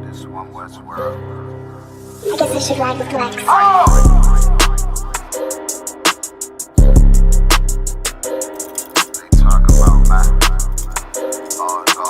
This one was world. I guess I should ride with Lex. They talk about man. Oh, no.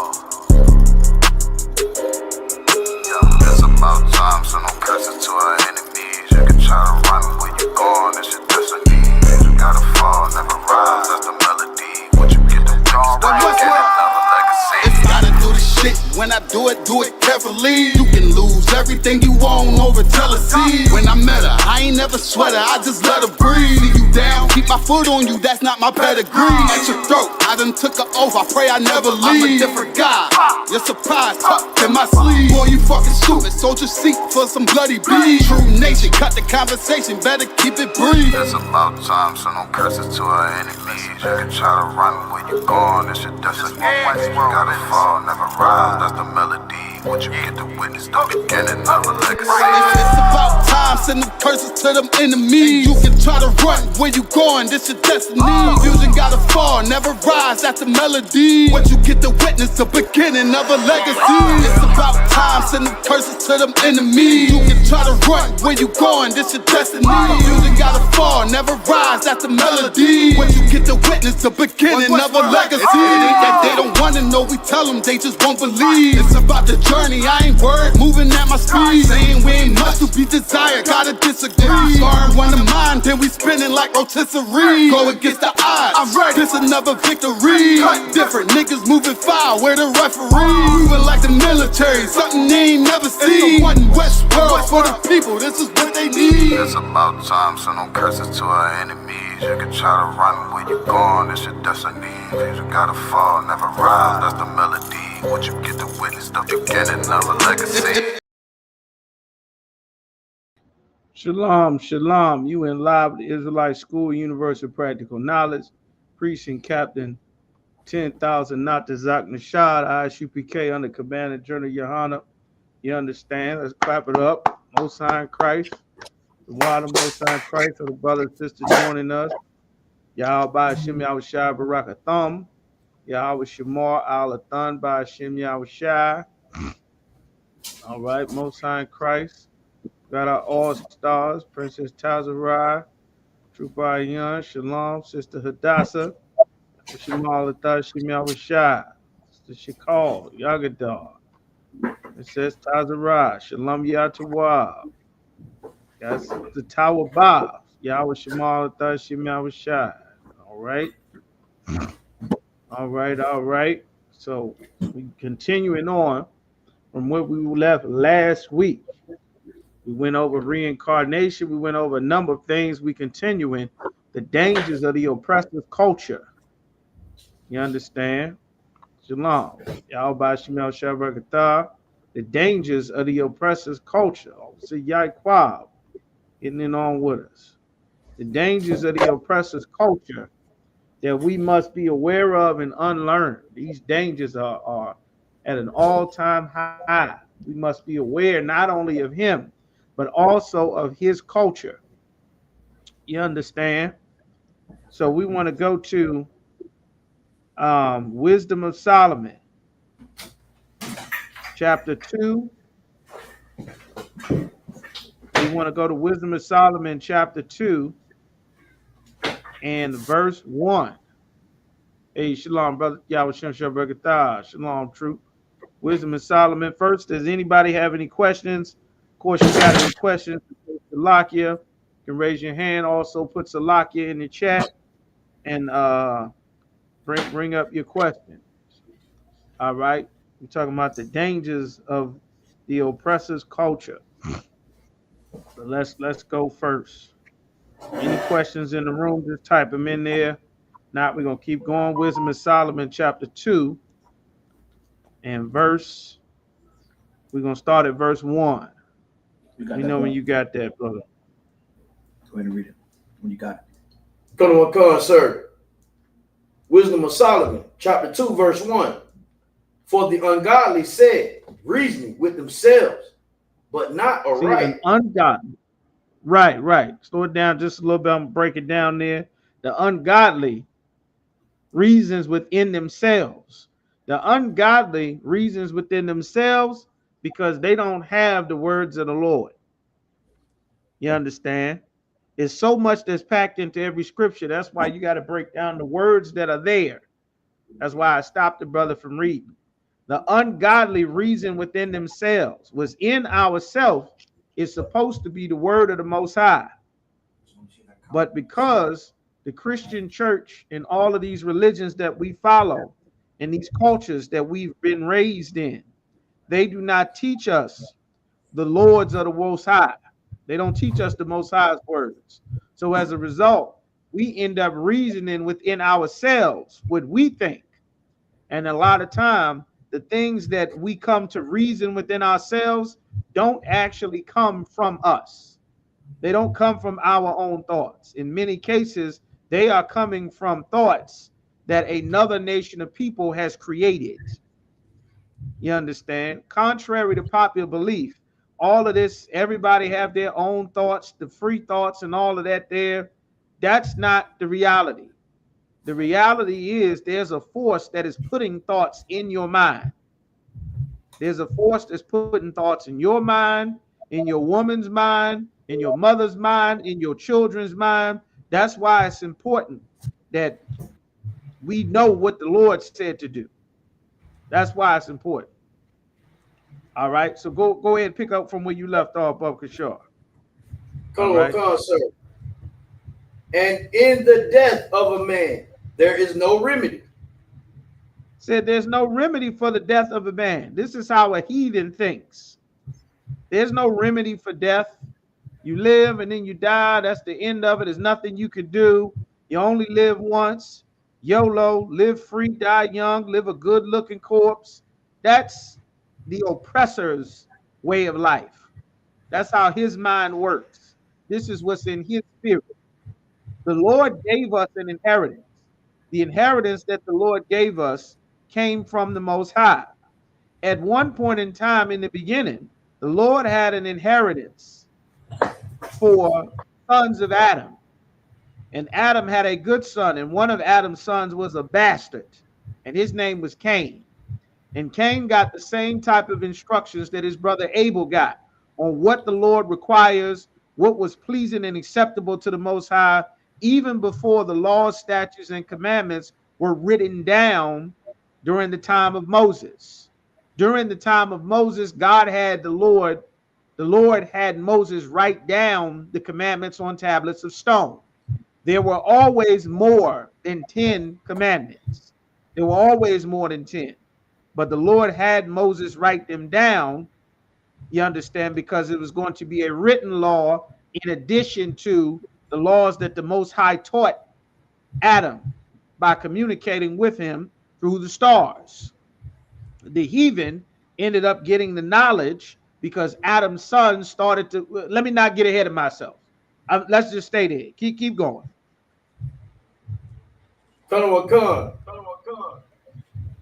Yeah, it's about time, so no curses to our enemies. You can try to run where you going, it's your destiny. You gotta fall, never rise, that's the melody. What you get the wrong, then you get another legacy. If gotta do the shit, when I do it carefully. You can lose everything you own over jealousy. When I met her, I ain't never sweat her, I just let her breathe. See you down, keep my foot on you, that's not my pedigree. At your throat, I done took her oath, I pray I never leave. I'm a different guy, you're surprised, tucked in my sleeve. Boy, you fucking stupid, soldier seat for some bloody beef. True nation, cut the conversation, better keep it brief. It's about time, so no curses to our enemies. You can try to run where you going, it's your destiny. You gotta fall, never rise, that's the melody. What you get to witness, the beginning of a legacy. It's about time, send them curses to them enemies. You can try to run where you going, this your destiny. Fusion gotta fall, never rise, that's the melody. What you get to witness, the beginning of a legacy. It's about time, send them curses to them enemies. You can try to run where you going, this your destiny. Fusion gotta fall, never rise, that's the melody. What you get to witness, the beginning of a legacy. They don't wanna know, we tell them, they just won't believe. It's about the journey, I ain't worried, moving at my speed. Saying we ain't much to be desired, gotta disagree. Sparring one of mine, then we spinning like rotisserie. Go against the odds, I'm ready, this another victory. Cut different, niggas moving foul, where the referee. Moving like the military, something they ain't never seen. One West world for the people, this is what they need. It's about time, so no curses to our enemies. You can try to run where you going, it's your destiny. You gotta fall, never rise, that's the melody. What you get to witness, the beginning of a legacy. Shalom, shalom. You in live with the Israelite School, Universal Practical Knowledge, Precinct Captain 10,000 NATAZACH NASHAH, ISUPK under command of General Yohana. You understand? Let's clap it up. Most High in Christ. The water, Most High in Christ, for the brothers and sisters joining us. Yahweh by Hashem Yahushua Baraka Thumb. Yahweh Shamar Al-Athan by Hashem Yahushua. All right, Most High in Christ. Got our all-stars, Princess Tazarai, Trooper Ayan, Shalom, Sister Hadassah, Shamar Al-Athan, Hashem Yahushua, Sister Shakal, Yagadar, Princess Tazarai, Shalom Yatawab. Got the Tower Bob, Yahweh Shamar Al-Athan, Hashem Yahushua. All right. All right. So we continuing on from where we left last week. We went over reincarnation. We went over a number of things. We continuing the dangers of the oppressive culture. You understand? Shalom. Yahweh Shemel Shabrakatah. The dangers of the oppressive culture. So Yaquab getting in on with us. The dangers of the oppressive culture that we must be aware of and unlearn. These dangers are at an all-time high. We must be aware not only of him, but also of his culture. You understand? So we want to go to Wisdom of Solomon, chapter 2. We want to go to Wisdom of Solomon, chapter 2. And verse 1. Hey, shalom, brother. Yahweh Shem Shabbat. Shalom, troop. Wisdom of Solomon. First, does anybody have any questions? Of course, you got any questions? Salakia, you can raise your hand. Also, put Salakia in the chat and bring up your question. All right. We're talking about the dangers of the oppressor's culture. So let's go first. Any questions in the room, just type them in there. Now we're going to keep going. Wisdom of Solomon, chapter 2, and we're going to start at verse 1. You know when you got that, brother. Go ahead and read it when you got it. Come on, come, sir. Wisdom of Solomon, chapter 2, verse 1. For the ungodly said, reasoning with themselves, but not See, an aright. ungodly. Right, right. Slow it down just a little bit. I'm gonna break it down there. The ungodly reasons within themselves. The ungodly reasons within themselves because they don't have the words of the Lord. You understand? It's so much that's packed into every scripture. That's why you got to break down the words that are there. That's why I stopped the brother from reading. The ungodly reason within themselves was in ourselves is supposed to be the word of the Most High. But because the Christian church and all of these religions that we follow and these cultures that we've been raised in, they do not teach us the Lords of the Most High. They don't teach us the Most High's words. So as a result, we end up reasoning within ourselves what we think. And a lot of time, the things that we come to reason within ourselves don't actually come from us. They don't come from our own thoughts. In many cases, they are coming from thoughts that another nation of people has created. You understand? Contrary to popular belief, all of this, everybody have their own thoughts, the free thoughts and all of that there. That's not the reality. The reality is there's a force that is putting thoughts in your mind. There's a force that's putting thoughts in your mind, in your woman's mind, in your mother's mind, in your children's mind. That's why it's important that we know what the Lord said to do. That's why it's important. All right. So go ahead and pick up from where you left off, Bubba Shaw. Come on, sir. And in the death of a man, there is no remedy. Said there's no remedy for the death of a man. This is how a heathen thinks. There's no remedy for death. You live and then you die. That's the end of it. There's nothing you could do. You only live once. YOLO, live free, die young, live a good looking corpse. That's the oppressor's way of life. That's how his mind works. This is what's in his spirit. The Lord gave us an inheritance. The inheritance that the Lord gave us came from the Most High. At one point in time in the beginning, the Lord had an inheritance for sons of Adam. And Adam had a good son, and one of Adam's sons was a bastard, and his name was Cain. And Cain got the same type of instructions that his brother Abel got on what the Lord requires, what was pleasing and acceptable to the Most High, even before the laws, statutes, and commandments were written down during the time of Moses. During the time of Moses, God had the Lord had Moses write down the commandments on tablets of stone. There were always more than 10 commandments. There were always more than 10. But the Lord had Moses write them down, you understand, because it was going to be a written law in addition to the laws that the Most High taught Adam by communicating with him through the stars. The heathen ended up getting the knowledge because Adam's son started to, let me not get ahead of myself. Let's just stay there. Keep going.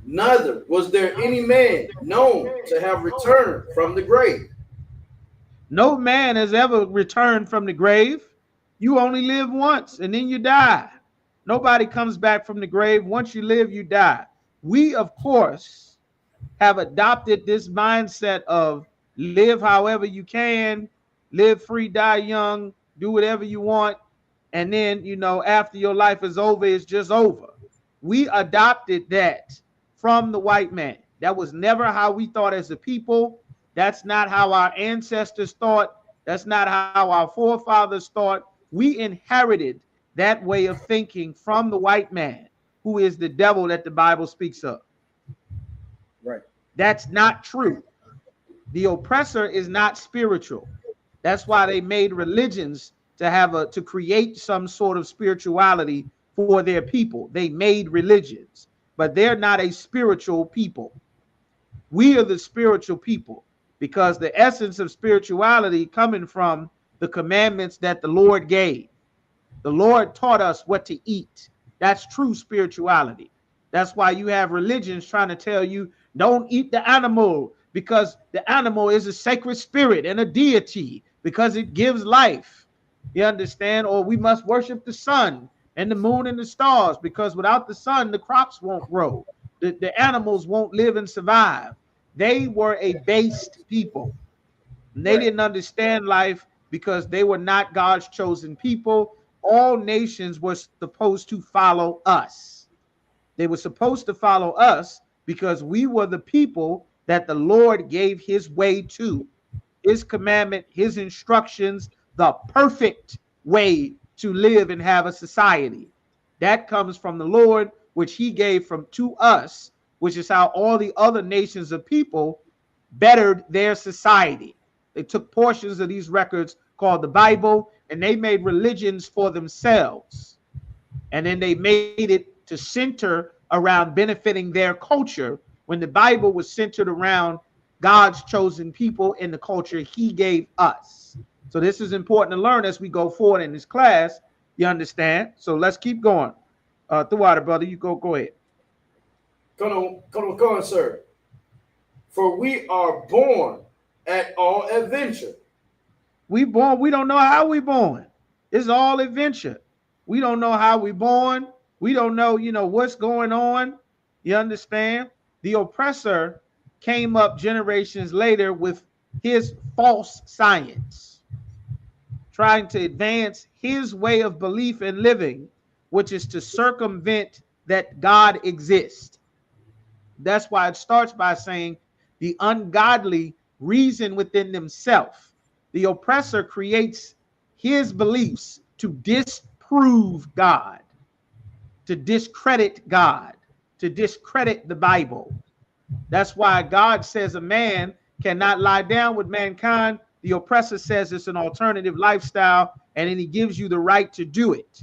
Neither was there any man known to have returned from the grave. No man has ever returned from the grave. You only live once and then you die. Nobody comes back from the grave. Once you live, you die. We, of course, have adopted this mindset of live however you can, live free, die young, do whatever you want. And then, after your life is over, it's just over. We adopted that from the white man. That was never how we thought as a people. That's not how our ancestors thought. That's not how our forefathers thought. We inherited that way of thinking from the white man, who is the devil that the Bible speaks of. Right. That's not true. The oppressor is not spiritual. That's why they made religions to create some sort of spirituality for their people. They made religions, but they're not a spiritual people. We are the spiritual people because the essence of spirituality coming from the commandments that the Lord gave. The Lord taught us what to eat. That's true spirituality. That's why you have religions trying to tell you, don't eat the animal. because the animal is a sacred spirit and a deity because it gives life. You understand? Or we must worship the sun and the moon and the stars because without the sun, the crops won't grow. The animals won't live and survive. They were a based people. And they didn't understand life because they were not God's chosen people. All nations were supposed to follow us. They were supposed to follow us because we were the people that the Lord gave his way to, his commandment, his instructions, the perfect way to live and have a society. That comes from the Lord, which he gave from to us, which is how all the other nations of people bettered their society. They took portions of these records called the Bible and they made religions for themselves. And then they made it to center around benefiting their culture when the Bible was centered around God's chosen people in the culture he gave us. So this is important to learn as we go forward in this class. You understand? So let's keep going. The water, brother, you go ahead. Come on, sir. For we are born at all adventure. We don't know how we born. It's all adventure. We don't know how we born. We don't know, what's going on. You understand? The oppressor came up generations later with his false science, trying to advance his way of belief and living, which is to circumvent that God exists. That's why it starts by saying the ungodly reason within themselves. The oppressor creates his beliefs to disprove God, to discredit God, to discredit the Bible. That's why God says a man cannot lie down with mankind. The oppressor says it's an alternative lifestyle, and then he gives you the right to do it.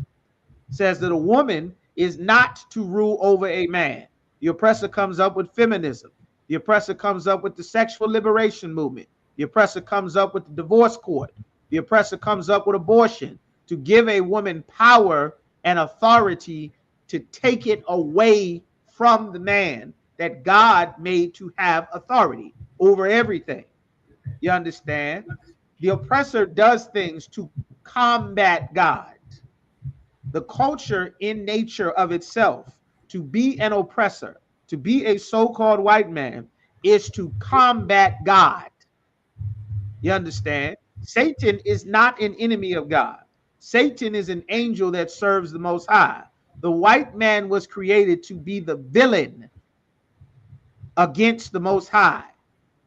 Says that a woman is not to rule over a man. The oppressor comes up with feminism. The oppressor comes up with the sexual liberation movement. The oppressor comes up with the divorce court. The oppressor comes up with abortion to give a woman power and authority to take it away from the man that God made to have authority over everything. You understand? The oppressor does things to combat God. The culture in nature of itself, to be an oppressor, to be a so-called white man, is to combat God. You understand? Satan is not an enemy of God. Satan is an angel that serves the Most High. The white man was created to be the villain against the Most High.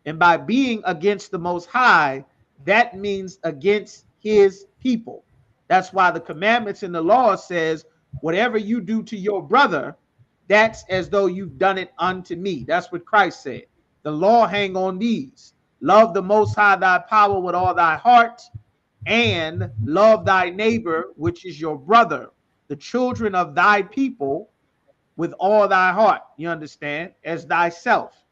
And by being against the Most High, that means against his people. That's why the commandments in the law says, whatever you do to your brother, that's as though you've done it unto me. That's what Christ said. The law hang on these. Love the Most High thy power with all thy heart, and love thy neighbor, which is your brother, the children of thy people, with all thy heart. You understand? As thyself.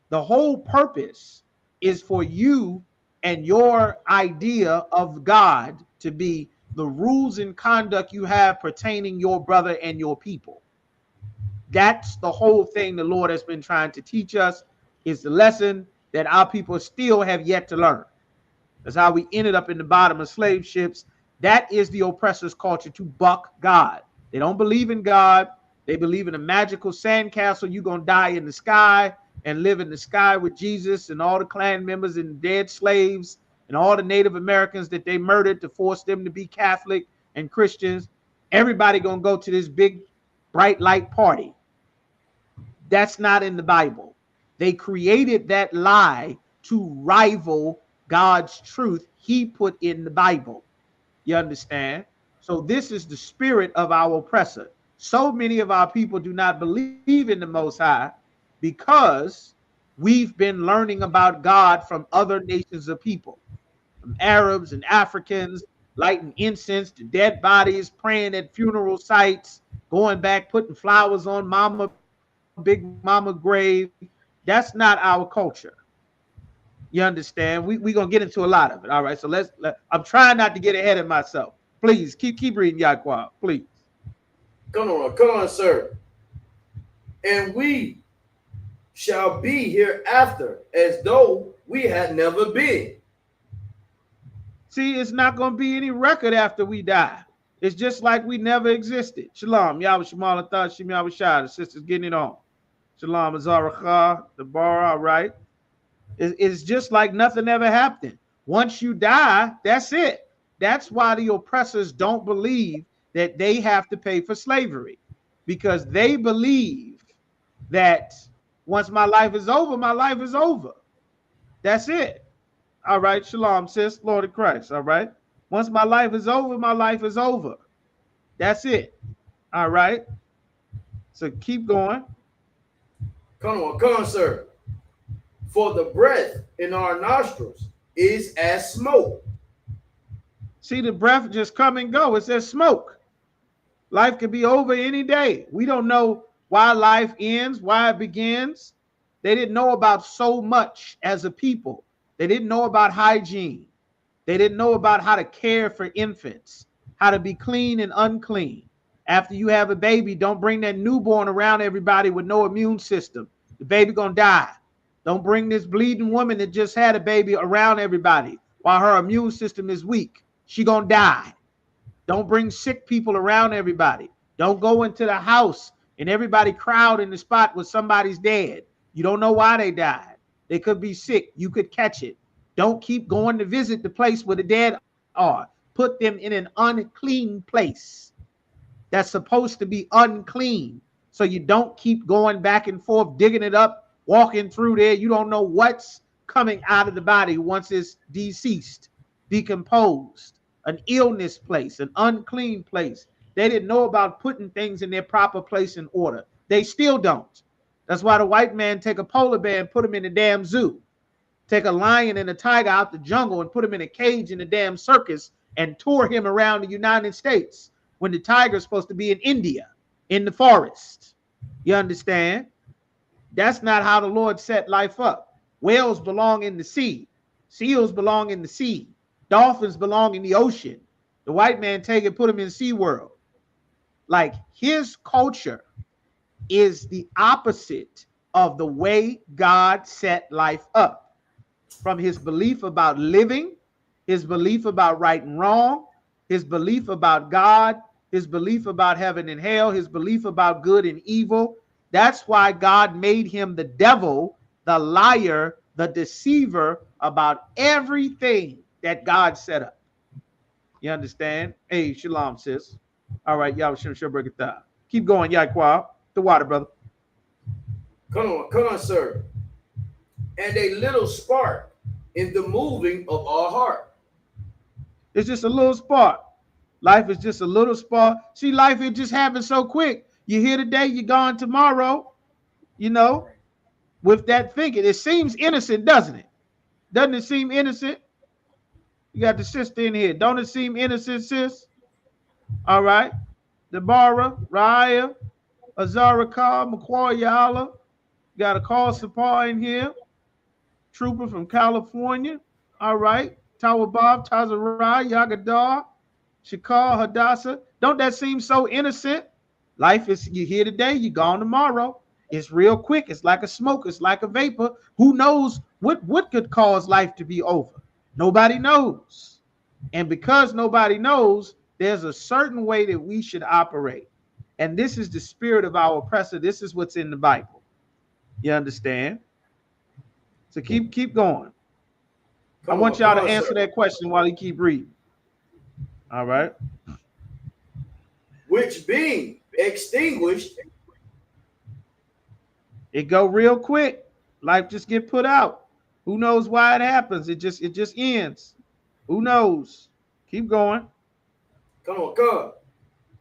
The whole purpose is for you and your idea of God to be the rules and conduct you have pertaining your brother and your people. That's the whole thing the Lord has been trying to teach us, is the lesson that our people still have yet to learn. That's how we ended up in the bottom of slave ships. That is the oppressor's culture, to buck God. They don't believe in God. They believe in a magical sandcastle. You're going to die in the sky and live in the sky with Jesus and all the Klan members and dead slaves and all the Native Americans that they murdered to force them to be Catholic and Christians. Everybody going to go to this big bright light party. That's not in the Bible. They created that lie to rival God's truth he put in the Bible. You understand? So this is the spirit of our oppressor. So many of our people do not believe in the Most High because we've been learning about God from other nations of people, from Arabs and Africans, lighting incense to dead bodies, praying at funeral sites, going back, putting flowers on Big Mama grave. That's not our culture. You understand? We're going to get into a lot of it. All right. So I'm trying not to get ahead of myself. Please keep reading, Yaquan, please. Come on, sir. And we shall be hereafter, as though we had never been. See, it's not going to be any record after we die. It's just like we never existed. Shalom. Yahweh Shemal Atah Shem Yahweh Shai. The sisters getting it on. Shalom Azaracha, the bar, all right. It's just like nothing ever happened. Once you die, that's it. That's why the oppressors don't believe that they have to pay for slavery, because they believe that once my life is over, my life is over. That's it. All right. Shalom, sis, Lord of Christ. All right. Once my life is over, my life is over. That's it. All right. So keep going. Come on, sir. For the breath in our nostrils is as smoke. See, the breath just come and go. It's as smoke. Life could be over any day. We don't know why life ends, why it begins. They didn't know about so much as a people. They didn't know about hygiene. They didn't know about how to care for infants, how to be clean and unclean. After you have a baby, don't bring that newborn around everybody with no immune system. The baby gonna die. Don't bring this bleeding woman that just had a baby around everybody while her immune system is weak. She gonna die. Don't bring sick people around everybody. Don't go into the house and everybody crowd in the spot where somebody's dead. You don't know why they died. They could be sick. You could catch it. Don't keep going to visit the place where the dead are. Put them in an unclean place that's supposed to be unclean, so you don't keep going back and forth, digging it up, walking through there. You don't know what's coming out of the body once it's deceased, decomposed, an illness place, an unclean place. They didn't know about putting things in their proper place and order. They still don't. That's why the white man take a polar bear and put him in the damn zoo. Take a lion and a tiger out the jungle and put him in a cage in the damn circus and tour him around the United States when the tiger's supposed to be in India, in the forest. You understand? That's not how the Lord set life up. Whales belong in the sea. Seals belong in the sea. Dolphins belong in the ocean. The white man take it, put them in SeaWorld. Like, his culture is the opposite of the way God set life up. From his belief about living, his belief about right and wrong, his belief about God, his belief about heaven and hell, his belief about good and evil. That's why God made him the devil, the liar, the deceiver about everything that God set up. You understand? Hey, shalom, sis. All right, y'all should break it down. Keep going, Yaquab. The water, brother. Come on, sir. And a little spark in the moving of our heart. It's just a little spark. Life is just a little spark. See, life, it just happens so quick. You're here today, you're gone tomorrow. You know, with that thinking, it seems innocent, doesn't it? Doesn't it seem innocent? You got the sister in here. Don't it seem innocent, sis? All right. Deborah, Raya, Azaraka, McQuarrie Yala. Got a call Sapar in here. Trooper from California. All right. Tawabab, Tazarai, Yagadar, Shakar, Hadassah. Don't that seem so innocent? Life is, you're here today, you're gone tomorrow. It's real quick. It's like a smoke. It's like a vapor. Who knows what could cause life to be over? Nobody knows. And because nobody knows, there's a certain way that we should operate. And this is the spirit of our oppressor. This is what's in the Bible. You understand? So keep going. I want y'all to answer that question while you keep reading. All right. Which being extinguished, it go real quick. Life just get put out. Who knows why it happens? It just ends. Who knows? Keep going. Come on.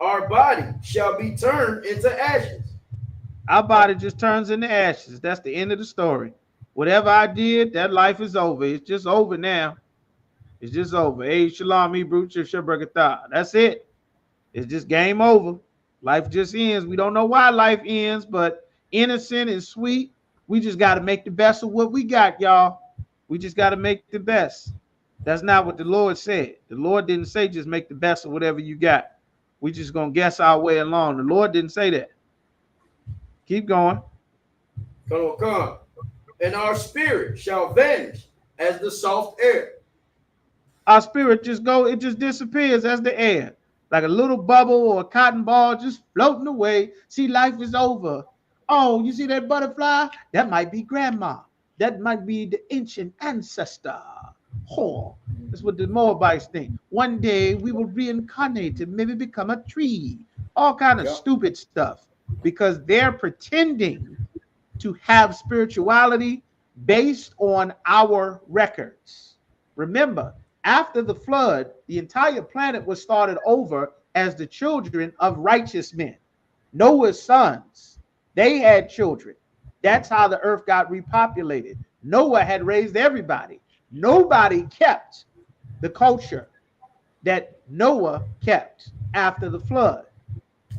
Our body shall be turned into ashes. Our body just turns into ashes. That's the end of the story. Whatever I did, that life is over. It's just over now. It's just over. Hey, shalom, Hebrew, that's it. It's just game over. Life just ends. We don't know why life ends, but innocent and sweet. We just got to make the best of what we got, y'all. We just got to make the best. That's not what the Lord said. The Lord didn't say just make the best of whatever you got. We just going to guess our way along. The Lord didn't say that. Keep going. Come. And our spirit shall vanish as the soft air. Our spirit it just disappears as the air, like a little bubble or a cotton ball just floating away. See, life is over. Oh, you see that butterfly? That might be grandma. That might be the ancient ancestor. Oh, that's what the Moabites think. One day we will reincarnate and maybe become a tree. All kind of stupid stuff because they're pretending to have spirituality based on our records. Remember, after the flood, the entire planet was started over as the children of righteous men. Noah's sons, they had children. That's how the earth got repopulated. Noah had raised everybody. Nobody kept the culture that Noah kept after the flood.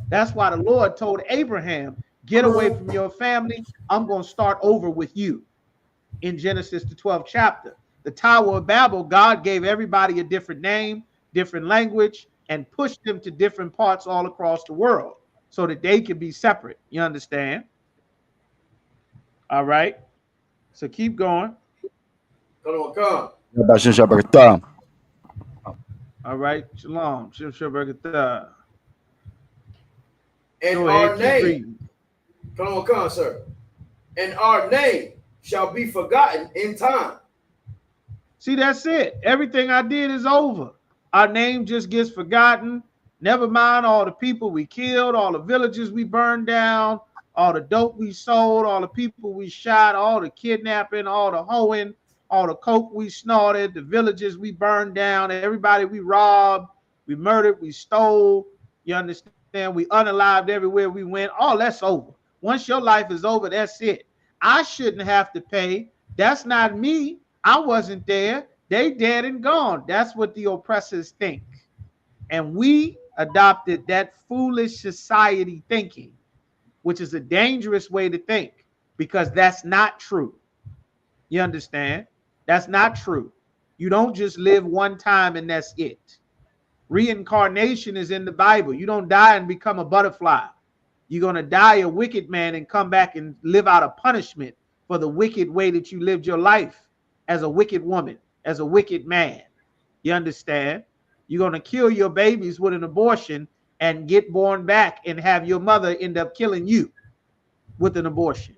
That's why the Lord told Abraham, get away from your family. I'm going to start over with you. In Genesis, the 12th chapter. The Tower of Babel, God gave everybody a different name, different language, and pushed them to different parts all across the world so that they could be separate. You understand? All right. So keep going. Come. All right. Shalom. Shabbat. And our name, come, sir. And our name shall be forgotten in time. See, that's it. Everything I did is over. Our name just gets forgotten. Never mind all the people we killed, all the villages we burned down, all the dope we sold, all the people we shot, all the kidnapping, all the hoeing, all the coke we snorted, the villages we burned down, everybody we robbed, we murdered, we stole. You understand? We unalived everywhere we went. All that's over. Once your life is over, that's it. I shouldn't have to pay. That's not me. I wasn't there. They dead and gone. That's what the oppressors think. And we adopted that foolish society thinking, which is a dangerous way to think because that's not true. You understand? That's not true. You don't just live one time and that's it. Reincarnation is in the Bible. You don't die and become a butterfly. You're going to die a wicked man and come back and live out a punishment for the wicked way that you lived your life as a wicked woman, as a wicked man. You understand? You're going to kill your babies with an abortion and get born back and have your mother end up killing you with an abortion.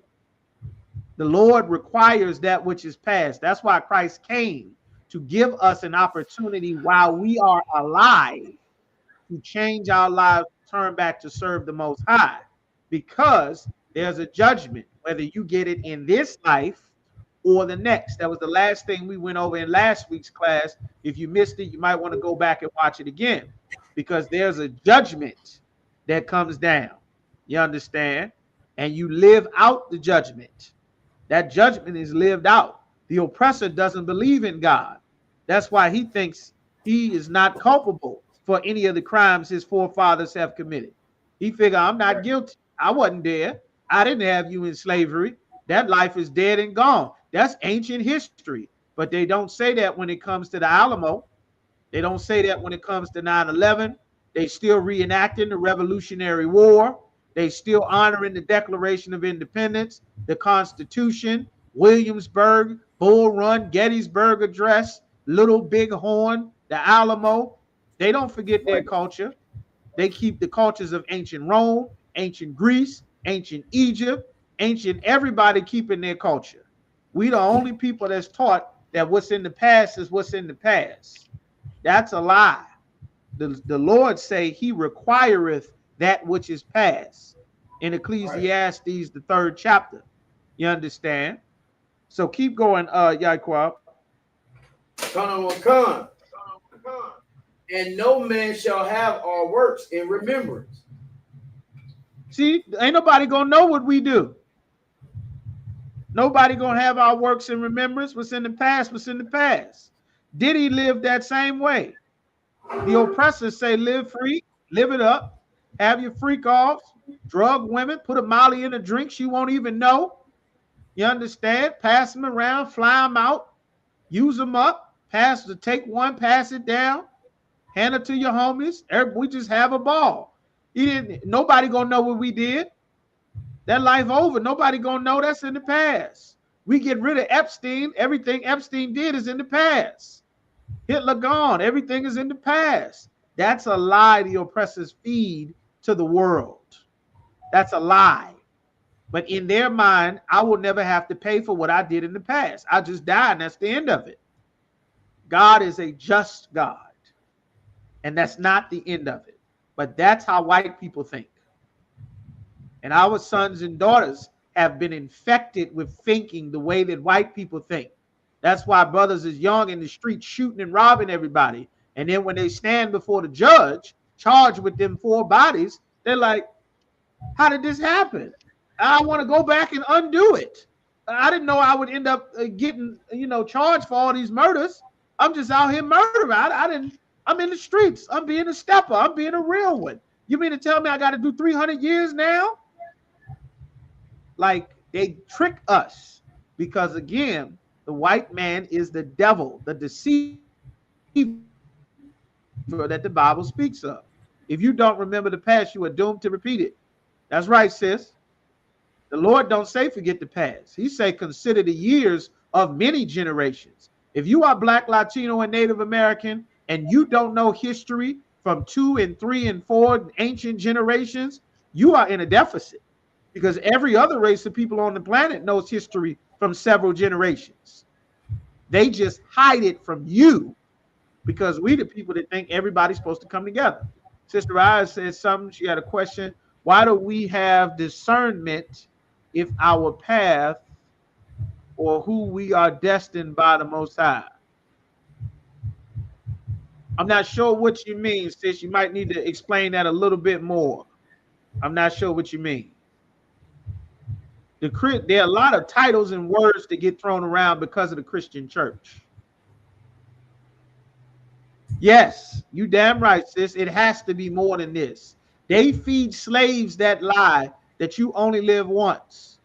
The Lord requires that which is past. That's why Christ came, to give us an opportunity while we are alive to change our lives, turn back to serve the Most High, because there's a judgment, whether you get it in this life or the next. That was the last thing we went over in last week's class. If you missed it, you might want to go back and watch it again, because there's a judgment that comes down. You understand? And you live out the judgment. That judgment is lived out. The oppressor doesn't believe in God. That's why he thinks he is not culpable for any of the crimes his forefathers have committed. He figure, I'm not guilty. I wasn't there. I didn't have you in slavery. That life is dead and gone. That's ancient history. But they don't say that when it comes to the Alamo. They don't say that when it comes to 9/11. They still reenacting the Revolutionary War. They still honoring the Declaration of Independence, the Constitution, Williamsburg, Bull Run, Gettysburg Address, Little Big Horn, the Alamo. They don't forget their culture. They keep the cultures of ancient Rome, ancient Greece, ancient Egypt, ancient everybody keeping their culture. We the only people that's taught that what's in the past is what's in the past. That's a lie. The Lord say he requireth that which is past in Ecclesiastes, the 3rd chapter. You understand? So keep going, Yaquab. Khan. And no man shall have our works in remembrance. See, ain't nobody gonna know what we do. Nobody gonna have our works in remembrance. What's in the past, what's in the past. Did he live that same way? The oppressors say live free, live it up, have your freak offs, drug women, put a molly in a drink she won't even know. You understand? Pass them around, fly them out, use them up, take one, pass it down, hand it to your homies. We just have a ball. Nobody gonna know what we did. That life over. Nobody gonna know. That's in the past. We get rid of Epstein. Everything Epstein did is in the past. Hitler gone. Everything is in the past. That's a lie the oppressors feed to the world. That's a lie. But in their mind, I will never have to pay for what I did in the past. I just died, and that's the end of it. God is a just God, and that's not the end of it. But that's how white people think. And our sons and daughters have been infected with thinking the way that white people think. That's why brothers is young in the street shooting and robbing everybody. And then when they stand before the judge, charged with them 4 bodies, they're like, how did this happen? I want to go back and undo it. I didn't know I would end up getting, charged for all these murders. I'm just out here murdering. I'm in the streets. I'm being a stepper. I'm being a real one. You mean to tell me I got to do 300 years now? Like, they trick us because, again, the white man is the devil, the deceiver that the Bible speaks of. If you don't remember the past, you are doomed to repeat it. That's right, sis. The Lord don't say forget the past. He say consider the years of many generations. If you are Black, Latino, and Native American, and you don't know history from 2 and 3 and 4 ancient generations, you are in a deficit. Because every other race of people on the planet knows history from several generations. They just hide it from you because we the people that think everybody's supposed to come together. Sister Aya said something. She had a question. Why do we have discernment if our path or who we are destined by the Most High? I'm not sure what you mean, sis. You might need to explain that a little bit more. I'm not sure what you mean. There are a lot of titles and words that get thrown around because of the Christian church. Yes, you damn right, sis. It has to be more than this. They feed slaves that lie that you only live once.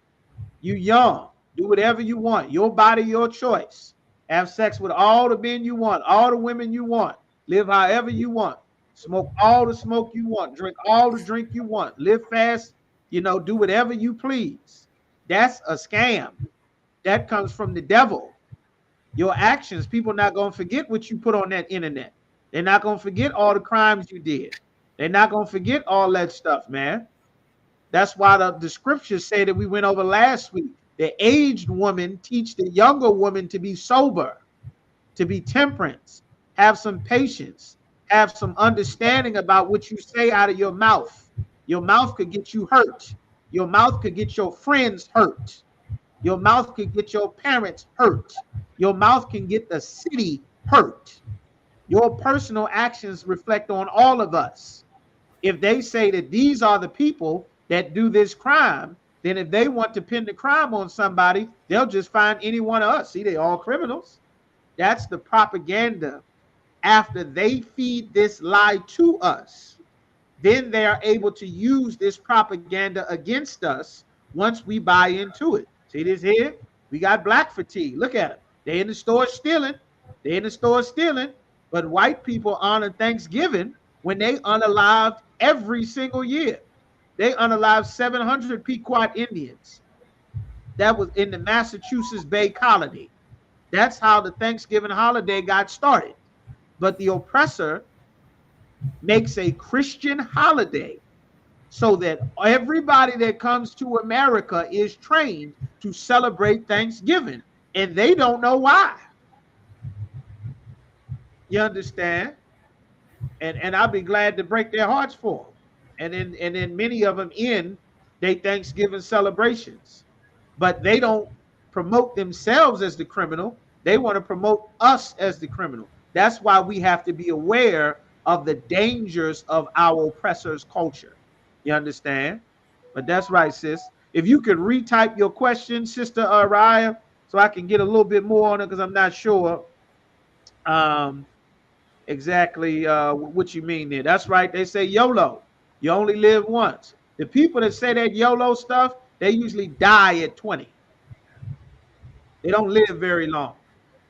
You young. Do whatever you want. Your body, your choice. Have sex with all the men you want, all the women you want. Live however you want. Smoke all the smoke you want. Drink all the drink you want. Live fast. Do whatever you please. That's a scam. That comes from the devil. Your actions, people are not going to forget what you put on that internet. They're not going to forget all the crimes you did. They're not going to forget all that stuff, man. That's why the scriptures say that we went over last week. The aged woman teach the younger woman to be sober, to be temperance, have some patience, have some understanding about what you say out of your mouth. Your mouth could get you hurt. Your mouth could get your friends hurt. Your mouth could get your parents hurt. Your mouth can get the city hurt. Your personal actions reflect on all of us. If they say that these are the people that do this crime, then if they want to pin the crime on somebody, they'll just find any one of us. See, they all criminals. That's the propaganda. After they feed this lie to us, then they are able to use this propaganda against us once we buy into it. See this here? We got black fatigue. Look at them. They in the store stealing. They in the store stealing. But white people honor Thanksgiving when they unalived every single year. They unalived 700 Pequot Indians. That was in the Massachusetts Bay Colony. That's how the Thanksgiving holiday got started. But the oppressor makes a Christian holiday so that everybody that comes to America is trained to celebrate Thanksgiving, and they don't know why. You understand? And I'll be glad to break their hearts for them. And then many of them end their Thanksgiving celebrations, but they don't promote themselves as the criminal. They want to promote us as the criminal. That's why we have to be aware of the dangers of our oppressors' culture. You understand? But that's right, sis. If you could retype your question, Sister Raya, so I can get a little bit more on it, because I'm not sure exactly what you mean there. That's right. They say YOLO. You only live once. The people that say that YOLO stuff, they usually die at 20. They don't live very long.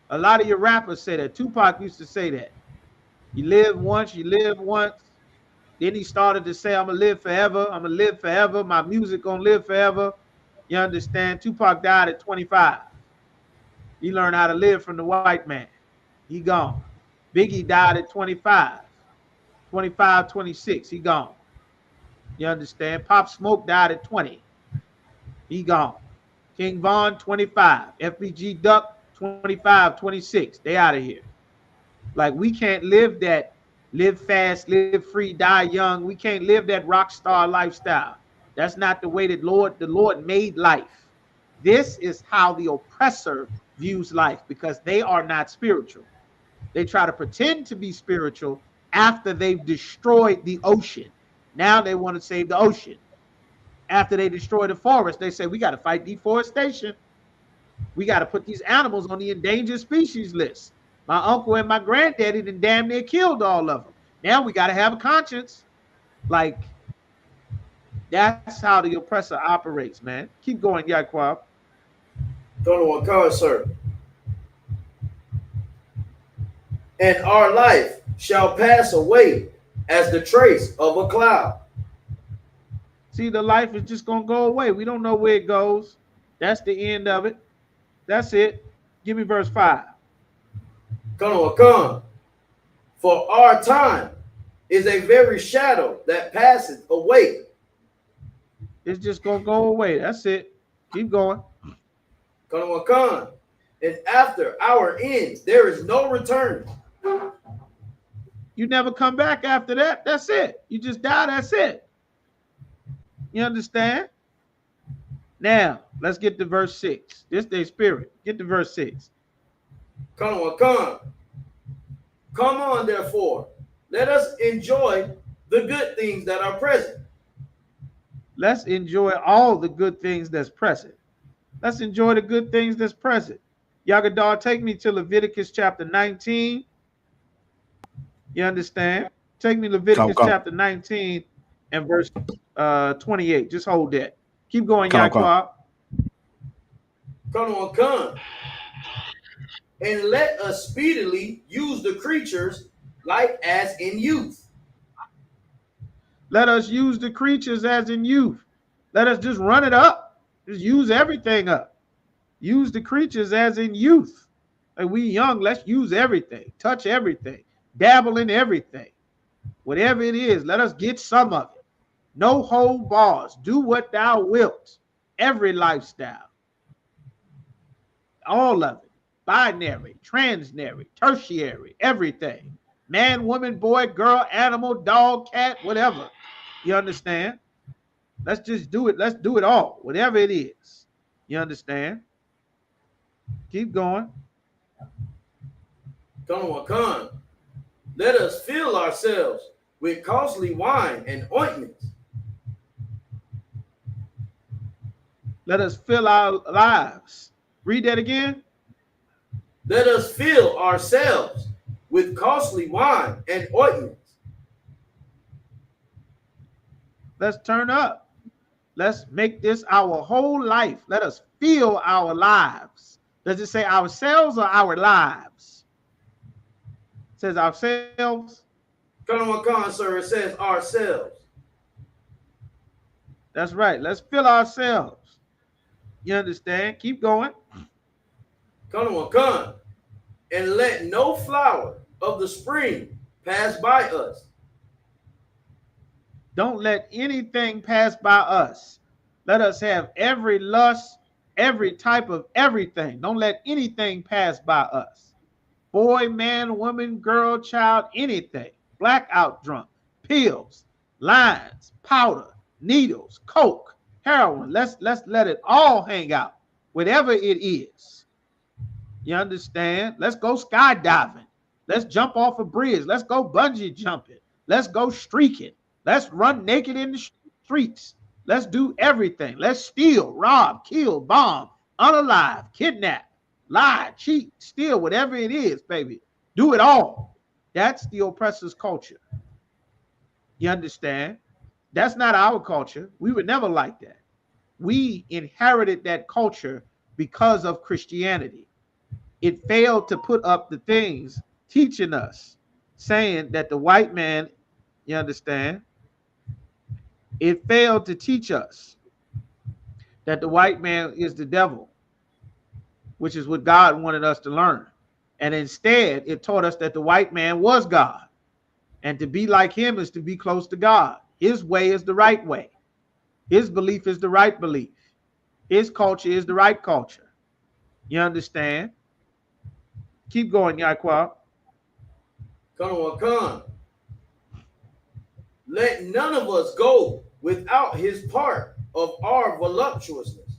A lot of your rappers say that. Tupac used to say that. You live once, you live once. Then he started to say, I'm gonna live forever. I'm gonna live forever. My music gonna live forever. You understand? Tupac died at 25. He learned how to live from the white man. He gone. Biggie died at 25. 25, 26. He gone. You understand? Pop Smoke died at 20. He gone. King Von, 25. FBG Duck, 25, 26. They out of here. Like, we can't live that live fast, live free, die young. We can't live that rock star lifestyle. That's not the way that the Lord made life. This is how the oppressor views life, because they are not spiritual. They try to pretend to be spiritual after they've destroyed the ocean. Now they want to save the ocean. After they destroy the forest, they say, we got to fight deforestation. We got to put these animals on the endangered species list. My uncle and my granddaddy then damn near killed all of them. Now we got to have a conscience. Like, that's how the oppressor operates, man. Keep going, Yaquab. Don't want cars, sir. And our life shall pass away as the trace of a cloud. See, the life is just going to go away. We don't know where it goes. That's the end of it. That's it. Give me verse 5. Come. For our time is a very shadow that passeth away. It's just going to go away. That's it. Keep going. Come. And after our end, there is no return. You never come back after that. That's it. You just die. That's it. You understand? Now, let's get to verse 6. This day spirit. Get to verse 6. Come. Come on, therefore. Let us enjoy the good things that are present. Let's enjoy all the good things that's present. Let's enjoy the good things that's present. Yagadar, take me to Leviticus chapter 19. You understand? Take me to Leviticus chapter 19 and verse 28. Just hold that. Keep going, Yaquab. Come. And let us speedily use the creatures like as in youth. Let us use the creatures as in youth. Let us just run it up. Just use everything up. Use the creatures as in youth. Like, we young, let's use everything. Touch everything. Dabble in everything. Whatever it is, let us get some of it. No hold bars. Do what thou wilt. Every lifestyle. All of it. Binary, transnary, tertiary, everything. Man, woman, boy, girl, animal, dog, cat, whatever. You understand? Let's just do it. Let's do it all. Whatever it is. You understand? Keep going. Come. Let us fill ourselves with costly wine and ointments. Let us fill our lives. Read that again. Let us fill ourselves with costly wine and ointments. Let's turn up. Let's make this our whole life. Let us fill our lives. Does it say ourselves or our lives? It says ourselves. Come, sir. It says ourselves. That's right. Let's fill ourselves. You understand? Keep going. Come. And let no flower of the spring pass by us. Don't let anything pass by us. Let us have every lust, every type of everything. Don't let anything pass by us. Boy, man, woman, girl, child, anything. Blackout drunk, pills, lines, powder, needles, coke, heroin. Let's let it all hang out, whatever it is. You understand? Let's go skydiving. Let's jump off a bridge. Let's go bungee jumping. Let's go streaking. Let's run naked in the streets. Let's do everything. Let's steal, rob, kill, bomb, unalive, kidnap, lie, cheat, steal, whatever it is, baby. Do it all. That's the oppressor's culture. You understand? That's not our culture. We were never like that. We inherited that culture because of Christianity. It failed to put up the things teaching us, saying that the white man, you understand, It failed to teach us that the white man is the devil, which is what God wanted us to learn. And instead, it taught us that the white man was God. And to be like him is to be close to God. His way is the right way. His belief is the right belief. His culture is the right culture. You understand? Keep going, Yaquab. Come. Let none of us go without his part of our voluptuousness.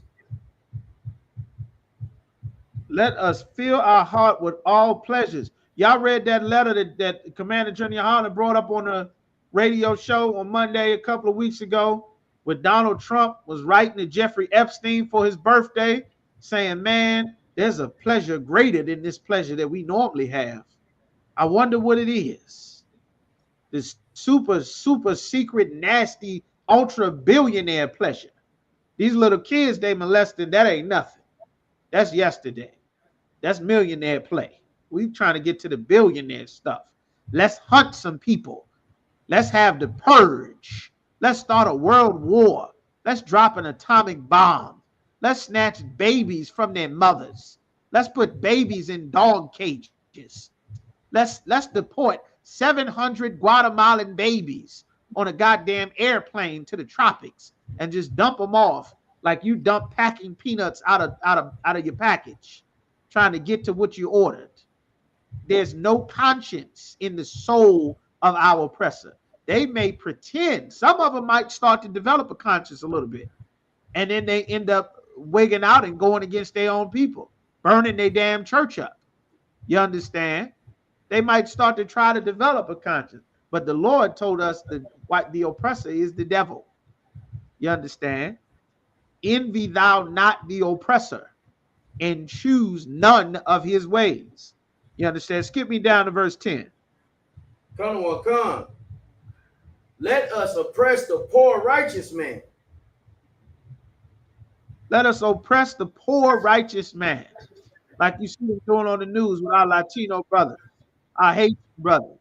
Let us fill our heart with all pleasures. Y'all read that letter that Commander General Hunter brought up on the radio show on Monday a couple of weeks ago, where Donald Trump was writing to Jeffrey Epstein for his birthday, saying, man, there's a pleasure greater than this pleasure that we normally have. I wonder what it is. This super secret, nasty, ultra billionaire pleasure. These little kids they molested, that ain't nothing. That's yesterday. That's millionaire play. We trying to get to the billionaire stuff. Let's hunt some people. Let's have the purge. Let's start a world war. Let's drop an atomic bomb. Let's snatch babies from their mothers. Let's put babies in dog cages. Let's deport 700 Guatemalan babies on a goddamn airplane to the tropics and just dump them off like you dump packing peanuts out of your package, trying to get to what you ordered. There's no conscience in the soul of our oppressor. They may pretend. Some of them might start to develop a conscience a little bit, and then they end up wigging out and going against their own people, burning their damn church up. You understand? They might start to try to develop a conscience, but the Lord told us that the oppressor is the devil. You understand? Envy thou not the oppressor, and choose none of his ways. You understand? Skip me down to verse 10. Come. Let us oppress the poor righteous man. Let us oppress the poor righteous man, like you see them doing on the news with our Latino brothers, our Haitian brothers.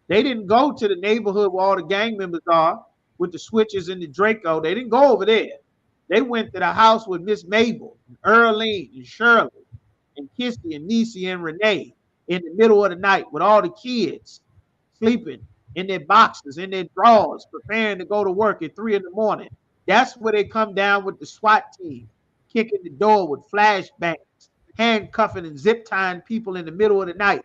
They didn't go to the neighborhood where all the gang members are with the switches and the Draco. They didn't go over there. They went to the house with Miss Mabel, and Earlene, and Shirley, and Kissy, and Niecy, and Renee in the middle of the night with all the kids sleeping in their boxes, in their drawers, preparing to go to work at 3 a.m. That's where they come down with the SWAT team, kicking the door with flashbangs, handcuffing and zip tying people in the middle of the night,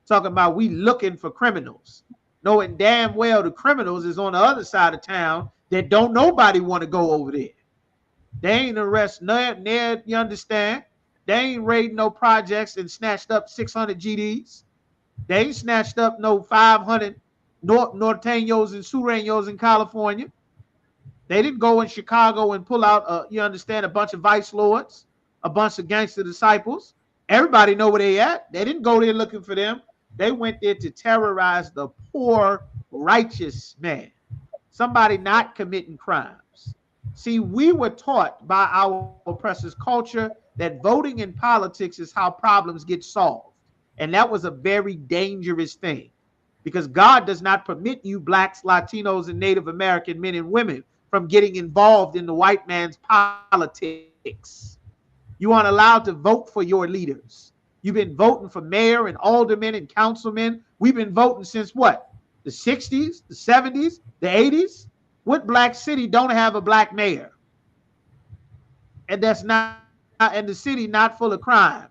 talking about we looking for criminals, knowing damn well the criminals is on the other side of town that don't nobody want to go over there. They ain't arrest near, you understand? They ain't raiding no projects and snatched up 600 GDs. They ain't snatched up no 500 Norteños and Sureños in California. They didn't go in Chicago and pull out, you understand, a bunch of vice lords, a bunch of gangster disciples. Everybody know where they at. They didn't go there looking for them. They went there to terrorize the poor, righteous man, somebody not committing crimes. See, we were taught by our oppressor's culture that voting in politics is how problems get solved. And that was a very dangerous thing, because God does not permit you blacks, Latinos, and Native American men and women from getting involved in the white man's politics. You aren't allowed to vote for your leaders. You've been voting for mayor and aldermen and councilmen. We've been voting since what? The 60s, the 70s, the 80s? What black city don't have a black mayor? And that's not, and the city not full of crime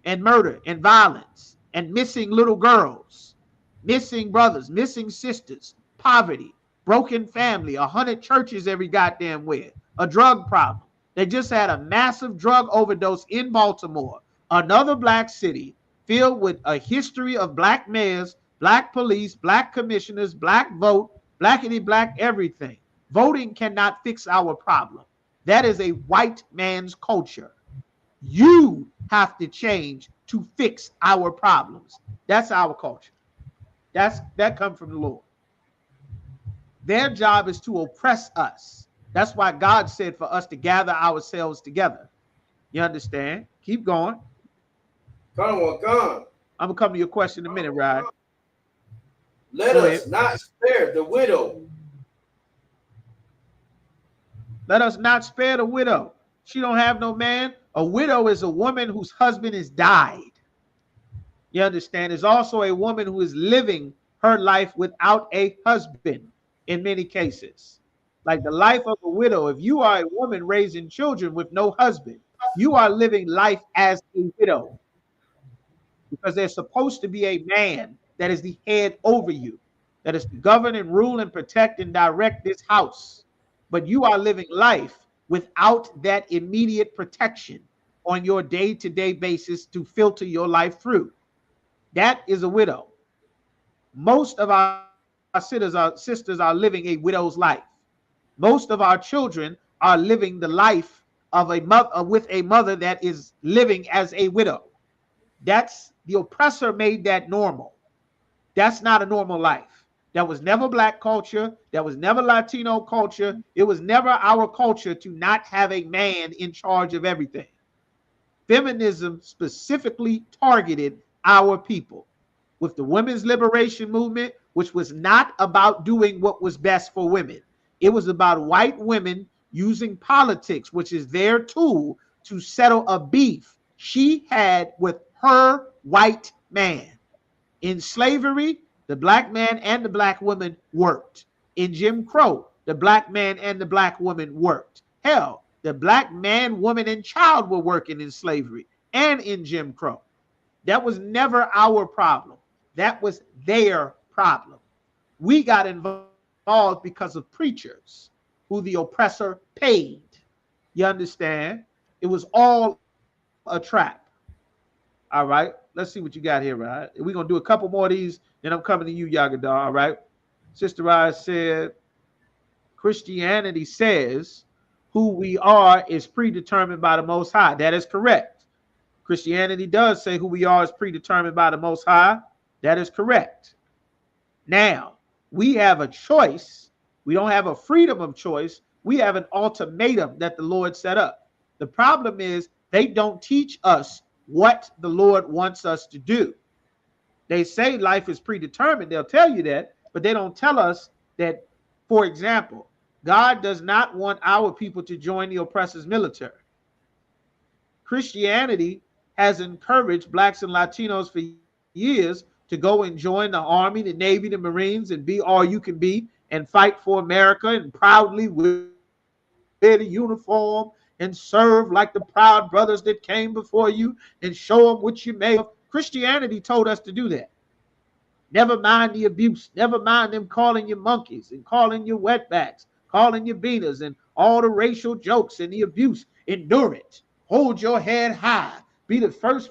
and murder and violence and missing little girls, missing brothers, missing sisters, poverty, broken family, 100 churches every goddamn where, a drug problem. They just had a massive drug overdose in Baltimore, another black city filled with a history of black mayors, black police, black commissioners, black vote, blackity black everything. Voting cannot fix our problem. That is a white man's culture. You have to change to fix our problems. That's our culture. That comes from the Lord. Their job is to oppress us. That's why God said for us to gather ourselves together. You understand? Keep going. Come. I'm gonna come to your question in a minute, Rod. Let us not spare the widow. Let us not spare the widow. She don't have no man. A widow is a woman whose husband has died. You understand? Is also a woman who is living her life without a husband in many cases. Like the life of a widow, if you are a woman raising children with no husband, you are living life as a widow because there's supposed to be a man that is the head over you, that is to govern and rule and protect and direct this house. But you are living life without that immediate protection on your day-to-day basis to filter your life through. That is a widow. Most of our sisters are living a widow's life. Most of our children are living the life of a mother with a mother that is living as a widow. That's the oppressor made that normal. That's not a normal life. That was never black culture. That was never Latino culture. It was never our culture to not have a man in charge of everything. Feminism specifically targeted our people with the women's liberation movement, which was not about doing what was best for women. It was about white women using politics, which is their tool, to settle a beef she had with her white man. In slavery, the black man and the black woman worked. In Jim Crow, the black man and the black woman worked. Hell, the black man, woman, and child were working in slavery and in Jim Crow. That was never our problem. That was their problem. We got involved because of preachers who the oppressor paid. You understand? It was all a trap. All right. Let's see what you got here, right? We're going to do a couple more of these, then I'm coming to you, Yagadar. All right. Sister Rise said, Christianity says who we are is predetermined by the Most High. That is correct. Christianity does say who we are is predetermined by the Most High. That is correct. Now, we have a choice. We don't have a freedom of choice. We have an ultimatum that the Lord set up. The problem is they don't teach us what the Lord wants us to do. They say life is predetermined. They'll tell you that, but they don't tell us that, for example, God does not want our people to join the oppressor's military. Christianity has encouraged blacks and Latinos for years to go and join the Army, the Navy, the Marines, and be all you can be and fight for America and proudly wear the uniform and serve like the proud brothers that came before you and show them what you made of. Christianity told us to do that. Never mind the abuse. Never mind them calling you monkeys and calling you wetbacks, calling you beaters and all the racial jokes and the abuse. Endure it. Hold your head high. Be the first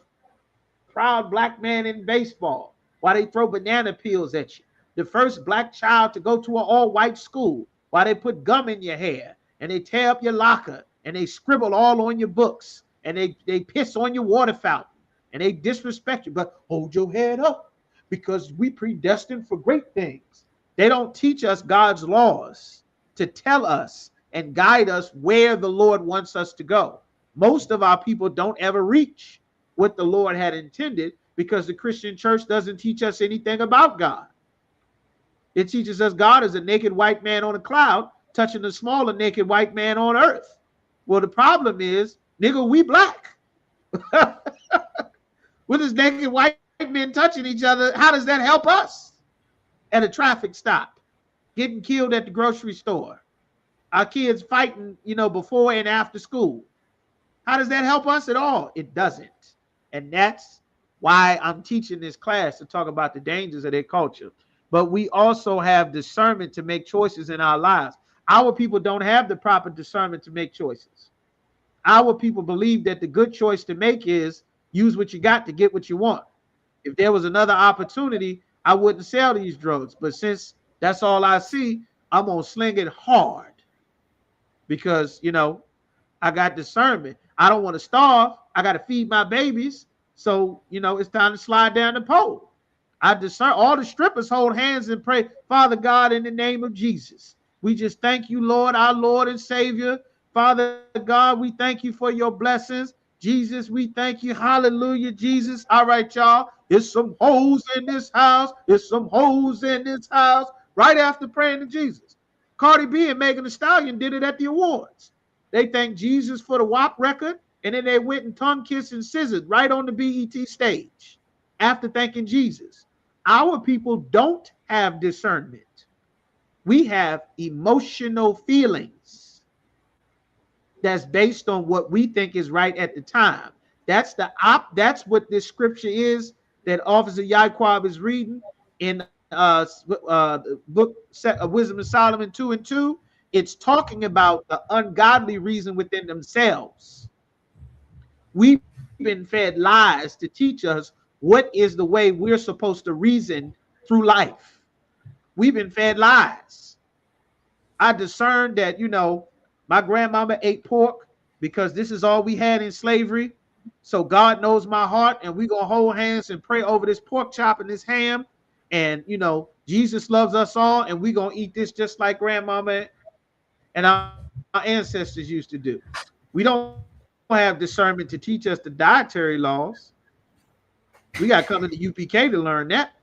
proud black man in baseball while they throw banana peels at you. The first black child to go to an all-white school while they put gum in your hair and they tear up your locker and they scribble all on your books and they piss on your water fountain and they disrespect you. But hold your head up because we predestined for great things. They don't teach us God's laws to tell us and guide us where the Lord wants us to go. Most of our people don't ever reach what the Lord had intended because the Christian church doesn't teach us anything about God. It teaches us God is a naked white man on a cloud touching a smaller naked white man on earth. Well, the problem is, nigga, we black. With this naked white men touching each other, how does that help us? At a traffic stop, getting killed at the grocery store, our kids fighting, before and after school. How does that help us at all? It doesn't. And that's why I'm teaching this class to talk about the dangers of their culture. But we also have discernment to make choices in our lives. Our people don't have the proper discernment to make choices. Our people believe that the good choice to make is use what you got to get what you want. If there was another opportunity, I wouldn't sell these drugs. But since that's all I see, I'm going to sling it hard because, I got discernment. I don't want to starve. I got to feed my babies. So, it's time to slide down the pole. I discern. All the strippers hold hands and pray, Father God, in the name of Jesus. We just thank you, Lord, our Lord and Savior. Father God, we thank you for your blessings. Jesus, we thank you. Hallelujah, Jesus. All right, y'all. There's some hoes in this house. There's some hoes in this house. Right after praying to Jesus. Cardi B and Megan Thee Stallion did it at the awards. They thanked Jesus for the WAP record, and then they went and tongue kissed and scissored right on the BET stage after thanking Jesus. Our people don't have discernment. We have emotional feelings that's based on what we think is right at the time. That's what this scripture is that Officer Yaquab is reading in the book of Wisdom of Solomon 2:2. It's talking about the ungodly reason within themselves. We've been fed lies to teach us what is the way we're supposed to reason through life. We've been fed lies. I discerned that, my grandmama ate pork because this is all we had in slavery. So God knows my heart, and we're going to hold hands and pray over this pork chop and this ham. And, Jesus loves us all, and we're going to eat this just like grandmama and our ancestors used to do. We don't have discernment to teach us the dietary laws. We got to come to the UPK to learn that.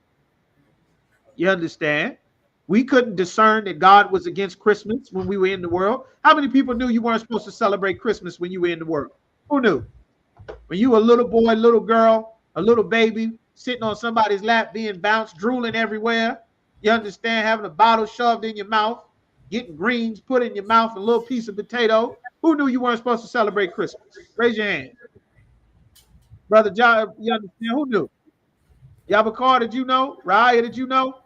You understand? We couldn't discern that God was against Christmas when we were in the world. How many people knew you weren't supposed to celebrate Christmas when you were in the world? Who knew? When you were a little boy, little girl, a little baby, sitting on somebody's lap, being bounced, drooling everywhere. You understand? Having a bottle shoved in your mouth, getting greens put in your mouth, a little piece of potato. Who knew you weren't supposed to celebrate Christmas? Raise your hand. Brother John, you understand? Who knew? Yabakar, did you know? Raya, did you know?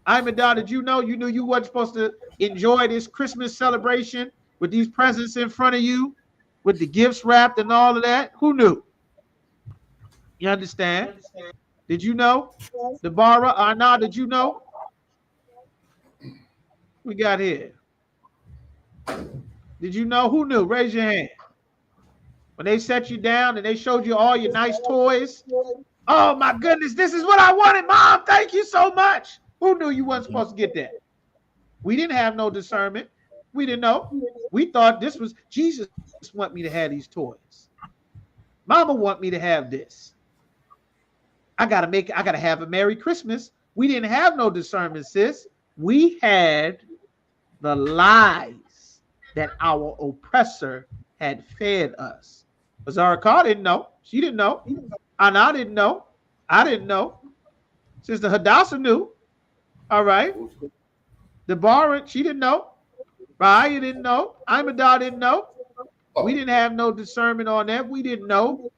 Imadar, did you know? You knew you weren't supposed to enjoy this Christmas celebration with these presents in front of you, with the gifts wrapped and all of that? Who knew? You understand? Did you know? Deborah, Arna, did you know? We got here. Did you know? Who knew? Raise your hand. When they set you down and they showed you all your nice toys. Oh my goodness, this is what I wanted, Mom. Thank you so much. Who knew you weren't supposed to get that? We didn't have no discernment. We didn't know. We thought this was Jesus want me to have these toys. Mama want me to have this. I gotta have a Merry Christmas. We didn't have no discernment, sis. We had the lies that our oppressor had fed us. Zara Carr didn't know. She didn't know. Anna didn't know. I didn't know. Sister Hadassah knew. All right. Deborah, she didn't know. Raya didn't know. Imadar didn't know. We didn't have no discernment on that. We didn't know.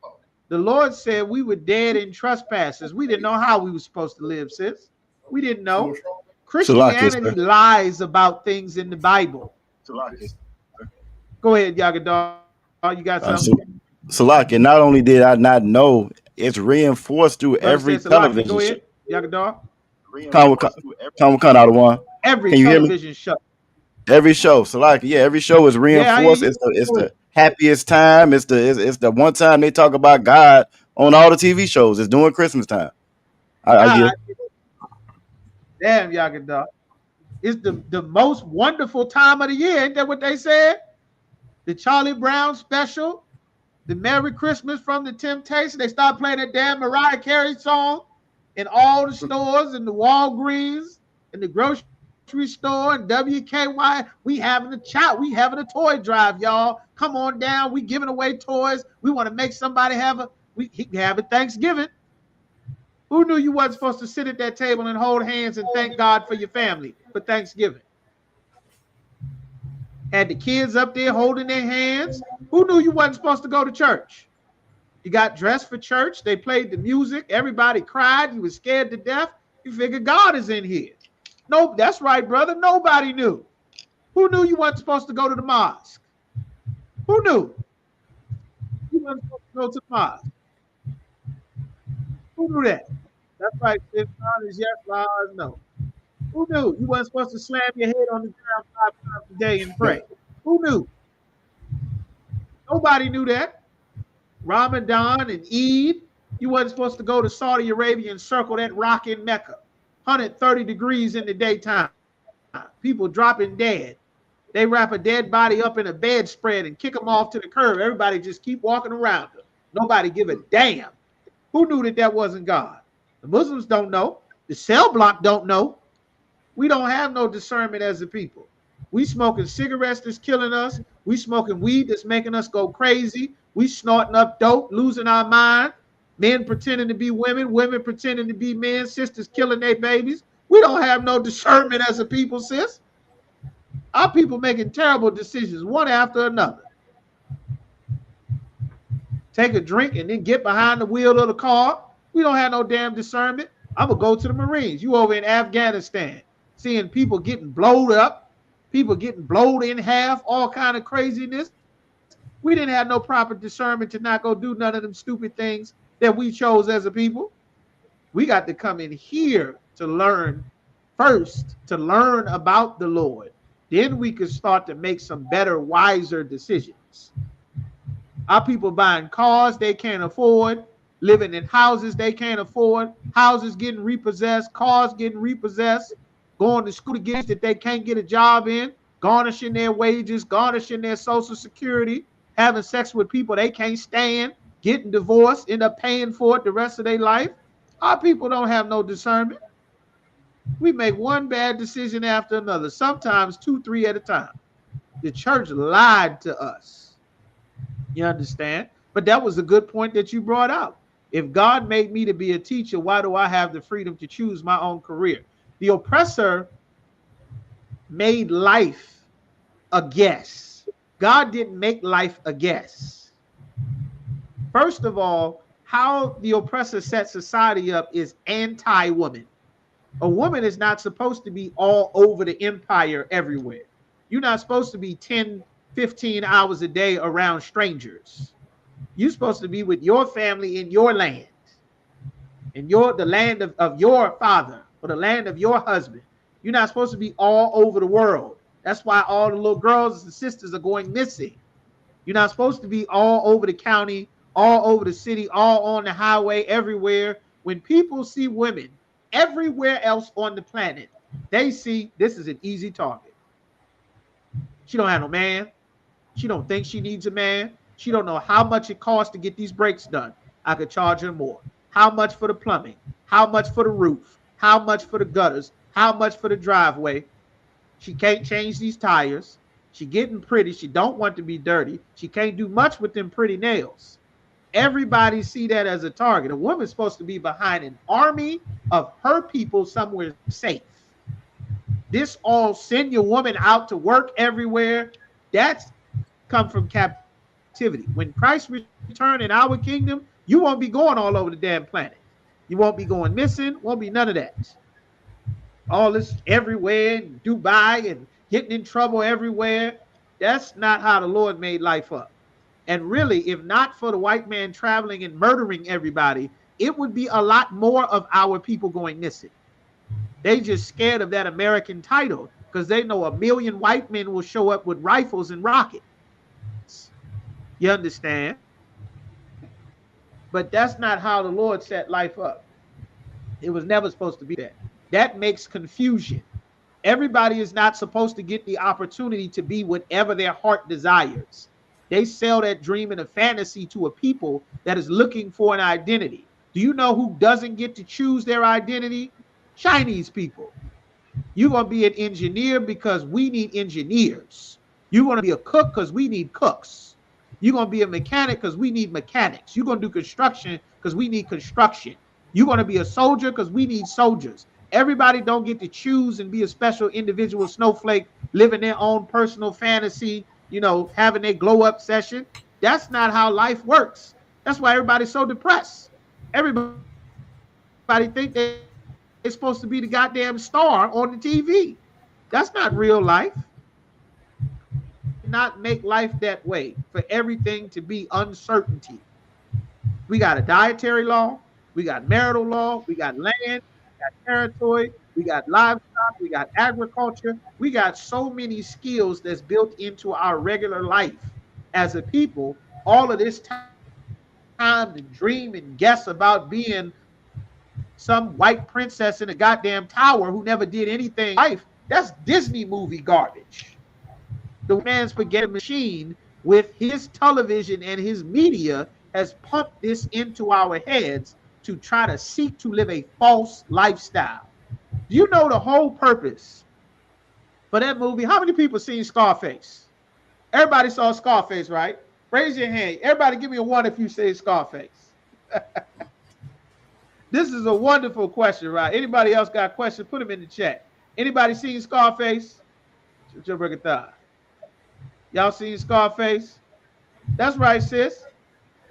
The Lord said we were dead in trespasses. We didn't know how we were supposed to live, sis. We didn't know. Christianity lies about things in the Bible. Go ahead, Yagadar. You got something? Salaki, not only did I not know, it's reinforced through every television show. Go ahead, Yagadar. Come out of one. Every television show. Every show. Salaki, yeah, every show is reinforced. It's the happiest time. It's the one time they talk about God on all the TV shows. It's during Christmas time. I Damn, Yagadar. It's the most wonderful time of the year. Ain't that what they said? The Charlie Brown special, the Merry Christmas from the Temptations. They start playing that damn Mariah Carey song in all the stores, in the Walgreens, in the grocery store, and WKY. We having a toy drive, y'all. Come on down. We giving away toys. We want to make somebody have a Thanksgiving. Who knew you wasn't supposed to sit at that table and hold hands and thank God for your family for Thanksgiving? Had the kids up there holding their hands. Who knew you wasn't supposed to go to church? You got dressed for church. They played the music. Everybody cried. You was scared to death. You figured God is in here. No, that's right, brother. Nobody knew. Who knew you wasn't supposed to go to the mosque? Who knew? You wasn't supposed to go to the mosque. Who knew that? That's right. If God is yes, God is no. Who knew you wasn't supposed to slam your head on the ground 5 times a day and pray? Who knew? Nobody knew that. Ramadan and Eid, you wasn't supposed to go to Saudi Arabia and circle that rock in Mecca. 130 degrees in the daytime. People dropping dead. They wrap a dead body up in a bedspread and kick them off to the curb. Everybody just keep walking around them. Nobody give a damn. Who knew that wasn't God? The Muslims don't know. The cell block don't know. We don't have no discernment as a people. We smoking cigarettes that's killing us. We smoking weed that's making us go crazy. We snorting up dope, losing our mind. Men pretending to be women, women pretending to be men, sisters killing their babies. We don't have no discernment as a people, sis. Our people making terrible decisions one after another. Take a drink and then get behind the wheel of the car. We don't have no damn discernment. I'm gonna go to the Marines. You over in Afghanistan, seeing people getting blowed up, people getting blowed in half, all kind of craziness. We didn't have no proper discernment to not go do none of them stupid things that we chose as a people. We got to come in here to learn first, to learn about the Lord. Then we can start to make some better, wiser decisions. Our people buying cars they can't afford, living in houses they can't afford, houses getting repossessed, cars getting repossessed, going to school against that they can't get a job in, garnishing their wages, garnishing their social security, having sex with people they can't stand, getting divorced, end up paying for it the rest of their life. Our people don't have no discernment. We make one bad decision after another, sometimes 2, 3 at a time. The church lied to us. You understand? But that was a good point that you brought out. If God made me to be a teacher, why do I have the freedom to choose my own career? The oppressor made life a guess. God didn't make life a guess. First of all, how the oppressor set society up is anti-woman. A woman is not supposed to be all over the empire everywhere. You're not supposed to be 10, 15 hours a day around strangers. You're supposed to be with your family in your land, in the land of your father or the land of your husband. You're not supposed to be all over the world. That's why all the little girls and sisters are going missing. You're not supposed to be all over the county, all over the city, all on the highway, everywhere. When people see women everywhere else on the planet, they see this is an easy target. She don't have no man. She don't think she needs a man. She don't know how much it costs to get these breaks done. I could charge her more. How much for the plumbing? How much for the roof? How much for the gutters? How much for the driveway? She can't change these tires. She getting pretty. She don't want to be dirty. She can't do much with them pretty nails. Everybody see that as a target. A woman's supposed to be behind an army of her people somewhere safe. This all send your woman out to work everywhere. That's come from captivity. When Christ return in our kingdom, you won't be going all over the damn planet. You won't be going missing. Won't be none of that. All this everywhere, in Dubai and getting in trouble everywhere. That's not how the Lord made life up. And really, if not for the white man traveling and murdering everybody, it would be a lot more of our people going missing. They just scared of that American title because they know a million white men will show up with rifles and rockets. You understand? But that's not how the Lord set life up. It was never supposed to be that. That makes confusion. Everybody is not supposed to get the opportunity to be whatever their heart desires. They sell that dream and a fantasy to a people that is looking for an identity. Do you know who doesn't get to choose their identity? Chinese people. You're going to be an engineer because we need engineers. You're going to be a cook because we need cooks. You're going to be a mechanic because we need mechanics. You're going to do construction because we need construction. You're going to be a soldier because we need soldiers. Everybody don't get to choose and be a special individual snowflake, living their own personal fantasy, having their glow up session. That's not how life works. That's why everybody's so depressed. Everybody think they're supposed to be the goddamn star on the TV. That's not real life. Not make life that way for everything to be uncertainty. We got a dietary law, we got marital law, we got land, we got territory, we got livestock, we got agriculture. We got so many skills that's built into our regular life as a people. All of this time to dream and guess about being some white princess in a goddamn tower who never did anything in life. That's Disney movie garbage. The man's spaghetti machine with his television and his media has pumped this into our heads to try to seek to live a false lifestyle. Do you know the whole purpose for that movie. How many people seen Scarface? Everybody saw Scarface, right? Raise your hand. Everybody give me a one if you say Scarface. This is a wonderful question, right? Anybody else got questions? Put them in the chat. Anybody seen Scarface? Y'all seen Scarface? That's right, sis.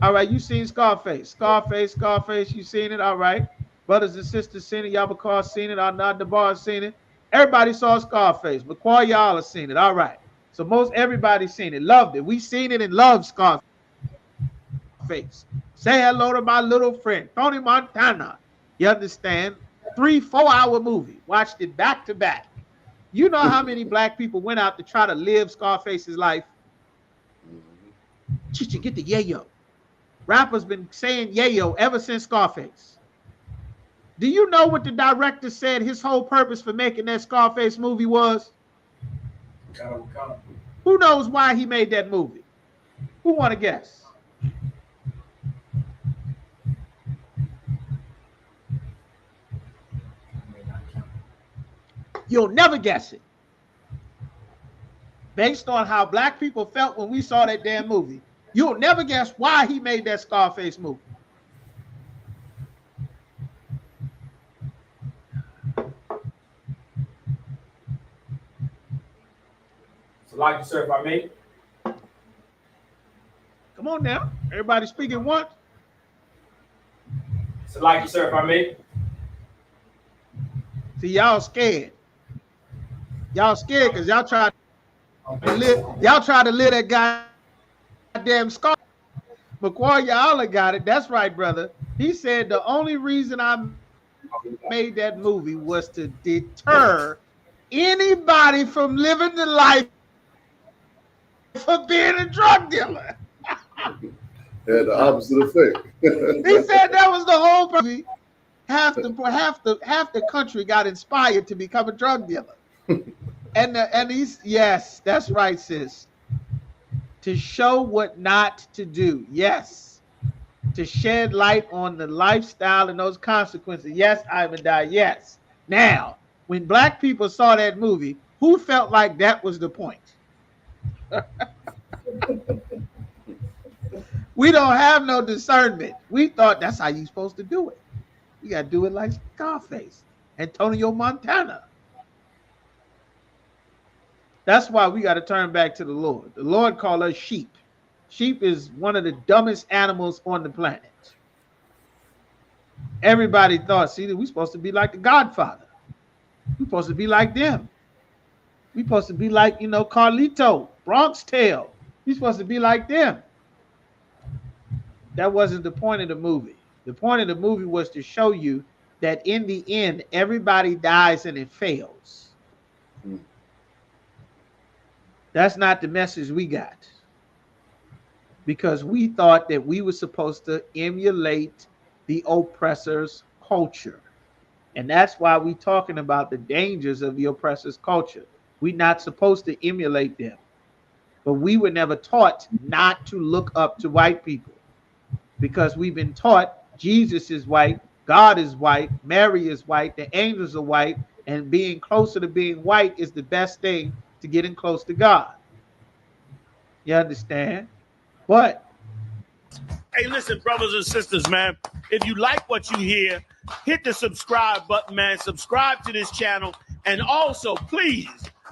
All right, you seen Scarface. Scarface, you seen it? All right. Brothers and sisters seen it. Yabakar seen it. Arnad Debar seen it. Everybody saw Scarface. McQuarrie, y'all have seen it. All right. So most everybody seen it. Loved it. We seen it and loved Scarface. Say hello to my little friend, Tony Montana. You understand? 3-4 hour movie. Watched it back to back. You know how many black people went out to try to live Scarface's life? Chicha, get the yayo. Rappers been saying yayo ever since Scarface. Do you know what the director said his whole purpose for making that Scarface movie was? Who knows why he made that movie? Who want to guess? You'll never guess it. Based on how black people felt when we saw that damn movie, you'll never guess why he made that Scarface movie. So, like, sir, if I may. Come on now. Everybody speaking once. So, like, sir, if I may. See, y'all scared. Y'all scared because y'all try to live that goddamn scar. McQuarrie, y'all got it. That's right, brother. He said the only reason I made that movie was to deter anybody from living the life of being a drug dealer. Had the opposite effect. He said that was the whole movie. Half the country got inspired to become a drug dealer. And he's, yes, that's right, sis. To show what not to do. Yes. To shed light on the lifestyle and those consequences. Yes, Ivan died. Yes. Now, when black people saw that movie, who felt like that was the point? We don't have no discernment. We thought that's how you're supposed to do it. You got to do it like Scarface, Antonio Montana. That's why we got to turn back to the Lord. The Lord called us sheep. Sheep is one of the dumbest animals on the planet. Everybody thought, see, we're supposed to be like the Godfather. We're supposed to be like them. We're supposed to be like, Carlito, Bronx Tale. We're supposed to be like them. That wasn't the point of the movie. The point of the movie was to show you that in the end, everybody dies and it fails. That's not the message we got. Because we thought that we were supposed to emulate the oppressor's culture. And that's why we're talking about the dangers of the oppressor's culture. We're not supposed to emulate them. But we were never taught not to look up to white people. Because we've been taught Jesus is white, God is white, Mary is white, the angels are white, and being closer to being white is the best thing to getting close to God. You understand? But hey, listen, brothers and sisters, man, if you like what you hear, hit the subscribe button, man. Subscribe to this channel. And also, please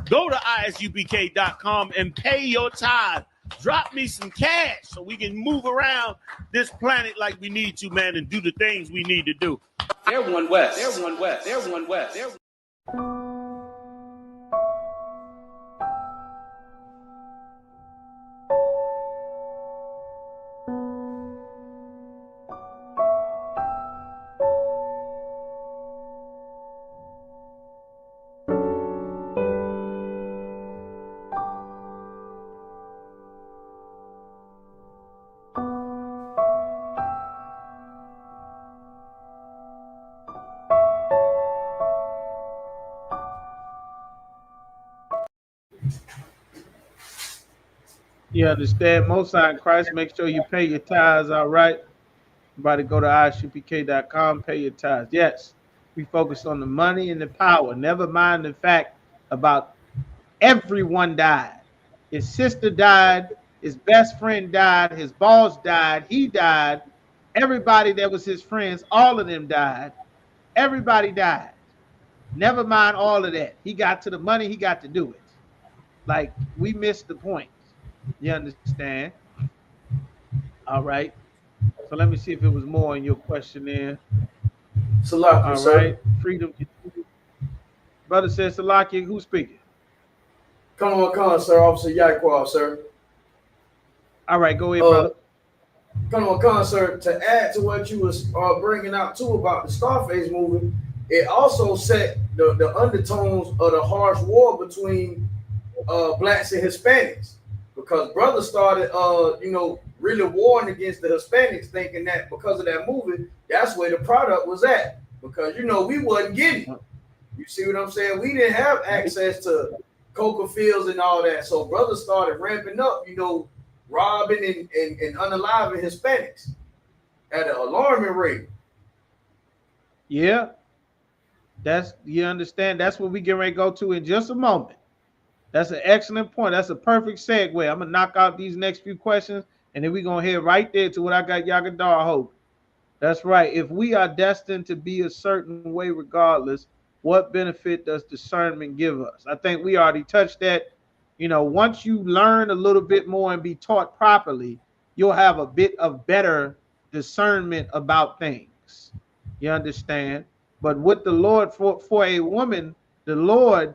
go to ISUPK.com and pay your tithe. Drop me some cash so we can move around this planet like we need to, man, and do the things we need to do. They're one west. They're one west. They're one west. They're you understand? Most High in Christ, make sure you pay your tithes, all right? Everybody go to ISUPK.com, pay your tithes. Yes, we focus on the money and the power. Never mind the fact about Everyone died. His sister died. His best friend died. His boss died. He died. Everybody that was his friends, all of them died. Everybody died. Never mind all of that. He got to the money. He got to do it. Like, we missed the point. You understand? All right. So let me see if it was more in your question there. Salaki, All sir. right. Freedom. Brother says Salaki. Who's speaking? Come on, sir. Officer Yaquab, sir. All right. Go ahead, brother. Come on, sir. To add to what you was bringing out too about the Scarface movie, it also set the undertones of the harsh war between blacks and Hispanics, because brothers started really warring against the Hispanics, thinking that because of that movie, that's where the product was at, because we wasn't getting it. You see what I'm saying? We didn't have access to coca fields and all that, so brothers started ramping up, robbing and unaliving Hispanics at an alarming rate. Yeah. You understand? That's what we get ready to go to in just a moment. That's an excellent point. That's a perfect segue. I'm gonna knock out these next few questions, and then we're gonna head right there to what I got Yagadar hope. That's right. If we are destined to be a certain way regardless, what benefit does discernment give us? I think we already touched that. Once you learn a little bit more and be taught properly, you'll have a bit of better discernment about things. You understand? But with the Lord, for a woman, the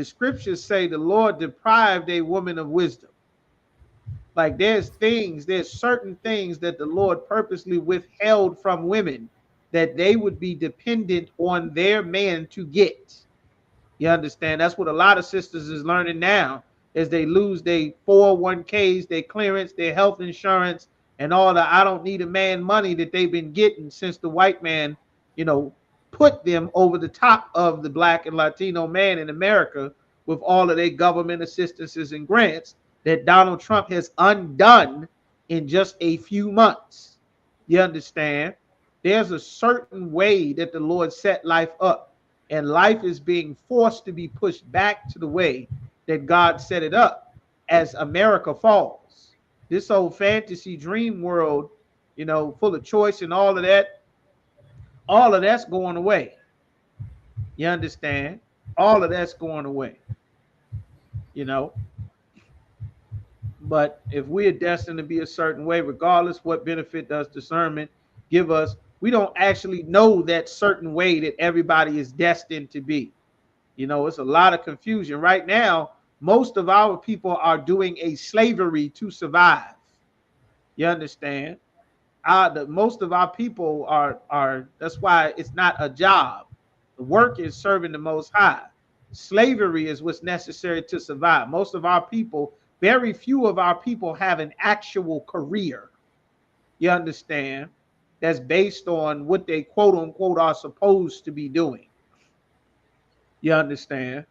scriptures say the Lord deprived a woman of wisdom. Like there's certain things that the Lord purposely withheld from women that they would be dependent on their man to get. You understand? That's what a lot of sisters is learning now, as they lose their 401ks, their clearance, their health insurance, and all the I don't need a man money that they've been getting since the white man, put them over the top of the black and Latino man in America with all of their government assistances and grants that Donald Trump has undone in just a few months. You understand? There's a certain way that the Lord set life up, and life is being forced to be pushed back to the way that God set it up as America falls. This old fantasy dream world, full of choice and all of that's going away. You understand? All of that's going away. But if we're destined to be a certain way, regardless, what benefit does discernment give us? We don't actually know that certain way that everybody is destined to be. It's a lot of confusion. Right now, most of our people are doing a slavery to survive. You understand? Most of our people are that's why it's not a job. The work is serving the Most High. Slavery is what's necessary to survive. Most of our people, very few of our people have an actual career. You understand? That's based on what they quote unquote are supposed to be doing. You understand?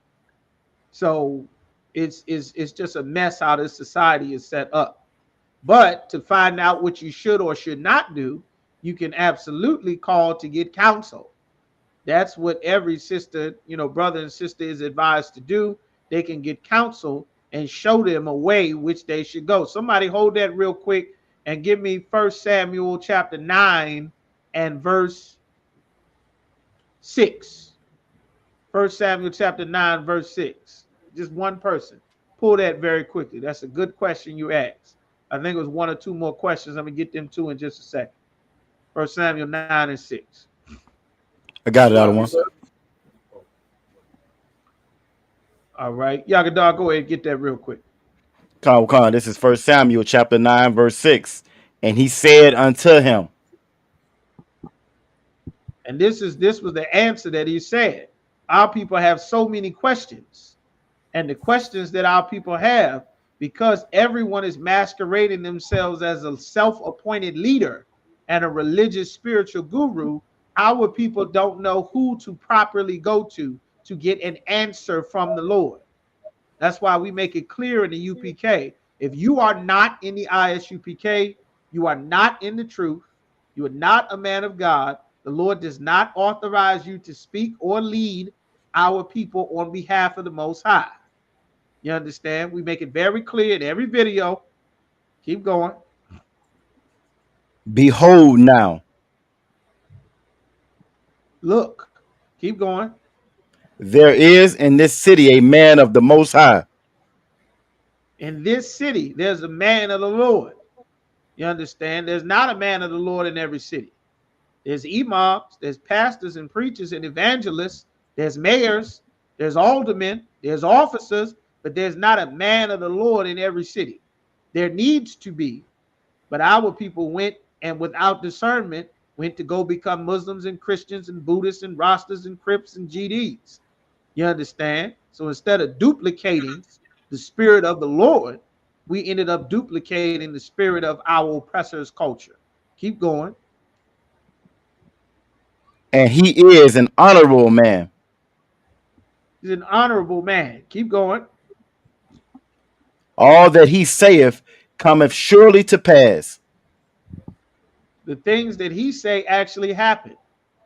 So it's just a mess how this society is set up. But to find out what you should or should not do, you can absolutely call to get counsel. That's what every sister, brother and sister is advised to do. They can get counsel and show them a way which they should go. Somebody hold that real quick and give me 1 Samuel chapter 9 and verse 6. 1 Samuel chapter 9, verse 6. Just one person. Pull that very quickly. That's a good question you asked. I think it was one or two more questions. I'm going to get them to in just a second. 1 Samuel 9 and 6. I got it out of one. All right. Yagadar, go ahead and get that real quick. Khan, this is 1 Samuel chapter 9, verse 6. And he said unto him. And this was the answer that he said. Our people have so many questions. And the questions that our people have, because everyone is masquerading themselves as a self-appointed leader and a religious spiritual guru, our people don't know who to properly go to get an answer from the Lord. That's why we make it clear in the UPK. If you are not in the ISUPK, you are not in the truth. You are not a man of God. The Lord does not authorize you to speak or lead our people on behalf of the Most High. You understand? We make it very clear in every video. Keep going. Behold now. Look. Keep going. There is in this city a man of the Most High. In this city, there's a man of the Lord. You understand? There's not a man of the Lord in every city. There's imams, there's pastors and preachers and evangelists, there's mayors, there's aldermen, there's officers, but there's not a man of the Lord in every city. There needs to be, but our people went and without discernment went to go become Muslims and Christians and Buddhists and Rastas and Crips and GDs. You understand? So instead of duplicating the spirit of the Lord, we ended up duplicating the spirit of our oppressor's culture. Keep going. And he is an honorable man. He's an honorable man. Keep going. All that he saith cometh surely to pass. The things that he say actually happen.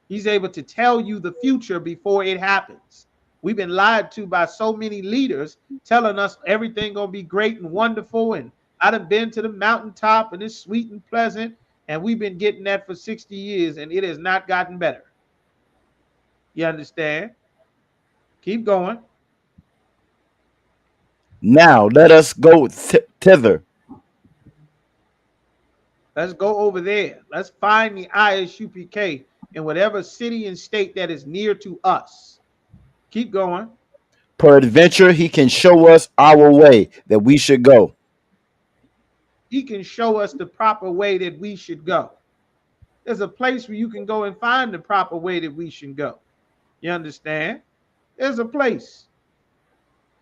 He's able to tell you the future before it happens. We've been lied to by so many leaders telling us everything gonna be great and wonderful, and I done been to the mountaintop and it's sweet and pleasant, and we've been getting that for 60 years and it has not gotten better. You understand? Keep going. Now let us go thither. Let's go over there. Let's find the ISUPK in whatever city and state that is near to us. Keep going. Peradventure he can show us our way that we should go. He can show us the proper way that we should go. There's a place where you can go and find the proper way that we should go. You understand? There's a place.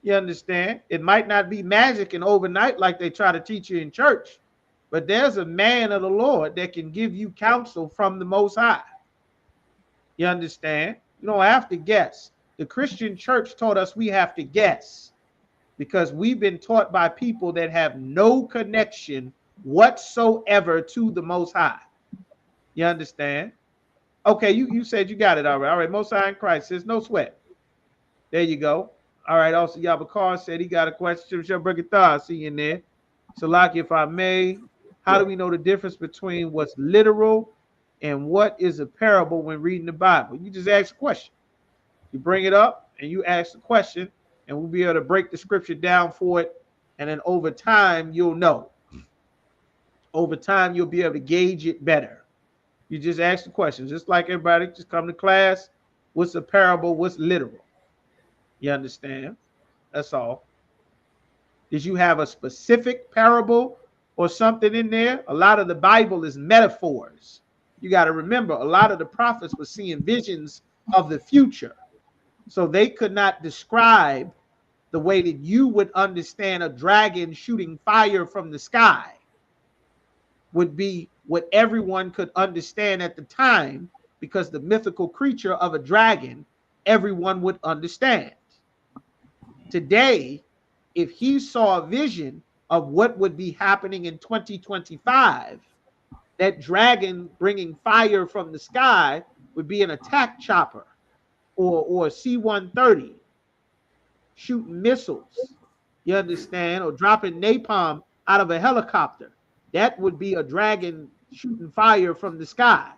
You understand? It might not be magic and overnight like they try to teach you in church, but there's a man of the Lord that can give you counsel from the Most High. You understand? You don't have to guess. The Christian church taught us we have to guess because we've been taught by people that have no connection whatsoever to the Most High. You understand? Okay, you said you got it. All right. Most High in Christ says no sweat. There you go. All right. Also, Yabakar said he got a question. See you in there. Salaki, if I may, how do we know the difference between what's literal and what is a parable when reading the Bible? You just ask a question. You bring it up and you ask the question, and we'll be able to break the scripture down for it. And then over time, you'll know. Over time, you'll be able to gauge it better. You just ask the question, just like everybody, just come to class. What's a parable? What's literal? You understand? That's all. Did you have a specific parable or something in there? A lot of the Bible is metaphors. You got to remember, a lot of the prophets were seeing visions of the future. So they could not describe the way that you would understand a dragon shooting fire from the sky would be what everyone could understand at the time, because the mythical creature of a dragon, everyone would understand. Today, if he saw a vision of what would be happening in 2025, that dragon bringing fire from the sky would be an attack chopper or C-130 shooting missiles, you understand, or dropping napalm out of a helicopter. That would be a dragon shooting fire from the sky.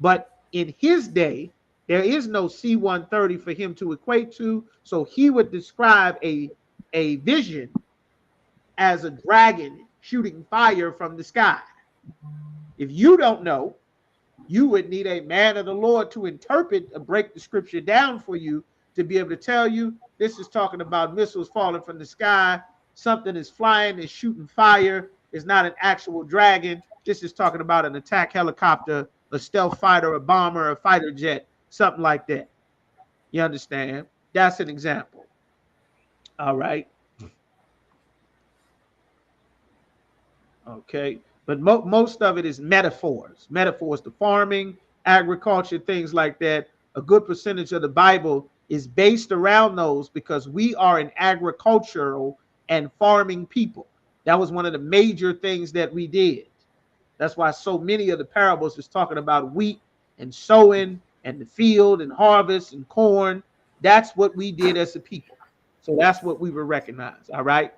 But in his day, there is no C-130 for him to equate to, so he would describe a vision as a dragon shooting fire from the sky. If you don't know, you would need a man of the Lord to interpret or break the scripture down for you to be able to tell you this is talking about missiles falling from the sky, something is flying and shooting fire. It's not an actual dragon. This is talking about an attack helicopter, a stealth fighter, a bomber, a fighter jet, something like that. You understand? That's an example. All right. Okay. But most of it is metaphors. Metaphors to farming, agriculture, things like that. A good percentage of the Bible is based around those because we are an agricultural and farming people. That was one of the major things that we did. That's why so many of the parables is talking about wheat and sowing and the field and harvest and corn. That's what we did as a people. So that's what we would recognize. All right.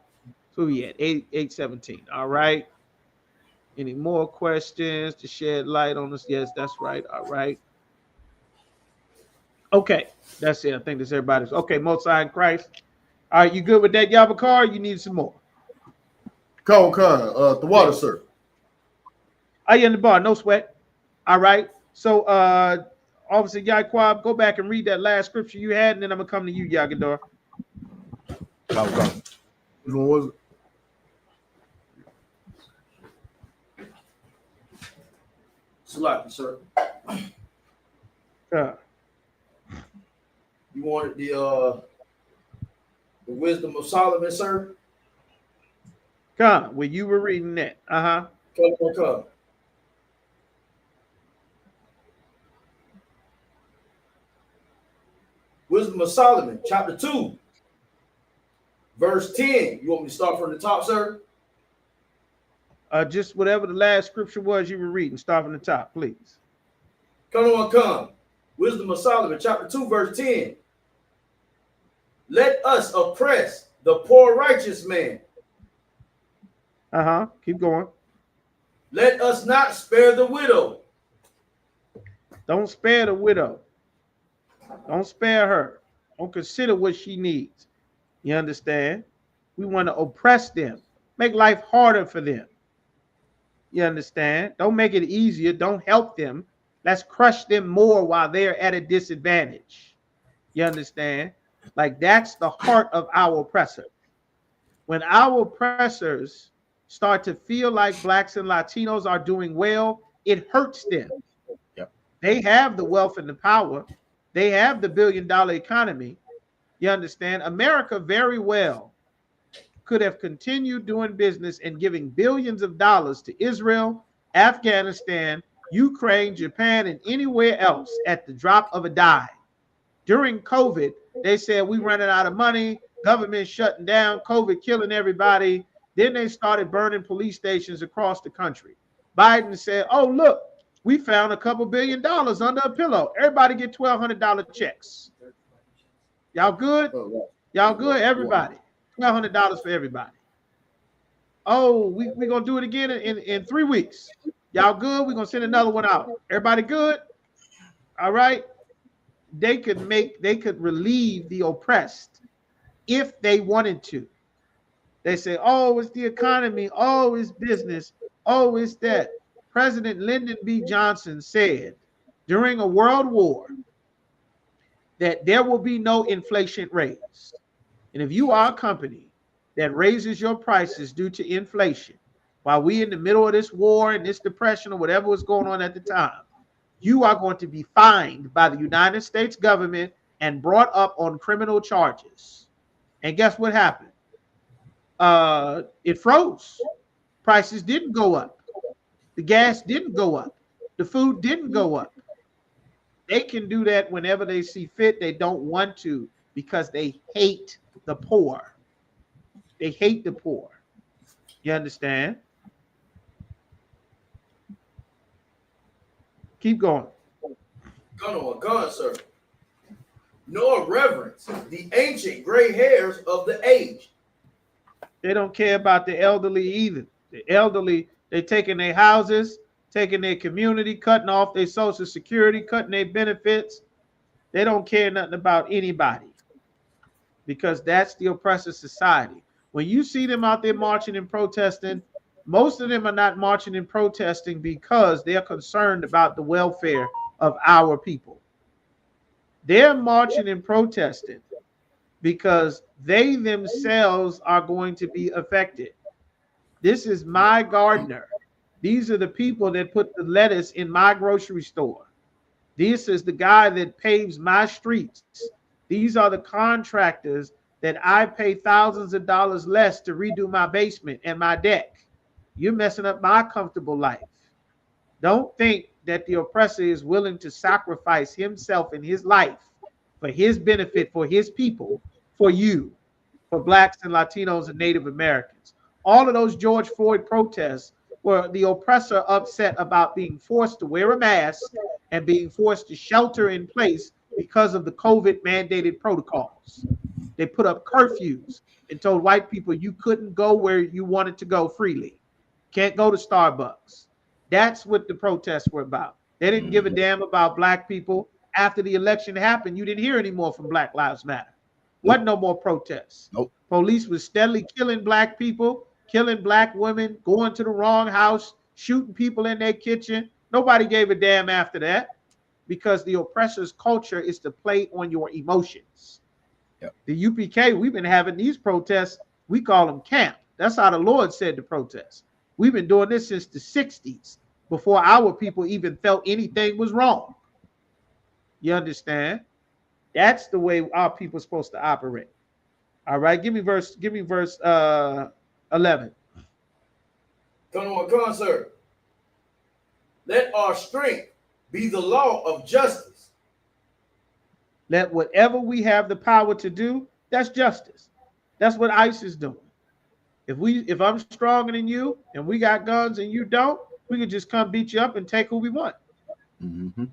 So we at 817. All right. Any more questions to shed light on this? Yes, that's right. All right. Okay. That's it. I think that's everybody's. Okay. Multi in Christ. All right. You good with that, Yabakar? You need some more. Con, the water, sir. Are you in the bar? No sweat. All right. So, Officer Yaquab, go back and read that last scripture you had, and then I'm going to come to you, Yagador. Which one was it? Salaki, sir. You wanted the wisdom of Solomon, sir? Come, when you were reading that. Come. Wisdom of Solomon, chapter 2, verse 10. You want me to start from the top, sir? Just whatever the last scripture was you were reading. Start from the top, please. Come. Wisdom of Solomon, chapter 2, verse 10. Let us oppress the poor righteous man. Keep going. Let us not spare the widow. Don't spare the widow. Don't spare her. Don't consider what she needs. You understand? We want to oppress them. Make life harder for them. You understand? Don't make it easier. Don't help them. Let's crush them more while they're at a disadvantage. You understand? Like that's the heart of our oppressor. When our oppressors start to feel like blacks and Latinos are doing well, it hurts them. Yep. They have the wealth and the power. They have the billion-dollar economy. You understand? America very well could have continued doing business and giving billions of dollars to Israel, Afghanistan, Ukraine, Japan, and anywhere else at the drop of a dime. During COVID, they said we running out of money, government shutting down, COVID killing everybody. Then they started burning police stations across the country. Biden said, oh, look, we found a couple $1 billion under a pillow. Everybody get $1,200 checks. Y'all good? Y'all good? Everybody. $1,200 for everybody. Oh, we're going to do it again in 3 weeks. Y'all good? We're going to send another one out. Everybody good? All right. They could relieve the oppressed if they wanted to. They say, oh, it's the economy. Oh, it's business. Oh, it's that. President Lyndon B. Johnson said during a world war that there will be no inflation rates. And if you are a company that raises your prices due to inflation, while we in the middle of this war and this depression or whatever was going on at the time, you are going to be fined by the United States government and brought up on criminal charges. And guess what happened? It froze. Prices didn't go up. The gas didn't go up. The food didn't go up. They can do that whenever they see fit. They don't want to because they hate the poor. They hate the poor. You understand? Keep going. Gun, sir. Nor reverence the ancient gray hairs of the age. They don't care about the elderly either. The elderly, they taking their houses, taking their community, cutting off their Social Security, cutting their benefits. They don't care nothing about anybody because that's the oppressive society. When you see them out there marching and protesting, most of them are not marching and protesting because they're concerned about the welfare of our people. They're marching and protesting because they themselves are going to be affected. This is my gardener. These are the people that put the lettuce in my grocery store. This is the guy that paves my streets. These are the contractors that I pay thousands of dollars less to redo my basement and my deck. You're messing up my comfortable life. Don't think that the oppressor is willing to sacrifice himself and his life for his benefit, for his people, for you, for blacks and Latinos and Native Americans. All of those George Floyd protests were the oppressor upset about being forced to wear a mask and being forced to shelter in place because of the COVID mandated protocols. They put up curfews and told white people you couldn't go where you wanted to go freely. Can't go to Starbucks. That's what the protests were about. They didn't give a damn about black people. After the election happened, you didn't hear any more from Black Lives Matter. Wasn't no more protests. Nope. Police was steadily killing black people, killing black women, going to the wrong house, shooting people in their kitchen. Nobody gave a damn after that because the oppressor's culture is to play on your emotions. Yep. The UPK, we've been having these protests. We call them camp. That's how the Lord said to protest. We've been doing this since the 60s, before our people even felt anything was wrong. You understand? That's the way our people are supposed to operate. All right, give me verse 11. Come on, sir. Let our strength be the law of justice. Let whatever we have the power to do, that's justice. That's what ICE is doing. If I'm stronger than you and we got guns and you don't, we can just come beat you up and take who we want. Mm-hmm.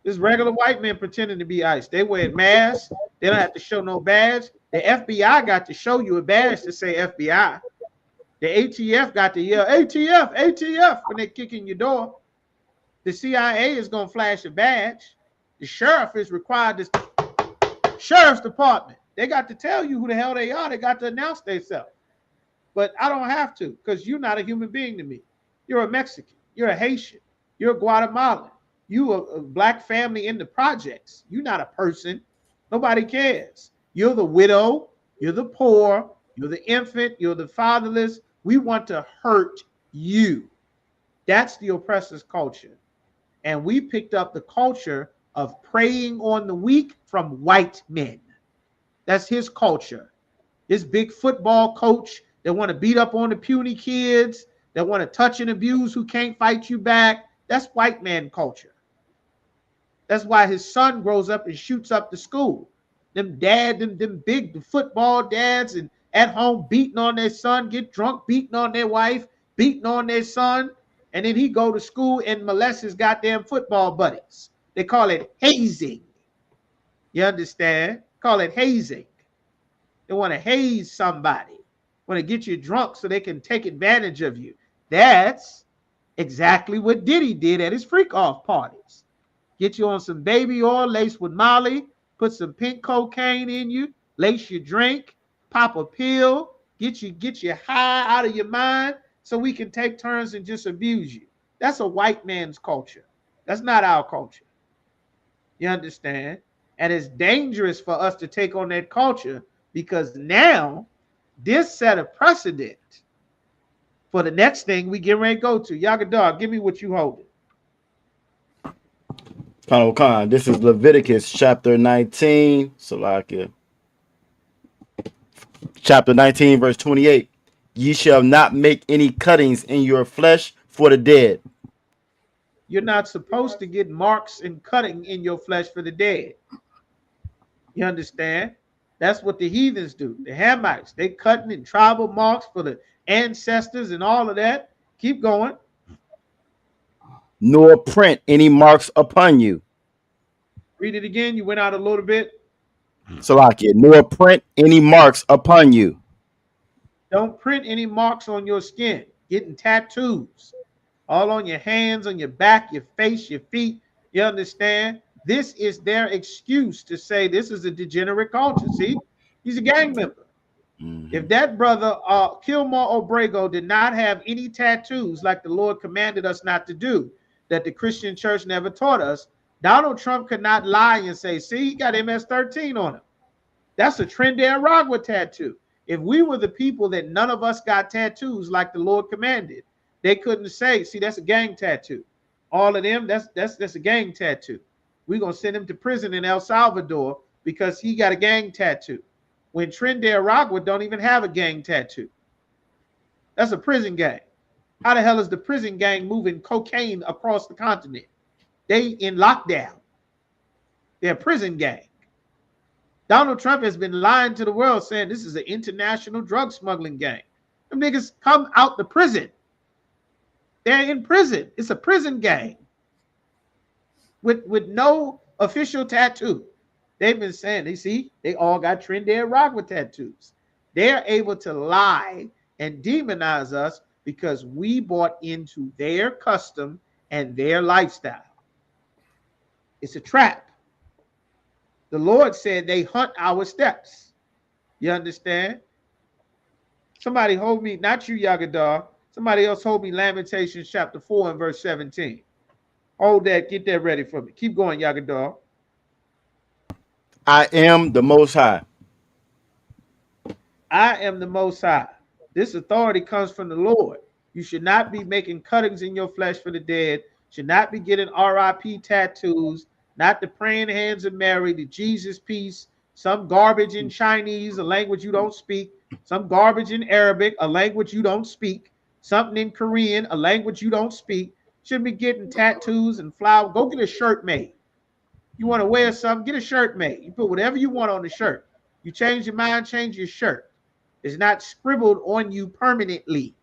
This regular white men pretending to be ICE. They wear masks. They don't have to show no badge. The FBI got to show you a badge to say FBI. The ATF got to yell ATF, ATF when they kick in your door. The CIA is going to flash a badge. The sheriff is required to. Sheriff's Department. They got to tell you who the hell they are. They got to announce themselves. But I don't have to, because you're not a human being to me. You're a Mexican. You're a Haitian. You're a Guatemalan. You a black family in the projects. You're not a person. Nobody cares. You're the widow. You're the poor. You're the infant. You're the fatherless. We want to hurt you. That's the oppressor's culture. And we picked up the culture of preying on the weak from white men. That's his culture. This big football coach that want to beat up on the puny kids, that want to touch and abuse who can't fight you back. That's white man culture. That's why his son grows up and shoots up the school. Them big football dads and at home beating on their son, get drunk, beating on their wife, beating on their son, and then he go to school and molest his goddamn football buddies. They call it hazing. You understand? Call it hazing. They want to haze somebody, want to get you drunk so they can take advantage of you. That's exactly what Diddy did at his freak off parties. Get you on some baby oil laced with Molly, put some pink cocaine in you, lace your drink, pop a pill, get you high out of your mind so we can take turns and just abuse you. That's a white man's culture. That's not our culture. You understand? And it's dangerous for us to take on that culture because now this set a precedent for the next thing we get ready to go to. Yagadar, give me what you holding. Khan, this is Leviticus chapter 19. Salakia. Chapter 19, verse 28. Ye shall not make any cuttings in your flesh for the dead. You're not supposed to get marks and cutting in your flesh for the dead. You understand? That's what the heathens do. The Hamites, they cutting in tribal marks for the ancestors and all of that. Keep going. Nor print any marks upon you. Read it again. You went out a little bit. Salakia. Nor print any marks upon you. Don't print any marks on your skin. Getting tattoos. All on your hands, on your back, your face, your feet. You understand? This is their excuse to say this is a degenerate culture. See, he's a gang member. Mm-hmm. If that brother, Kilmore Obrego, did not have any tattoos like the Lord commanded us not to do, that the Christian church never taught us, Donald Trump could not lie and say, see, he got MS-13 on him. That's a Trinidad Aragua tattoo. If we were the people that none of us got tattoos like the Lord commanded, they couldn't say, see, that's a gang tattoo. All of them, that's a gang tattoo. We're going to send him to prison in El Salvador because he got a gang tattoo. When Trinidad Aragua don't even have a gang tattoo. That's a prison gang. How the hell is the prison gang moving cocaine across the continent? They in lockdown. They're a prison gang. Donald Trump has been lying to the world saying this is an international drug smuggling gang. Them niggas come out the prison. They're in prison. It's a prison gang with no official tattoo. They've been saying, they all got Trinidad Rockwood tattoos. They're able to lie and demonize us because we bought into their custom and their lifestyle. It's a trap. The Lord said they hunt our steps. You understand? Somebody hold me, not you, Yagadar. Somebody else hold me Lamentations chapter 4 and verse 17. Hold that, get that ready for me. Keep going, Yagadar. I am the Most High. I am the Most High. This authority comes from the Lord. You should not be making cuttings in your flesh for the dead. Should not be getting RIP tattoos. Not the praying hands of Mary, the Jesus piece, some garbage in Chinese, a language you don't speak, some garbage in Arabic, a language you don't speak, something in Korean, a language you don't speak. Shouldn't be getting tattoos and flowers. Go get a shirt made. You want to wear something, get a shirt made. You put whatever you want on the shirt. You change your mind, change your shirt. It's not scribbled on you permanently.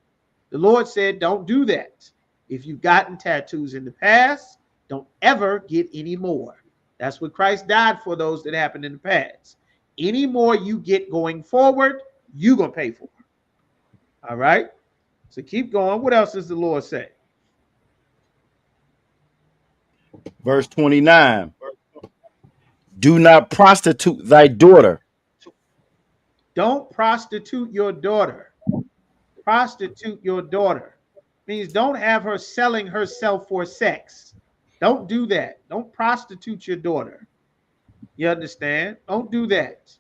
The Lord said, don't do that. If you've gotten tattoos in the past, don't ever get any more. That's what Christ died for, those that happened in the past. Any more you get going forward, you're going to pay for. All right? So keep going. What else does the Lord say? Verse 29. Do not prostitute thy daughter. Don't prostitute your daughter. Prostitute your daughter means don't have her selling herself for sex. Don't do that. Don't prostitute your daughter. You understand? Don't do that.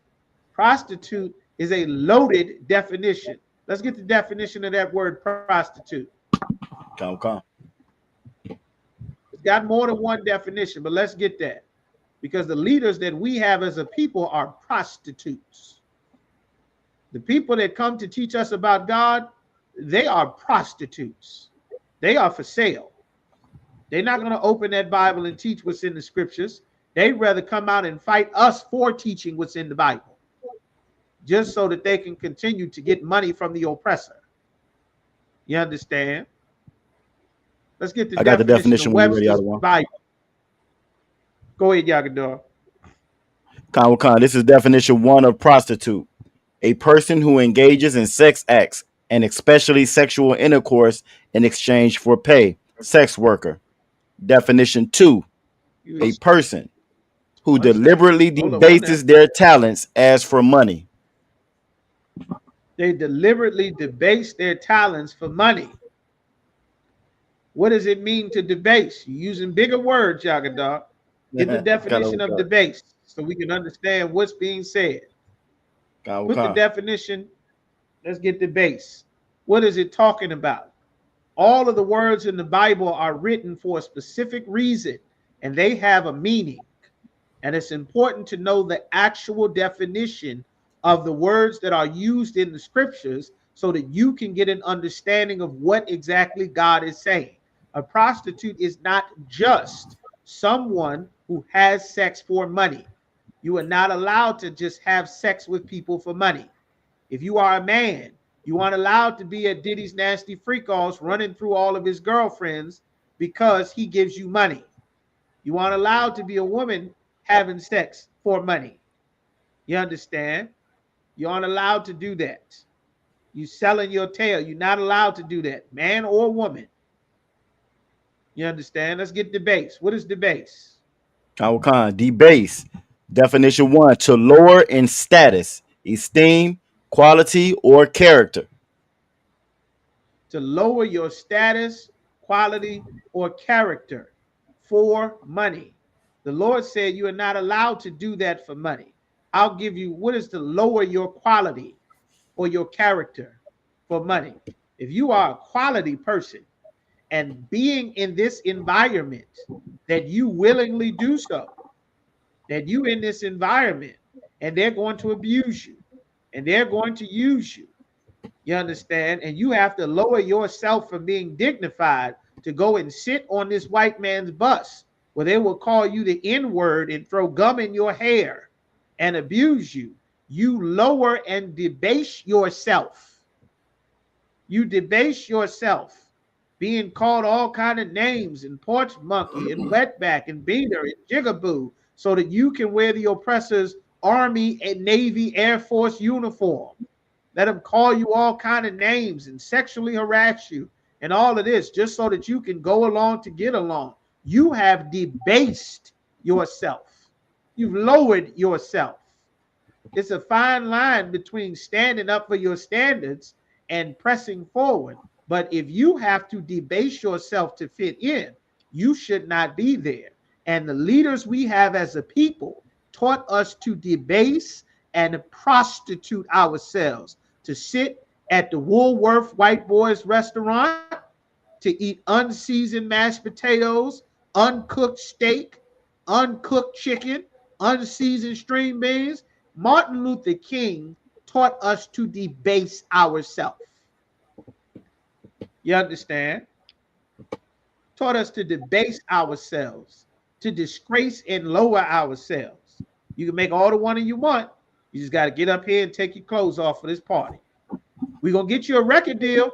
Prostitute is a loaded definition. Let's get the definition of that word prostitute. Come. It's got more than one definition, but let's get that. Because the leaders that we have as a people are prostitutes. The people that come to teach us about God, they are prostitutes. They are for sale. They're not going to open that Bible and teach what's in the scriptures. They'd rather come out and fight us for teaching what's in the Bible, just so that they can continue to get money from the oppressor. You understand? Let's get the definition of Webster's Bible. Go ahead, Yagador. Khan, this is definition 1 of prostitute. A person who engages in sex acts and especially sexual intercourse in exchange for pay. Sex worker. Definition 2. A person who deliberately debases their talents as for money. They deliberately debase their talents for money. What does it mean to debase? You're using bigger words, Yagadar. Get the definition of debase so we can understand what's being said. Put the definition. Let's get the base. What is it talking about? All of the words in the Bible are written for a specific reason, and they have a meaning. And it's important to know the actual definition of the words that are used in the scriptures so that you can get an understanding of what exactly God is saying. A prostitute is not just someone who has sex for money. You are not allowed to just have sex with people for money. If you are a man, you aren't allowed to be at Diddy's Nasty Freak-Offs running through all of his girlfriends because he gives you money. You aren't allowed to be a woman having sex for money. You understand? You aren't allowed to do that. You selling your tail. You're not allowed to do that, man or woman. You understand? Let's get debase. What is debase? Debase. Definition 1, to lower in status, esteem, quality, or character. To lower your status, quality, or character for money. The Lord said you are not allowed to do that for money. I'll give you what is to lower your quality or your character for money. If you are a quality person and being in this environment that you willingly do so, that you in this environment and they're going to abuse you and they're going to use you. You understand? And you have to lower yourself from being dignified to go and sit on this white man's bus where they will call you the N-word and throw gum in your hair and abuse you. You lower and debase yourself. You debase yourself, being called all kind of names and porch monkey and wetback and beater and jigaboo, so that you can wear the oppressor's Army and Navy Air Force uniform. Let them call you all kind of names and sexually harass you and all of this just so that you can go along to get along. You have debased yourself. You've lowered yourself. It's a fine line between standing up for your standards and pressing forward. But if you have to debase yourself to fit in, you should not be there. And the leaders we have as a people taught us to debase and prostitute ourselves, to sit at the Woolworth White Boys restaurant, to eat unseasoned mashed potatoes, uncooked steak, uncooked chicken, unseasoned string beans. Martin Luther King taught us to debase ourselves. You understand? Taught us to debase ourselves, to disgrace and lower ourselves. You can make all the money you want. You just got to get up here and take your clothes off for this party. We're going to get you a record deal.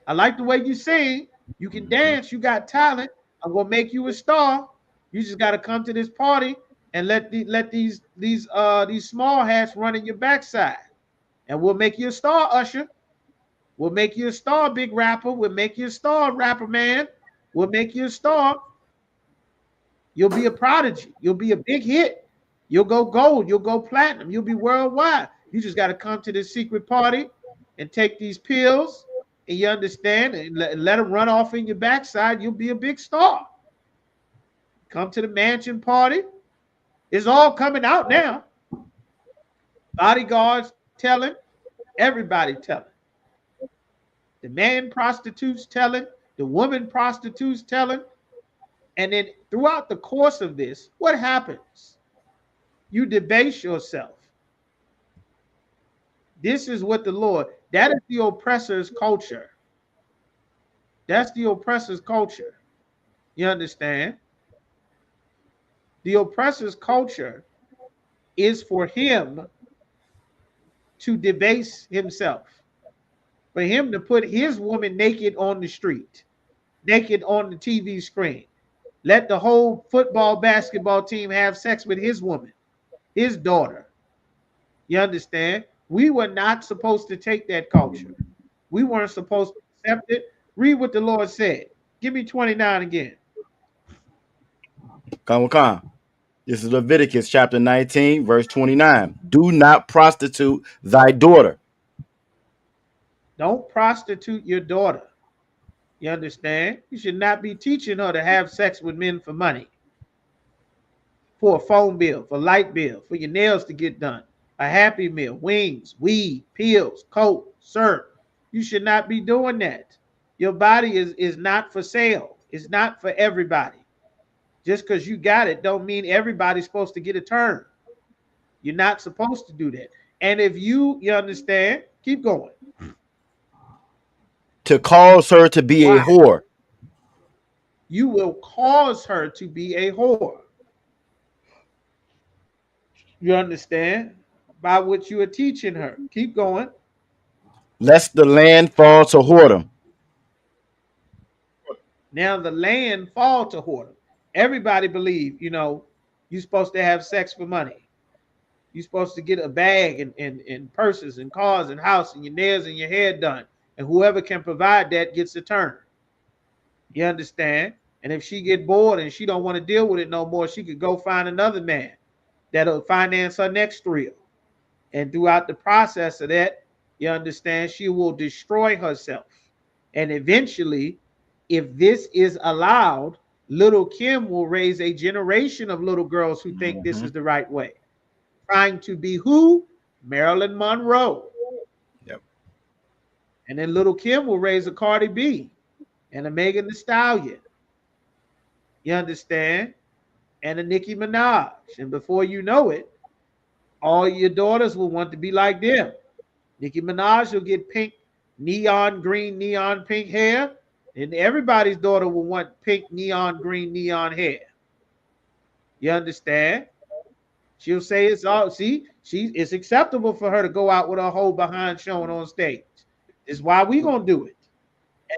I like the way you sing. You can dance. You got talent. I'm going to make you a star. You just got to come to this party and let these small hats run in your backside. And we'll make you a star, Usher. We'll make you a star, big rapper. We'll make you a star, rapper man. We'll make you a star. You'll be a prodigy. You'll be a big hit. You'll go gold. You'll go platinum. You'll be worldwide. You just got to come to this secret party and take these pills, and you understand, and let them run off in your backside. You'll be a big star. Come to the mansion party. It's all coming out now. Bodyguards telling, everybody telling. The man prostitutes telling, the woman prostitutes telling. And then throughout the course of this, what happens? You debase yourself. This is what the Lord, that is the oppressor's culture. That's the oppressor's culture. You understand? The oppressor's culture is for him to debase himself, for him to put his woman naked on the street, naked on the TV screen. Let the whole football, basketball team have sex with his woman, his daughter. You understand? We were not supposed to take that culture. We weren't supposed to accept it. Read what the Lord said. Give me 29 again. Come. This is Leviticus chapter 19, verse 29. Do not prostitute thy daughter. Don't prostitute your daughter. You understand? You should not be teaching her to have sex with men for money, for a phone bill, for light bill, for your nails to get done, a Happy Meal, wings, weed, pills, coke, syrup. You should not be doing that. Your body is not for sale. It's not for everybody. Just because you got it don't mean everybody's supposed to get a turn. You're not supposed to do that. And if you understand, keep going. To cause her to be a whore. You will cause her to be a whore. You understand? By what you are teaching her. Keep going. Lest the land fall to whoredom. Now the land fall to whoredom. Everybody believe, you're supposed to have sex for money. You're supposed to get a bag and purses and cars and house and your nails and your hair done. And whoever can provide that gets a turn. You understand? And if she get bored and she don't want to deal with it no more, she could go find another man that'll finance her next thrill. And throughout the process of that, you understand, she will destroy herself. And eventually, if this is allowed, little Kim will raise a generation of little girls who think this is the right way. Trying to be who? Marilyn Monroe. Yep. And then little Kim will raise a Cardi B and a Megan Thee Stallion. You understand? And a Nicki Minaj. And before you know it, all your daughters will want to be like them. Nicki Minaj will get pink, neon green, neon pink hair. And everybody's daughter will want pink, neon green, neon hair. You understand? She'll say it's all, it's acceptable for her to go out with her whole behind showing on stage. It's why we gonna do it.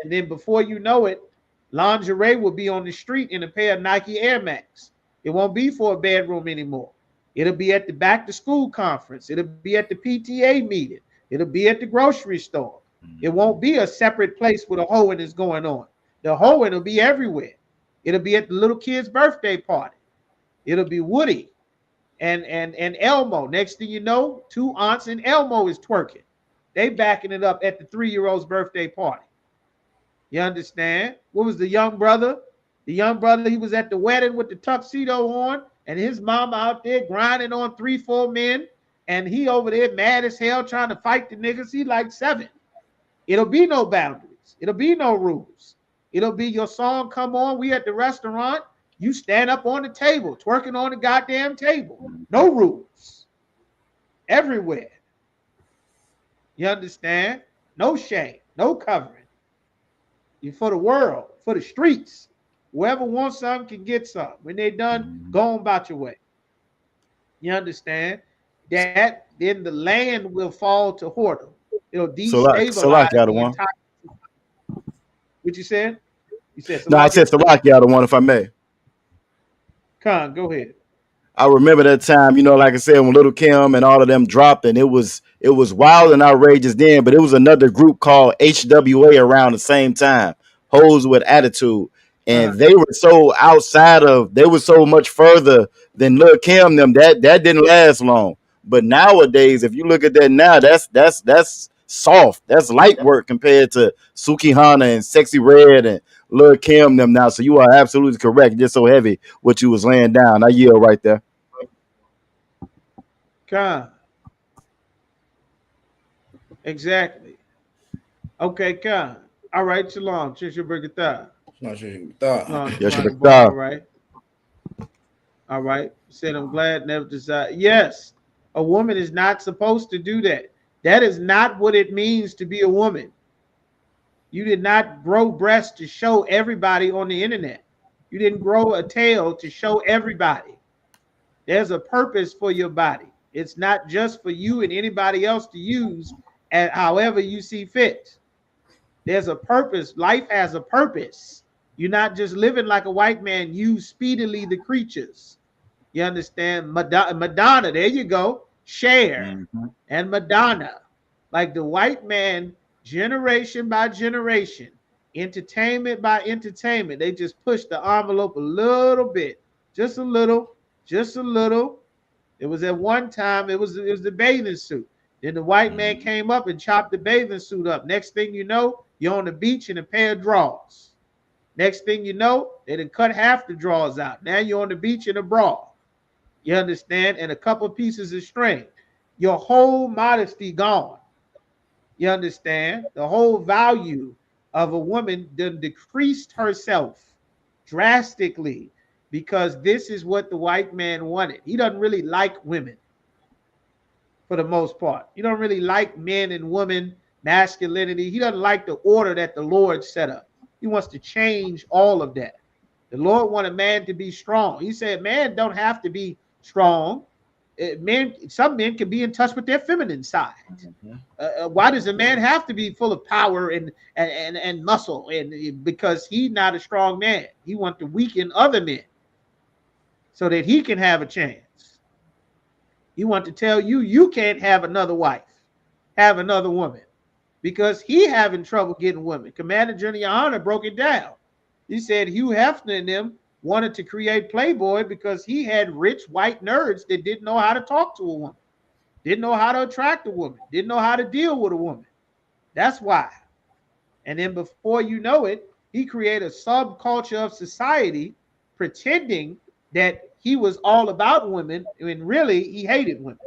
And then before you know it, lingerie will be on the street in a pair of Nike Air Max. It won't be for a bedroom anymore. It'll be at the back to school conference. It'll be at the PTA meeting. It'll be at the grocery store. It won't be a separate place where the hoeing is going on. The hoeing will be everywhere. It'll be at the little kid's birthday party. It'll be Woody and Elmo. Next thing you know, two aunts and Elmo is twerking. They backing it up at the 3-year-old's birthday party. You understand? What was the young brother? The young brother, he was at the wedding with the tuxedo on, and his mama out there grinding on 3-4 men, and he over there mad as hell trying to fight the niggas. He like 7. It'll be no boundaries. It'll be no rules. It'll be your song come on. We at the restaurant. You stand up on the table, twerking on the goddamn table. No rules. Everywhere. You understand? No shame. No covering. You for the world, for the streets. Whoever wants something can get some. When they're done, go on about your way. You understand? That then the land will fall to hoarding. It'll destabilize the the one. entire. What you said? You said No, I said Salakia the one, if I may. Khan, go ahead. I remember that time, you know, like I said, when Little Kim and all of them dropped, and it was wild and outrageous then, but it was another group called HWA around the same time, Hoes with Attitude. And they were so they were so much further than Lil Kim them that didn't last long. But nowadays, if you look at that now, that's soft. That's light work compared to Suki Hana and Sexy Red and Lil Kim them now. So you are absolutely correct. Just so heavy what you was laying down. I yield right there. Khan. Exactly. Okay, Khan. All right, Shalom. All right. All right. Said I'm glad never desire. Yes, a woman is not supposed to do that. That is not what it means to be a woman. You did not grow breasts to show everybody on the internet. You didn't grow a tail to show everybody. There's a purpose for your body. It's not just for you and anybody else to use at however you see fit. There's a purpose. Life has a purpose. You're not just living like a white man. Use speedily the creatures. You understand? Madonna, there you go. Cher and Madonna. Like the white man, generation by generation, entertainment by entertainment, they just push the envelope a little bit. Just a little. Just a little. It was at one time, it was the bathing suit. Then the white man came up and chopped the bathing suit up. Next thing you know, you're on the beach in a pair of drawers. Next thing you know, they done cut half the drawers out. Now you're on the beach in a bra. You understand? And a couple pieces of string. Your whole modesty gone. You understand? The whole value of a woman done decreased herself drastically because this is what the white man wanted. He doesn't really like women for the most part. He don't really like men and women, masculinity. He doesn't like the order that the Lord set up. He wants to change all of that. The Lord wanted man to be strong. He said man don't have to be strong. Some men can be in touch with their feminine side. Why does a man have to be full of power and muscle? And because he's not a strong man. He wants to weaken other men so that he can have a chance. He wants to tell you you can't have another wife, have another woman, because he having trouble getting women. Commander General Honor broke it down. He said Hugh Hefner and them wanted to create Playboy because he had rich white nerds that didn't know how to talk to a woman, didn't know how to attract a woman, didn't know how to deal with a woman. That's why. And then before you know it, he created a subculture of society pretending that he was all about women when really he hated women.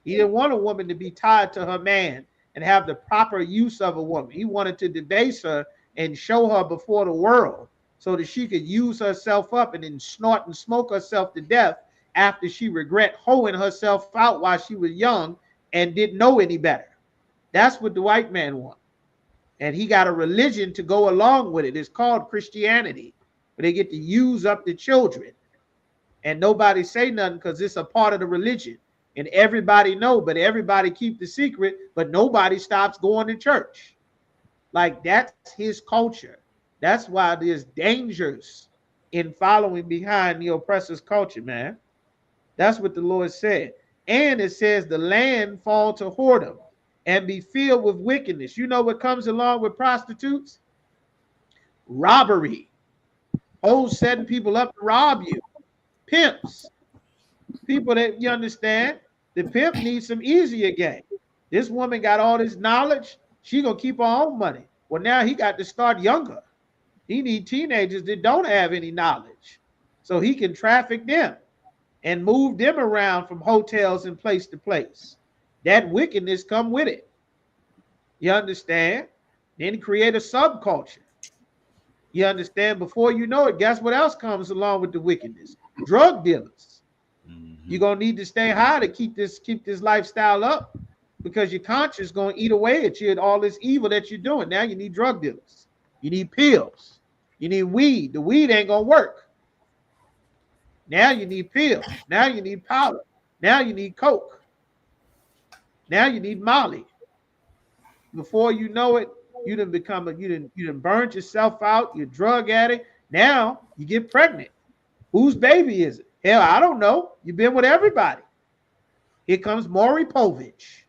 He didn't want a woman to be tied to her man and have the proper use of a woman. He wanted to debase her and show her before the world so that she could use herself up and then snort and smoke herself to death after she regret hoeing herself out while she was young and didn't know any better. That's what the white man wants. And he got a religion to go along with it. It's called Christianity. But they get to use up the children. And nobody say nothing because it's a part of the religion. And everybody know, but everybody keep the secret, but nobody stops going to church. Like that's his culture. That's why there's dangers in following behind the oppressor's culture, man. That's what the Lord said. And it says the land fall to whoredom and be filled with wickedness. You know what comes along with prostitutes? Robbery. Hoes setting people up to rob you. Pimps. People that you understand, the pimp needs some easier game. This woman got all this knowledge. She gonna keep her own money. Well, now he got to start younger. He need teenagers that don't have any knowledge, so he can traffic them and move them around from hotels and place to place. That wickedness come with it. You understand? Then create a subculture. You understand? Before you know it, guess what else comes along with the wickedness? Drug dealers. You're gonna need to stay high to keep this lifestyle up, because your conscience is gonna eat away at you and all this evil that you're doing. Now you need drug dealers. You need pills. You need weed. The weed ain't gonna work. Now you need pills. Now you need powder. Now you need coke. Now you need Molly. Before you know it, you done become you done burned yourself out. You're a drug addict. Now you get pregnant. Whose baby is it? Hell, I don't know. You've been with everybody. Here comes Maury Povich.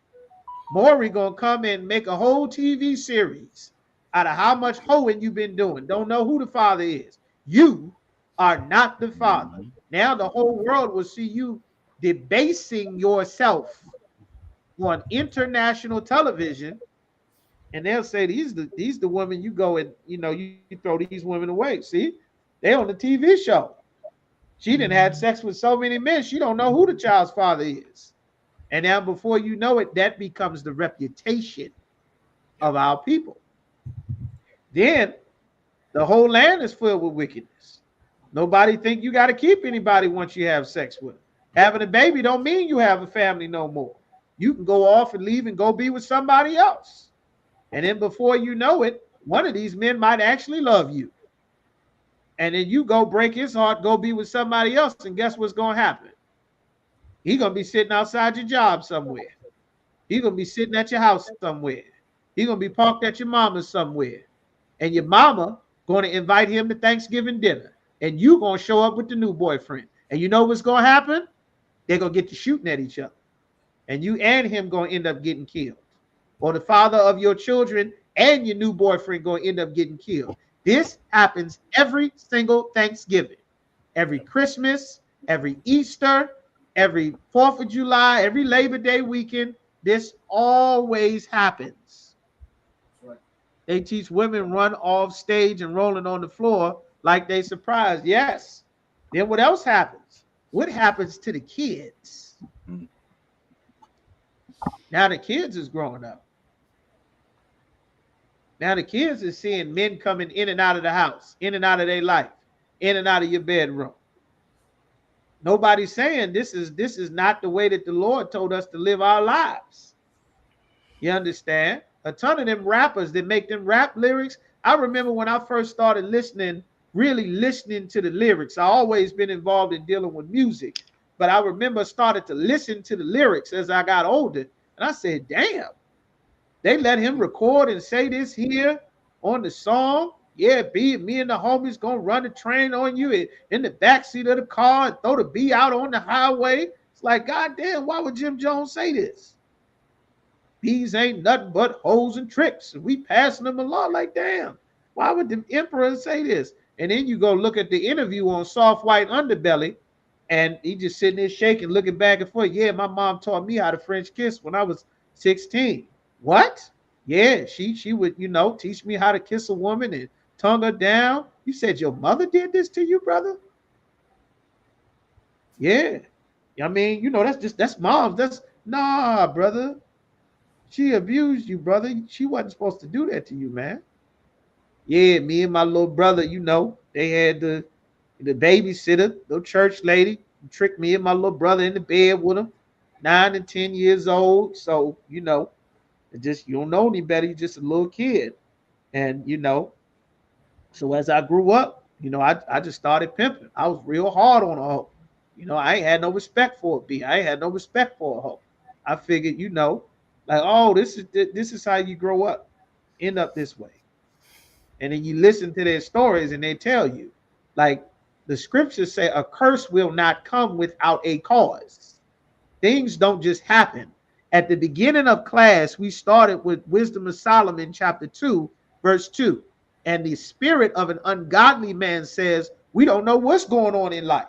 Maury gonna come and make a whole TV series out of how much hoeing you've been doing. Don't know who the father is. You are not the father. Now the whole world will see you debasing yourself on international television, and they'll say these the women you go and you throw these women away. See, they on the TV show. She done had sex with so many men, she don't know who the child's father is. And now before you know it, that becomes the reputation of our people. Then the whole land is filled with wickedness. Nobody think you got to keep anybody once you have sex with them. Having a baby don't mean you have a family no more. You can go off and leave and go be with somebody else. And then before you know it, one of these men might actually love you. And then you go break his heart, go be with somebody else, and guess what's going to happen? He's going to be sitting outside your job somewhere. He's going to be sitting at your house somewhere. He's going to be parked at your mama's somewhere. And your mama going to invite him to Thanksgiving dinner. And you going to show up with the new boyfriend. And you know what's going to happen? They're going to get to shooting at each other. And you and him going to end up getting killed. Or the father of your children and your new boyfriend going to end up getting killed. This happens every single Thanksgiving, every Christmas, every Easter, every 4th of July, every Labor Day weekend. This always happens. Right. They teach women run off stage and rolling on the floor like they surprised. Yes. Then what else happens? What happens to the kids? Now the kids is growing up. Now the kids is seeing men coming in and out of the house, in and out of their life, in and out of your bedroom. Nobody's saying this is not the way that the Lord told us to live our lives. You understand? A ton of them rappers that make them rap lyrics. I remember when I first started really listening to the lyrics. I always been involved in dealing with music, but I remember started to listen to the lyrics as I got older, and I said, damn. They let him record and say this here on the song. Yeah, me and the homies gonna run the train on you in the backseat of the car and throw the B out on the highway. It's like, goddamn, why would Jim Jones say this? Bees ain't nothing but hoes and tricks. We passing them along like, damn, why would the emperor say this? And then you go look at the interview on Soft White Underbelly, and he just sitting there shaking, looking back and forth. Yeah, my mom taught me how to French kiss when I was 16. What? Yeah, she would, teach me how to kiss a woman and tongue her down. You said your mother did this to you, brother? Yeah. I mean, that's mom. Nah, brother. She abused you, brother. She wasn't supposed to do that to you, man. Yeah, me and my little brother, they had the babysitter, the church lady, tricked me and my little brother in the bed with him, 9 and 10 years old. So, just you don't know any better. You're just a little kid. And, so as I grew up, I just started pimping. I was real hard on a hoe. I ain't had no respect for a B. I ain't had no respect for a hoe. I figured, like, oh, this is how you grow up, end up this way. And then you listen to their stories and they tell you, like, The scriptures say a curse will not come without a cause. Things don't just happen. At the beginning of class, we started with Wisdom of Solomon, chapter 2, verse 2. And the spirit of an ungodly man says, we don't know what's going on in life.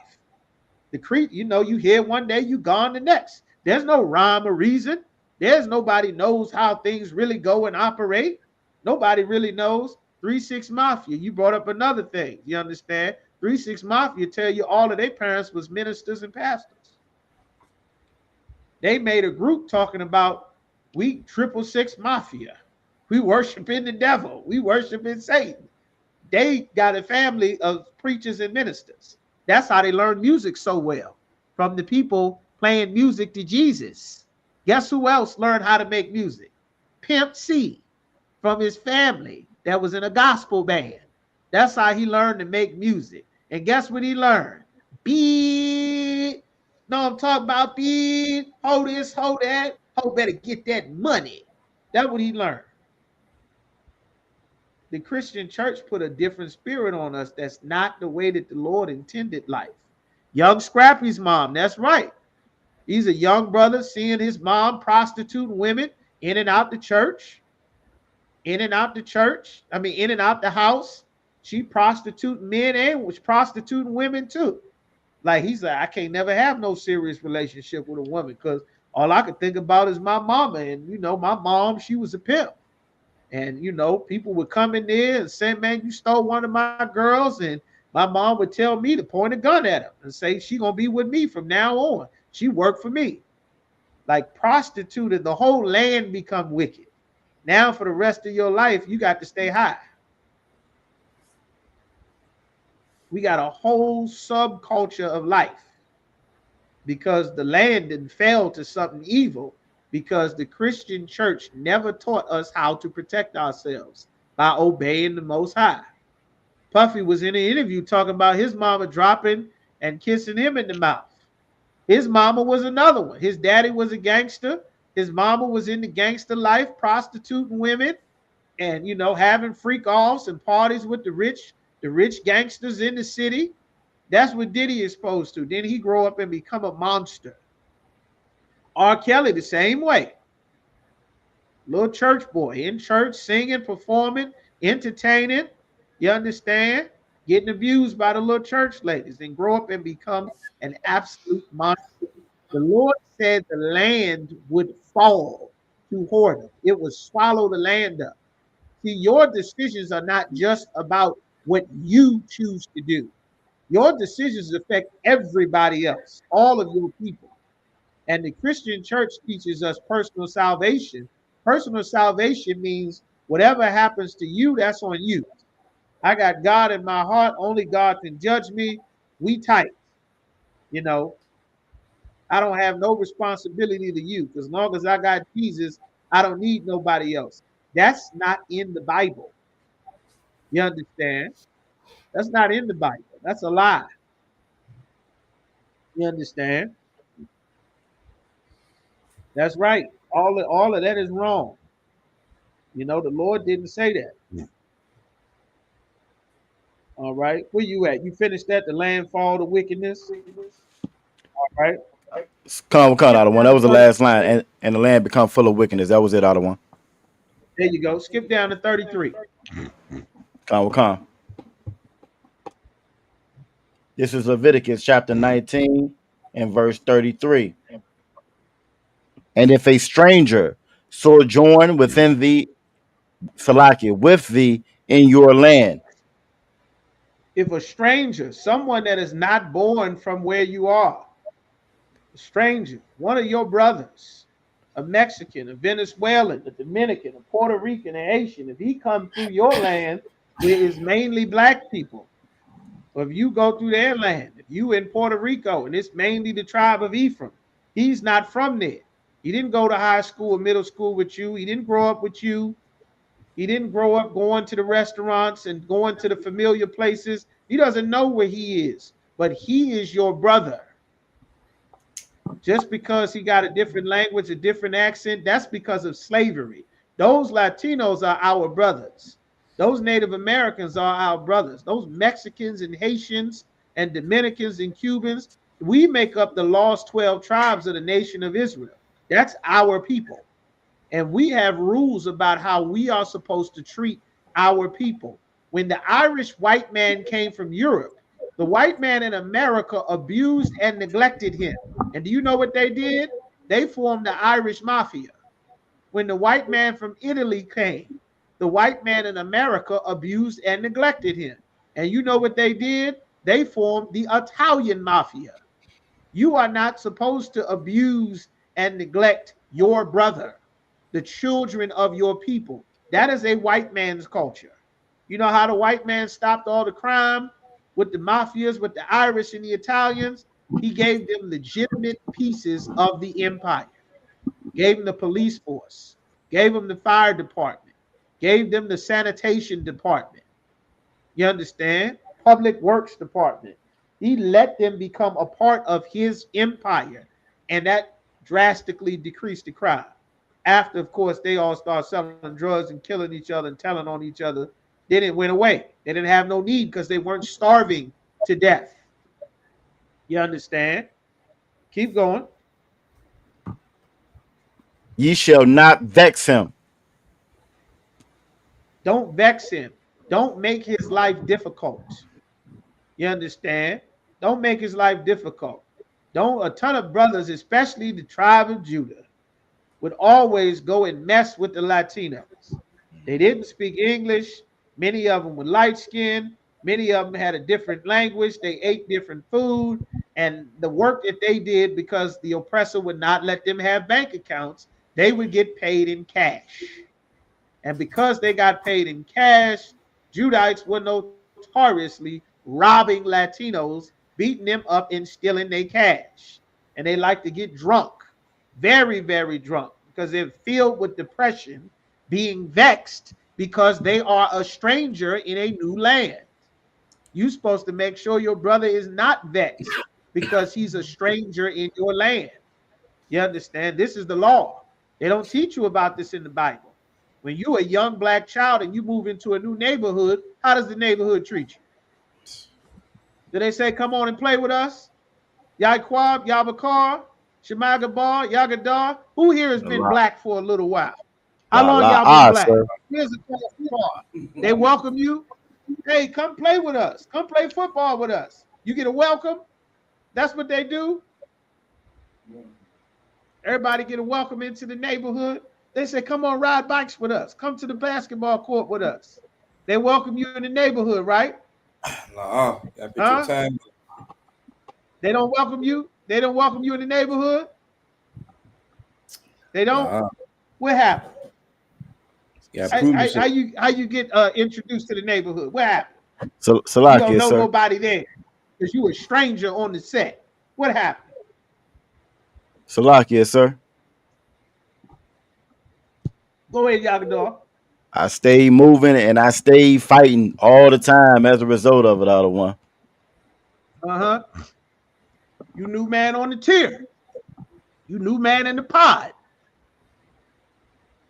You hear one day, you gone the next. There's no rhyme or reason. There's nobody knows how things really go and operate. Nobody really knows. 3-6 Mafia, you brought up another thing. You understand? 3-6 Mafia tell you all of their parents was ministers and pastors. They made a group talking about we 666 Mafia. We worshiping the devil. We worshiping Satan. They got a family of preachers and ministers. That's how they learn music so well, from the people playing music to Jesus. Guess who else learned how to make music? Pimp C, from his family that was in a gospel band. That's how he learned to make music. And guess what he learned? Beat. No, I'm talking about beat. Hold this, hold that. Hold, better get that money. That's what he learned. The Christian church put a different spirit on us. That's not the way that the Lord intended life. Young Scrappy's mom, that's right. He's a young brother seeing his mom prostituting women in and out the church. In and out the house. She prostituting men and was prostituting women too. Like he's like, I can't never have no serious relationship with a woman because all I could think about is my mama. And my mom, she was a pimp. And people would come in there and say, man, you stole one of my girls. And my mom would tell me to point a gun at him and say, she gonna be with me from now on. She worked for me. Like prostituted, the whole land become wicked. Now for the rest of your life, you got to stay high. We got a whole subculture of life because the land didn't fail to something evil, because the Christian church never taught us how to protect ourselves by obeying the Most High. Puffy was in an interview talking about his mama dropping and kissing him in the mouth. His mama was another one. His daddy was a gangster. His mama was in the gangster life, prostituting women and, having freak offs and parties with the rich gangsters in the city. That's what Diddy is supposed to. Then he grow up and become a monster. R. Kelly, the same way. Little church boy in church, singing, performing, entertaining. You understand? Getting abused by the little church ladies and grow up and become an absolute monster. The Lord said the land would fall to whoredom. It would swallow the land up. See, your decisions are not just about what you choose to do. Your decisions affect everybody else, all of your people. And the Christian church teaches us personal salvation. Personal salvation means whatever happens to you, that's on you. I got God in my heart. Only God can judge me. We tight. I don't have no responsibility to you. As long as I got Jesus, I don't need nobody else. That's not in the Bible. You understand? That's not in the Bible. That's a lie. You understand? That's right. All of that is wrong. The Lord didn't say that. All right. Where you at? You finished that? The land fall to wickedness? All right. Come out of one. That was the last line. And the land become full of wickedness. That was it, out of one. There you go. Skip down to 33. Come. This is Leviticus chapter 19 and verse 33. And if a stranger sojourn within thee, Salakia, with thee in your land. If a stranger, someone that is not born from where you are, a stranger, one of your brothers, a Mexican, a Venezuelan, a Dominican, a Puerto Rican, a Haitian, if he comes through your land, where it's mainly black people, or if you go through their land, if you in Puerto Rico and it's mainly the tribe of Ephraim, he's not from there. He didn't go to high school or middle school with you. He didn't grow up with you. He didn't grow up going to the restaurants and going to the familiar places. He doesn't know where he is, but he is your brother. Just because he got a different language, a different accent, that's because of slavery. Those Latinos are our brothers. Those Native Americans are our brothers. Those Mexicans and Haitians, and Dominicans and Cubans. We make up the lost 12 tribes of the nation of Israel. That's our people. And we have rules about how we are supposed to treat our people. When the Irish white man came from Europe, the white man in America abused and neglected him. And do you know what they did? They formed the Irish Mafia. When the white man from Italy came, the white man in America abused and neglected him. And you know what they did? They formed the Italian Mafia. You are not supposed to abuse and neglect your brother, the children of your people. That is a white man's culture. You know how the white man stopped all the crime with the mafias, with the Irish and the Italians? He gave them legitimate pieces of the empire, gave them the police force, gave them the fire department, gave them the sanitation department. You understand? Public works department. He let them become a part of his empire, and that drastically decreased the crime. After, of course, they all started selling drugs and killing each other and telling on each other, then it went away. They didn't have no need because they weren't starving to death. You understand? Keep going. Ye shall not vex him. Don't vex him. Don't make his life difficult. You understand? Don't make his life difficult. Don't, a ton of brothers, especially the tribe of Judah, would always go and mess with the Latinos. They didn't speak English. Many of them were light skinned. Many of them had a different language. They ate different food. And the work that they did, because the oppressor would not let them have bank accounts, they would get paid in cash. And because they got paid in cash, Judites were notoriously robbing Latinos, beating them up and stealing their cash. And they like to get drunk, very, very drunk, because they're filled with depression, being vexed because they are a stranger in a new land. You're supposed to make sure your brother is not vexed because he's a stranger in your land. You understand? This is the law. They don't teach you about this in the Bible. When you're a young black child and you move into a new neighborhood, how does the neighborhood treat you? Do they say, come on and play with us? Yaquab, Yabakar, Shemagabar, Yagadar. Who here has been black for a little while? How long y'all been black? Sir. Here's a they welcome you. Hey, come play with us. Come play football with us. You get a welcome. That's what they do. Everybody get a welcome into the neighborhood. They say, come on, ride bikes with us. Come to the basketball court with us. They welcome you in the neighborhood, right? Nah, huh? Time. They don't welcome you. They don't welcome you in the neighborhood. They don't. Nah. What happened? Yeah, how you get introduced to the neighborhood? What happened? So, you don't know nobody there because you a stranger on the set. What happened? Salakia, sir. Go ahead, Yagador. I stay moving and I stay fighting all the time as a result of it, all the one. Uh-huh. You new man on the tier. You new man in the pod.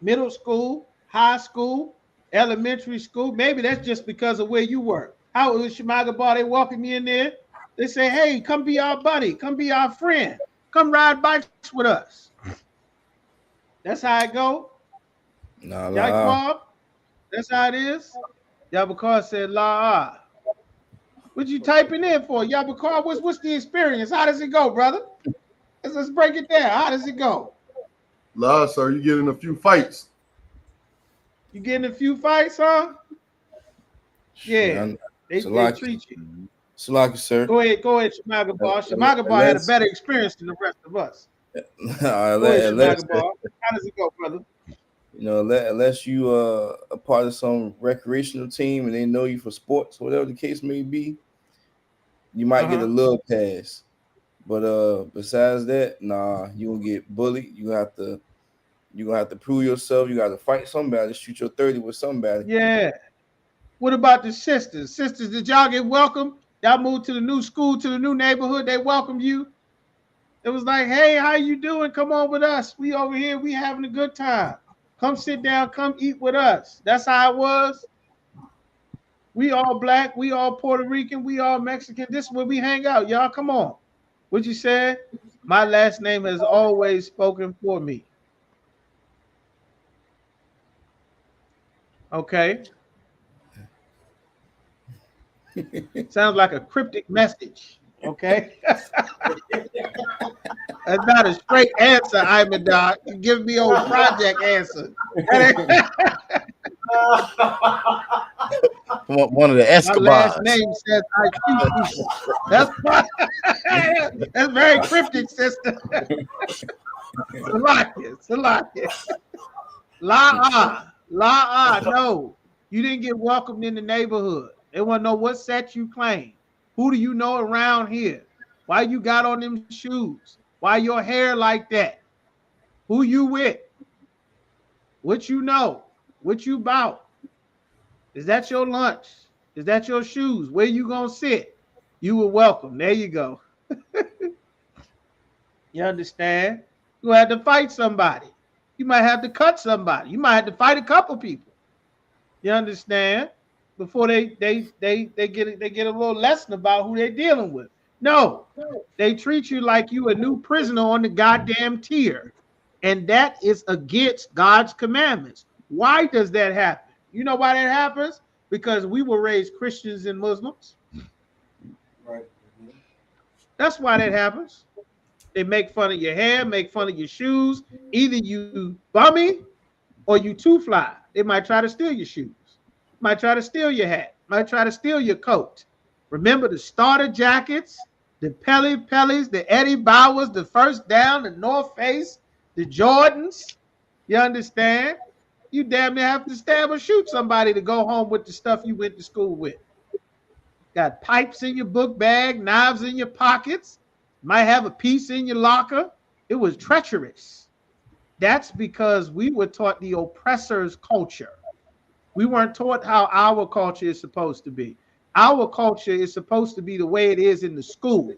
Middle school, high school, elementary school. Maybe that's just because of where you were. How was Shemagabar? They welcome you in there. They say, hey, come be our buddy. Come be our friend. Come ride bikes with us. That's how it go. Nah. That's how it is. Yabakar said, la. What you typing in for? Yabakar, what's the experience? How does it go, brother? Let's break it down. How does it go? La, sir, you get in a few fights. You getting a few fights, huh? Yeah. They treat you. Salaki, sir. Go ahead, Shemagabar. Shemagabar had a better experience than the rest of us. How does it go, brother? You know, unless you a part of some recreational team and they know you for sports, whatever the case may be, you might get a little pass. But besides that, nah, you gonna get bullied. You gonna have to prove yourself. You gotta fight somebody, shoot your 30 with somebody. Yeah. What about the sisters? Sisters, did y'all get welcome? Y'all moved to the new school, to the new neighborhood. They welcomed you. It was like, hey, how you doing? Come on with us. We over here. We having a good time. Come sit down. Come eat with us. That's how it was. We all black, we all Puerto Rican, we all Mexican. This is where we hang out, y'all. Come on. What you said? My last name has always spoken for me. Okay. Sounds like a cryptic message. Okay. That's not a straight answer, Imadot. You give me old project answer. One of the My Escobars. last name says I shoot people. That's why. That's very cryptic, sister. Salakia. La no. You didn't get welcomed in the neighborhood. They want to know what set you claim. Who do you know around here? Why you got on them shoes? Why your hair like that? Who you with? What you know? What you about? Is that your lunch? Is that your shoes? Where you gonna sit? You were welcome. There you go. You understand? You had to fight somebody. You might have to cut somebody. You might have to fight a couple people. You understand? Before they get a little lesson about who they're dealing with. No, they treat you like you a new prisoner on the goddamn tier. And that is against God's commandments. Why does that happen? You know why that happens? Because we were raised Christians and Muslims. Right. That's why that happens. They make fun of your hair, make fun of your shoes. Either you bummy or you too fly. They might try to steal your shoes. Might try to steal your hat. Might try to steal your coat. Remember the starter jackets, the Pellies, the Eddie Bowers, the First Down, the North Face, the Jordans. You understand? You damn near have to stab or shoot somebody to go home with the stuff you went to school with. Got pipes in your book bag, knives in your pockets, might have a piece in your locker. It was treacherous. That's because we were taught the oppressor's culture. We weren't taught how our culture is supposed to be. Our culture is supposed to be the way it is in the school.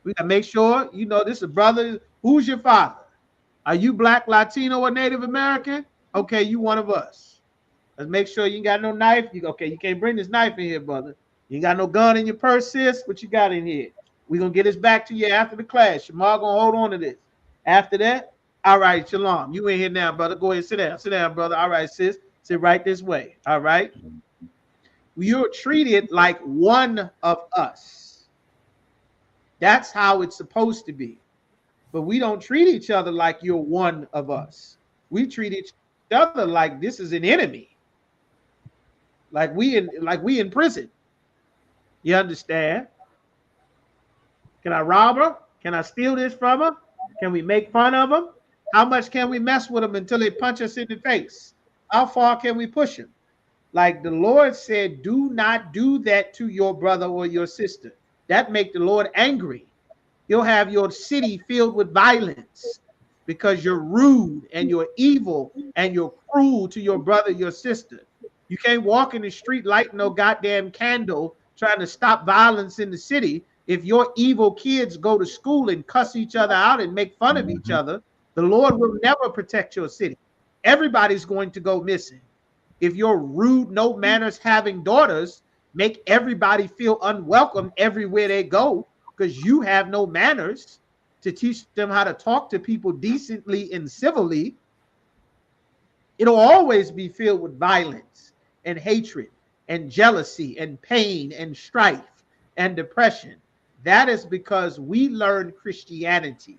We gotta make sure, you know, this is a brother. Who's your father? Are you black, Latino, or Native American? Okay, you one of us. Let's make sure you ain't got no knife. You can't bring this knife in here, brother. You ain't got no gun in your purse, sis. What you got in here? We're gonna get this back to you after the class. Shamar gonna hold on to this. After that, all right, Shalom. You in here now, brother. Go ahead, sit down. Sit down, brother. All right, sis. Sit right this way. All right. You're treated like one of us. That's how it's supposed to be. But we don't treat each other like you're one of us. We treat each other like this is an enemy. Like we in prison. You understand? Can I rob her? Can I steal this from her? Can we make fun of them? How much can we mess with them until they punch us in the face? How far can we push them? Like the Lord said, do not do that to your brother or your sister. That make the Lord angry. You'll have your city filled with violence because you're rude and you're evil and you're cruel to your brother, your sister. You can't walk in the street lighting no goddamn candle trying to stop violence in the city. If your evil kids go to school and cuss each other out and make fun of each other, the Lord will never protect your city. Everybody's going to go missing. If your rude, no manners having daughters make everybody feel unwelcome everywhere they go because you have no manners to teach them how to talk to people decently and civilly, it'll always be filled with violence and hatred and jealousy and pain and strife and depression. That is because we learned Christianity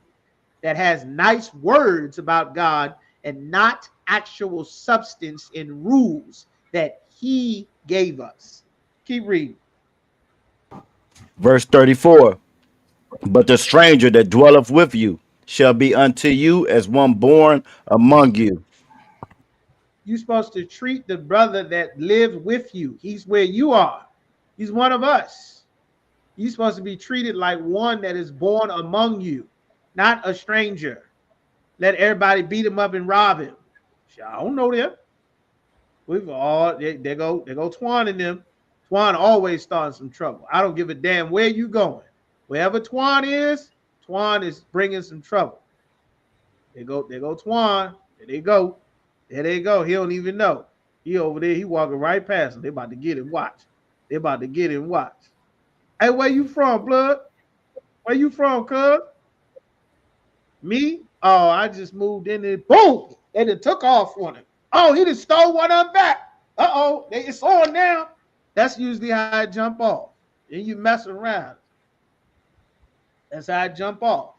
that has nice words about God and not actual substance and rules that he gave us. Keep reading. Verse 34. But the stranger that dwelleth with you shall be unto you as one born among you. You're supposed to treat the brother that lives with you. He's where you are. He's one of us. You're supposed to be treated like one that is born among you, not a stranger. Let everybody beat him up and rob him. I don't know them. We've all they go Twan and them. Twan always starting some trouble. I don't give a damn where you going. Wherever Twan is bringing some trouble. They go Twan. There they go. He don't even know. He over there, he walking right past him. They about to get it, watch. They about to get it, watch. Hey, where you from, blood? Where you from, cuz? Me? Oh, I just moved in there. Boom! They done took off on him. Oh, he just stole one of them back. Uh-oh, it's on now. That's usually how I jump off. And you mess around. That's how I jump off.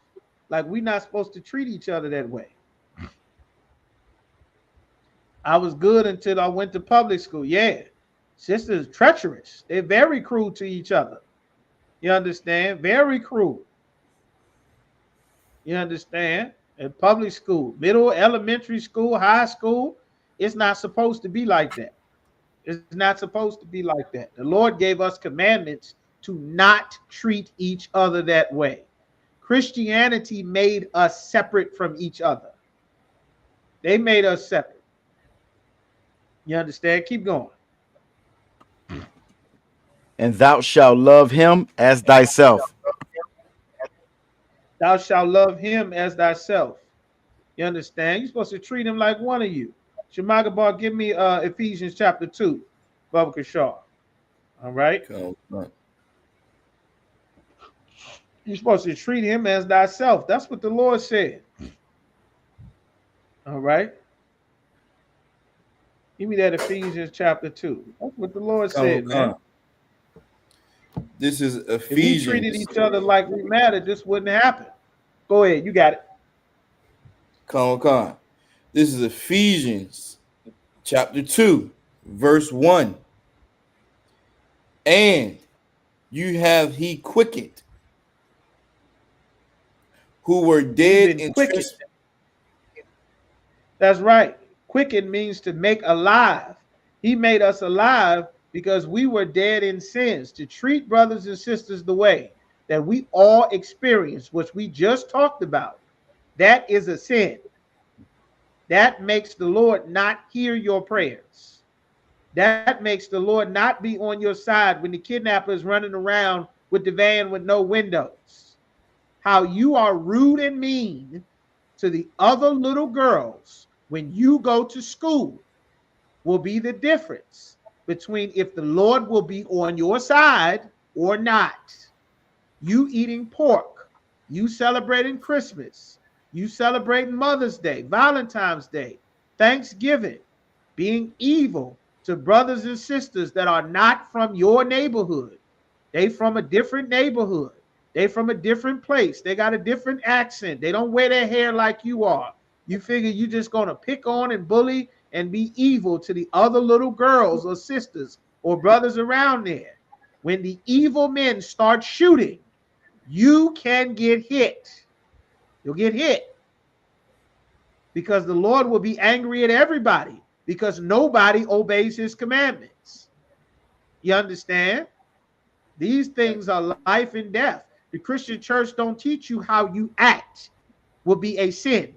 Like, we're not supposed to treat each other that way. I was good until I went to public school. Yeah. Sisters treacherous. They're very cruel to each other. You understand? Very cruel. You understand? In public school, middle, elementary school, high school, it's not supposed to be like that. It's not supposed to be like that. The Lord gave us commandments to not treat each other that way. Christianity made us separate from each other. They made us separate. You understand? Keep going. And thou shalt love him as thyself. Thou shalt love him as thyself. You understand? You're supposed to treat him like one of you. Shemagabar, give me Ephesians chapter 2, Baba Kashar. All right? You're supposed to treat him as thyself. That's what the Lord said. All right? Give me that Ephesians chapter 2. That's what the Lord said, man. This is Ephesians. If we treated each other like we mattered, this wouldn't happen. Go ahead, you got it. Come. This is Ephesians chapter 2, verse 1. And you have he quickened who were dead in trespasses. That's right. Quicken means to make alive. He made us alive because we were dead in sins. To treat brothers and sisters the way that we all experience, which we just talked about, that is a sin. That makes the Lord not hear your prayers. That makes the Lord not be on your side when the kidnapper is running around with the van with no windows. How you are rude and mean to the other little girls when you go to school will be the difference between if the Lord will be on your side or not. You eating pork, you celebrating Christmas, you celebrating Mother's Day, Valentine's Day, Thanksgiving, being evil to brothers and sisters that are not from your neighborhood. They from a different neighborhood. They from a different place. They got a different accent. They don't wear their hair like you are. You figure you're just going to pick on and bully and be evil to the other little girls or sisters or brothers around there. When the evil men start shooting, you can get hit. You'll get hit because the Lord will be angry at everybody because nobody obeys his commandments. You understand? These things are life and death. The Christian church don't teach you how you act will be a sin.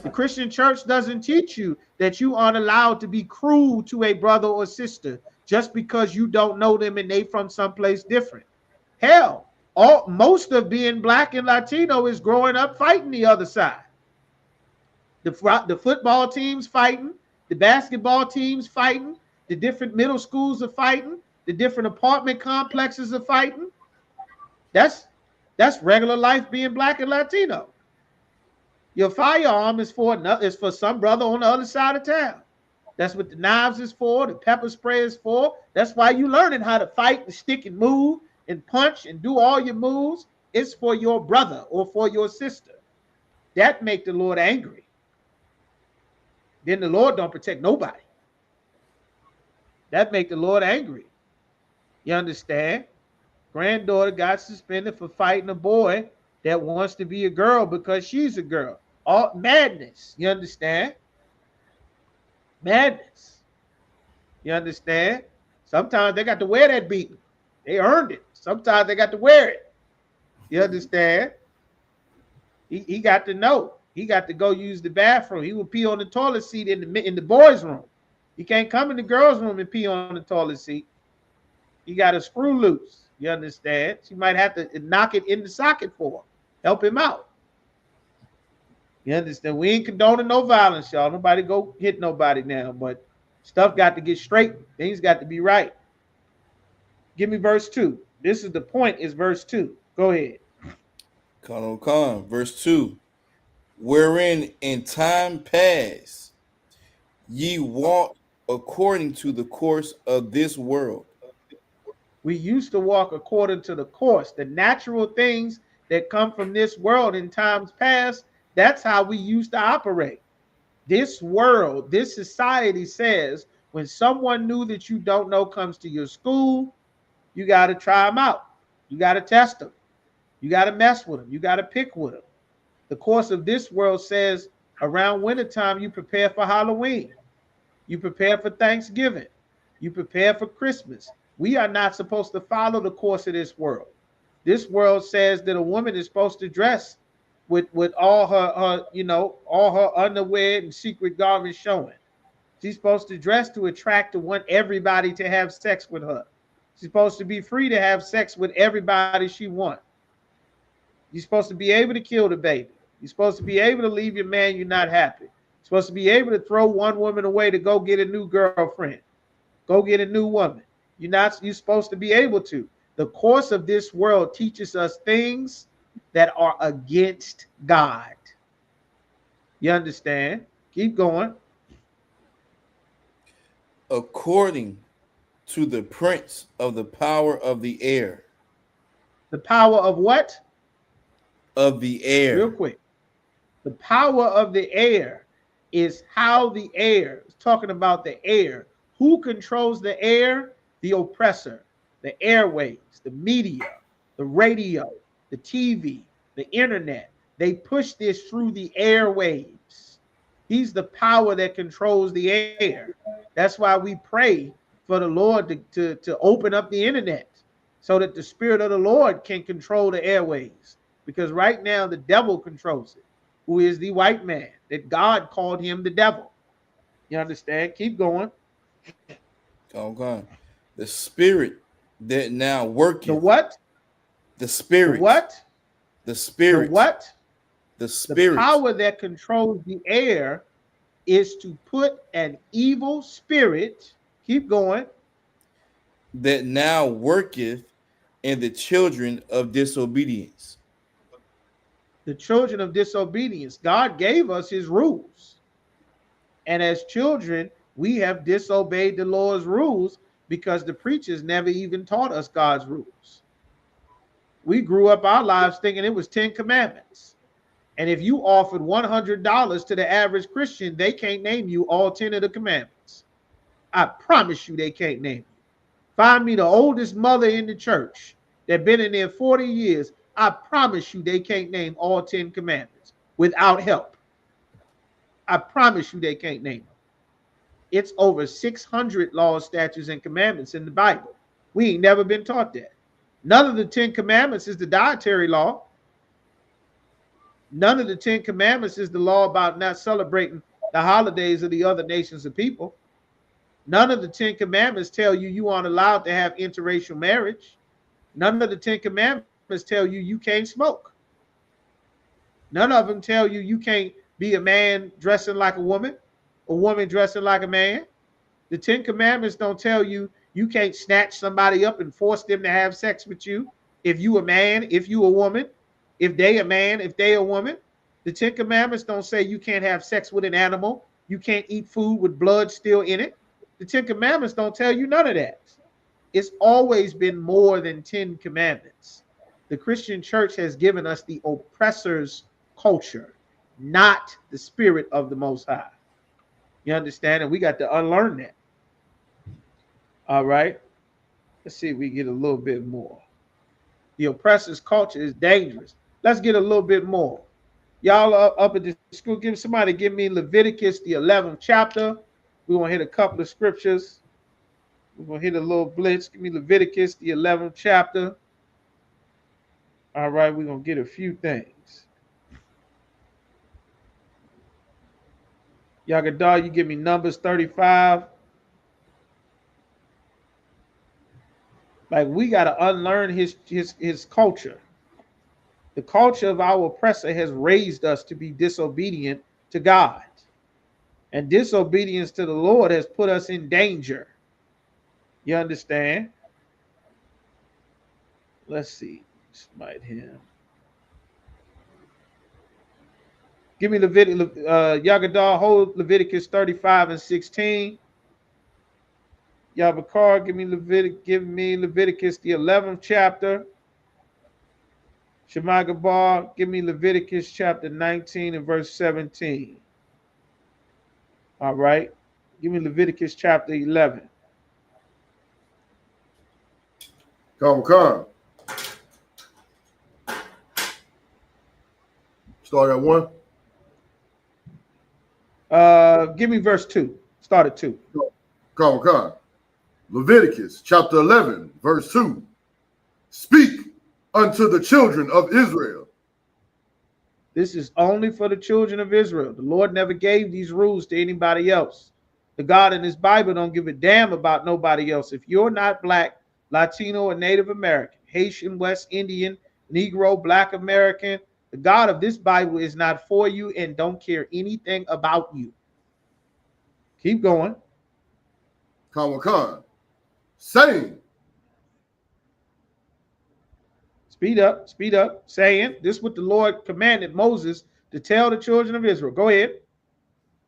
The Christian church doesn't teach you that you aren't allowed to be cruel to a brother or sister just because you don't know them and they from someplace different. Hell, most of being black and Latino is growing up fighting the other side. The football teams fighting, the basketball teams fighting, the different middle schools are fighting, the different apartment complexes are fighting. That's regular life being black and Latino. Your firearm is for some brother on the other side of town. That's what the knives is for, the pepper spray is for. That's why you learning how to fight and stick and move and punch and do all your moves. It's for your brother or for your sister. That make the Lord angry. Then the Lord don't protect nobody. That make the Lord angry. You understand? Granddaughter got suspended for fighting a boy that wants to be a girl because she's a girl. All madness. You understand? Madness. You understand? Sometimes they got to wear that beating. They earned it. Sometimes they got to wear it. You understand? He got to know. He got to go use the bathroom. He will pee on the toilet seat in the boys' room. He can't come in the girls' room and pee on the toilet seat. He got a screw loose. You understand? She might have to knock it in the socket for him. Help him out. You understand? We ain't condoning no violence, y'all. Nobody go hit nobody now, but Stuff got to get straight. Things got to be right. Give me verse 2. This is the point, is verse 2. Go ahead. Verse 2. Wherein in time past ye walked according to the course of this world. We used to walk according to the course, the natural things that come from this world in times past. That's how we used to operate. This world, this society says when someone new that you don't know comes to your school, you got to try them out. You got to test them. You got to mess with them. You got to pick with them. The course of this world says around wintertime, you prepare for Halloween. You prepare for Thanksgiving. You prepare for Christmas. We are not supposed to follow the course of this world. This world says that a woman is supposed to dress with all her all her underwear and secret garments showing. She's supposed to dress to attract, to want everybody to have sex with her. She's supposed to be free to have sex with everybody she wants. You're supposed to be able to kill the baby. You're supposed to be able to leave your man you're not happy. You're supposed to be able to throw one woman away to go get a new girlfriend. Go get a new woman. You're supposed to be able to. The course of this world teaches us things that are against God. You understand? Keep going. According to the prince of the power of the air. The power of what? Of the air. Real quick. The power of the air is how the air, it's talking about the air. Who controls the air? The oppressor, the airwaves, the media, the radio, the TV, the internet. They push this through the airwaves. He's the power that controls the air. That's why we pray for the Lord to open up the internet so that the Spirit of the Lord can control the airwaves. Because right now the devil controls it, who is the white man, that God called him the devil. You understand? Keep going. Okay. The spirit that now worketh. The what? The spirit. The what? The spirit. The what? The spirit. The power that controls the air is to put an evil spirit, keep going, that now worketh in the children of disobedience. The children of disobedience. God gave us his rules. And as children, we have disobeyed the Lord's rules because the preachers never even taught us God's rules. We grew up our lives thinking it was 10 commandments. And if you offered $100 to the average Christian, they can't name you all 10 of the commandments. I promise you they can't name you. Find me the oldest mother in the church that been in there 40 years. I promise you they can't name all 10 commandments without help. I promise you they can't name them. It's over 600 laws, statutes, and commandments in the Bible. We ain't never been taught that. None of the 10 commandments is the dietary law. None of the 10 commandments is the law about not celebrating the holidays of the other nations of people. None of the 10 commandments tell you you aren't allowed to have interracial marriage. None of the 10 commandments tell you you can't smoke. None of them tell you you can't be a man dressing like a woman dressing like a man. The 10 commandments don't tell you you can't snatch somebody up and force them to have sex with you. If you a man, if you a woman, if they a man, if they a woman. The 10 commandments don't say you can't have sex with an animal. You can't eat food with blood still in it. The 10 commandments don't tell you none of that. It's always been more than 10 commandments. The Christian church has given us the oppressor's culture, not the spirit of the Most High. You understand? And we got to unlearn that. All right. Let's see if we get a little bit more. The oppressor's culture is dangerous. Let's get a little bit more. Y'all up at the school, give me Leviticus, the 11th chapter. We're going to hit a couple of scriptures. We're going to hit a little blitz. Give me Leviticus, the 11th chapter. All right, we're going to get a few things. Yagadar, you give me Numbers 35. Like, we got to unlearn his culture. The culture of our oppressor has raised us to be disobedient to God. And disobedience to the Lord has put us in danger. You understand? Let's see. Smite him. Give me Yagadar, hold Leviticus 35 and 16. Yabakar, give me Leviticus the 11th chapter. Shemagabar, give me Leviticus chapter 19 and verse 17. All right. Give me Leviticus chapter 11. Come. Start at 1. Give me verse 2. Start at 2. Come. Leviticus chapter 11, verse 2. Speak unto the children of Israel. This is only for the children of Israel. The Lord never gave these rules to anybody else. The God in his Bible don't give a damn about nobody else. If you're not black, Latino, or Native American, Haitian, West Indian, Negro, Black American, the God of this Bible is not for you and don't care anything about you. Keep going. Come. Saying. Speed up. Saying, this is what the Lord commanded Moses to tell the children of Israel. Go ahead.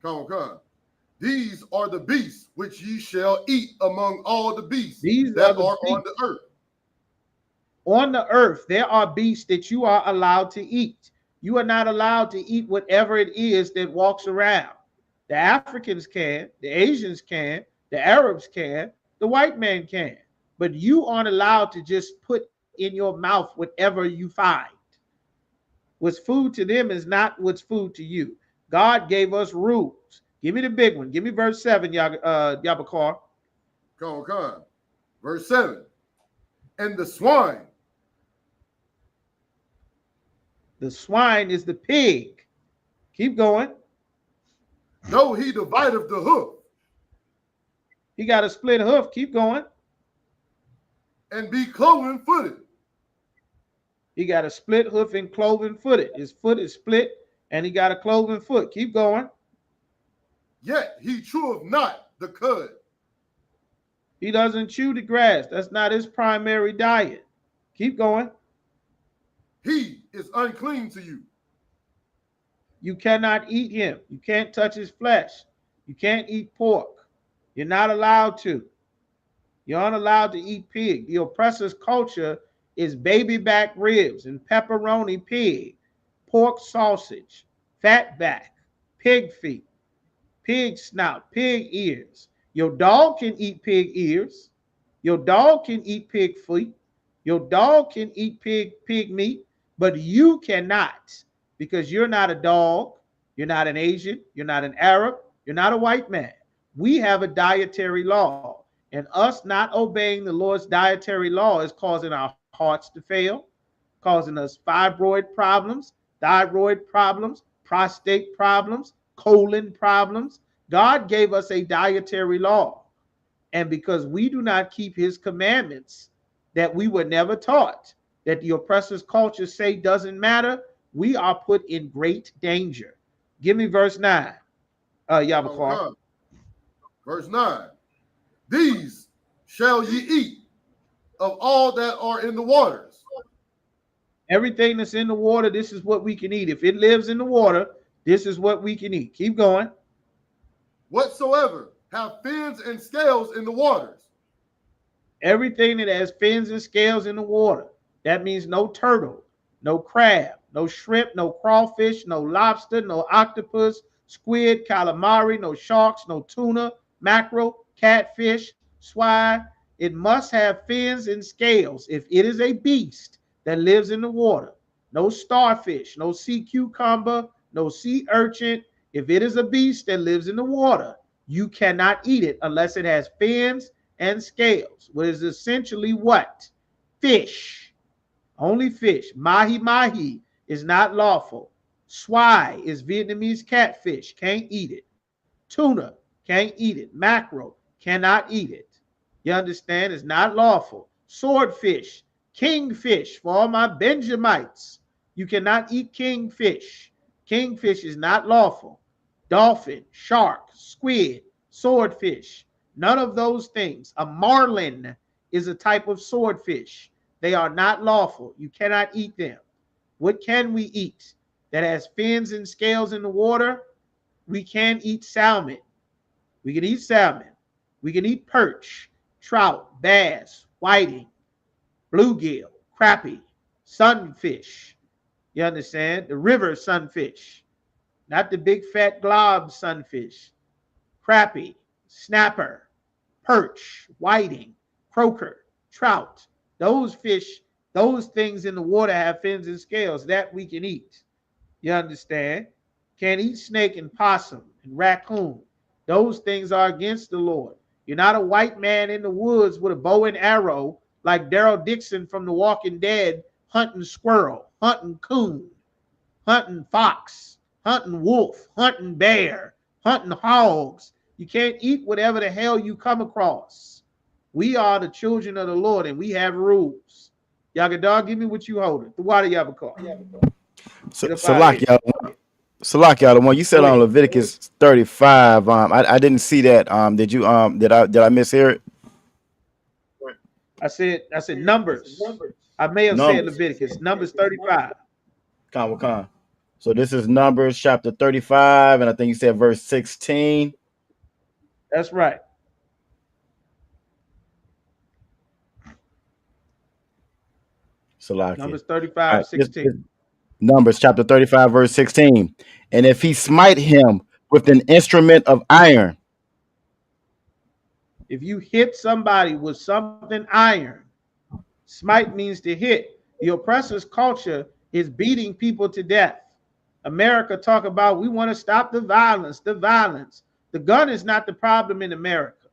Come. These are the beasts which ye shall eat among all the beasts These that are are beasts. on the earth. On the earth, there are beasts that you are allowed to eat. You are not allowed to eat whatever it is that walks around. The Africans can, the Asians can, the Arabs can, the white man can. But you aren't allowed to just put in your mouth whatever you find. What's food to them is not what's food to you. God gave us rules. Give me the big one. Give me verse 7, Yabakar. Come. Verse 7. And the swine. The swine is the pig. Keep going. Though he divideth the hoof. He got a split hoof. Keep going. And be cloven footed. He got a split hoof and cloven footed. His foot is split and he got a cloven foot. Keep going. Yet he cheweth not the cud. He doesn't chew the grass. That's not his primary diet. Keep going. He is unclean to you. You cannot eat him. You can't touch his flesh. You can't eat pork. You're not allowed to. You aren't allowed to eat pig. The oppressor's culture is baby back ribs and pepperoni pig, pork sausage, fat back, pig feet, pig snout, pig ears. Your dog can eat pig ears. Your dog can eat pig feet. Your dog can eat pig meat, but you cannot, because you're not a dog. You're not an Asian. You're not an Arab. You're not a white man. We have a dietary law, and us not obeying the Lord's dietary law is causing our hearts to fail, causing us fibroid problems, thyroid problems, prostate problems, colon problems. God gave us a dietary law, and because we do not keep his commandments that we were never taught, that the oppressor's culture say doesn't matter, we are put in great danger. Give me verse 9, Yabakar. Verse 9. These shall ye eat of all that are in the waters. Everything that's in the water, this is what we can eat. If it lives in the water, this is what we can eat. Keep going. Whatsoever have fins and scales in the waters. Everything that has fins and scales in the water. That means no turtle, no crab, no shrimp, no crawfish, no lobster, no octopus, squid, calamari, no sharks, no tuna, mackerel, catfish, swine. It must have fins and scales. If it is a beast that lives in the water, no starfish, no sea cucumber, no sea urchin. If it is a beast that lives in the water, you cannot eat it unless it has fins and scales, which is essentially what? Fish. Only fish. Mahi is not lawful. Swai is Vietnamese catfish. Can't eat it. Tuna, can't eat it. Mackerel, cannot eat it. You understand? It's not lawful. Swordfish, kingfish, for all my Benjamites, you cannot eat kingfish. Kingfish is not lawful. dolphin, shark, squid, swordfish. None of those things. A marlin is a type of swordfish. They are not lawful. You cannot eat them. What can we eat that has fins and scales in the water? We can eat salmon. We can eat salmon. We can eat perch, trout, bass, whiting, bluegill, crappie, sunfish. You understand? The river sunfish, not the big fat glob sunfish. Crappie, snapper, perch, whiting, croaker, trout. Those fish, those things in the water have fins and scales that we can eat. You understand? Can't eat snake and possum and raccoon. Those things are against the Lord. You're not a white man in the woods with a bow and arrow like Daryl Dixon from The Walking Dead, hunting squirrel, hunting coon, hunting fox, hunting wolf, hunting bear, hunting hogs. You can't eat whatever the hell you come across. We are the children of the Lord, and we have rules. Yagadar, give me what you hold it. The water Yabakar. Salak, y'all, the one you said on Leviticus 35. I didn't see that. Did you? Did I mishear it? I said Numbers. I may have said Leviticus. Numbers 35. Khan. So this is Numbers chapter 35, and I think you said verse 16. That's right. Salak. Numbers 35, 16. Numbers chapter 35, verse 16. And if he smite him with an instrument of iron. If you hit somebody with something iron, smite means to hit. The oppressor's culture is beating people to death. America talk about, we want to stop the violence, the violence. The gun is not the problem in America.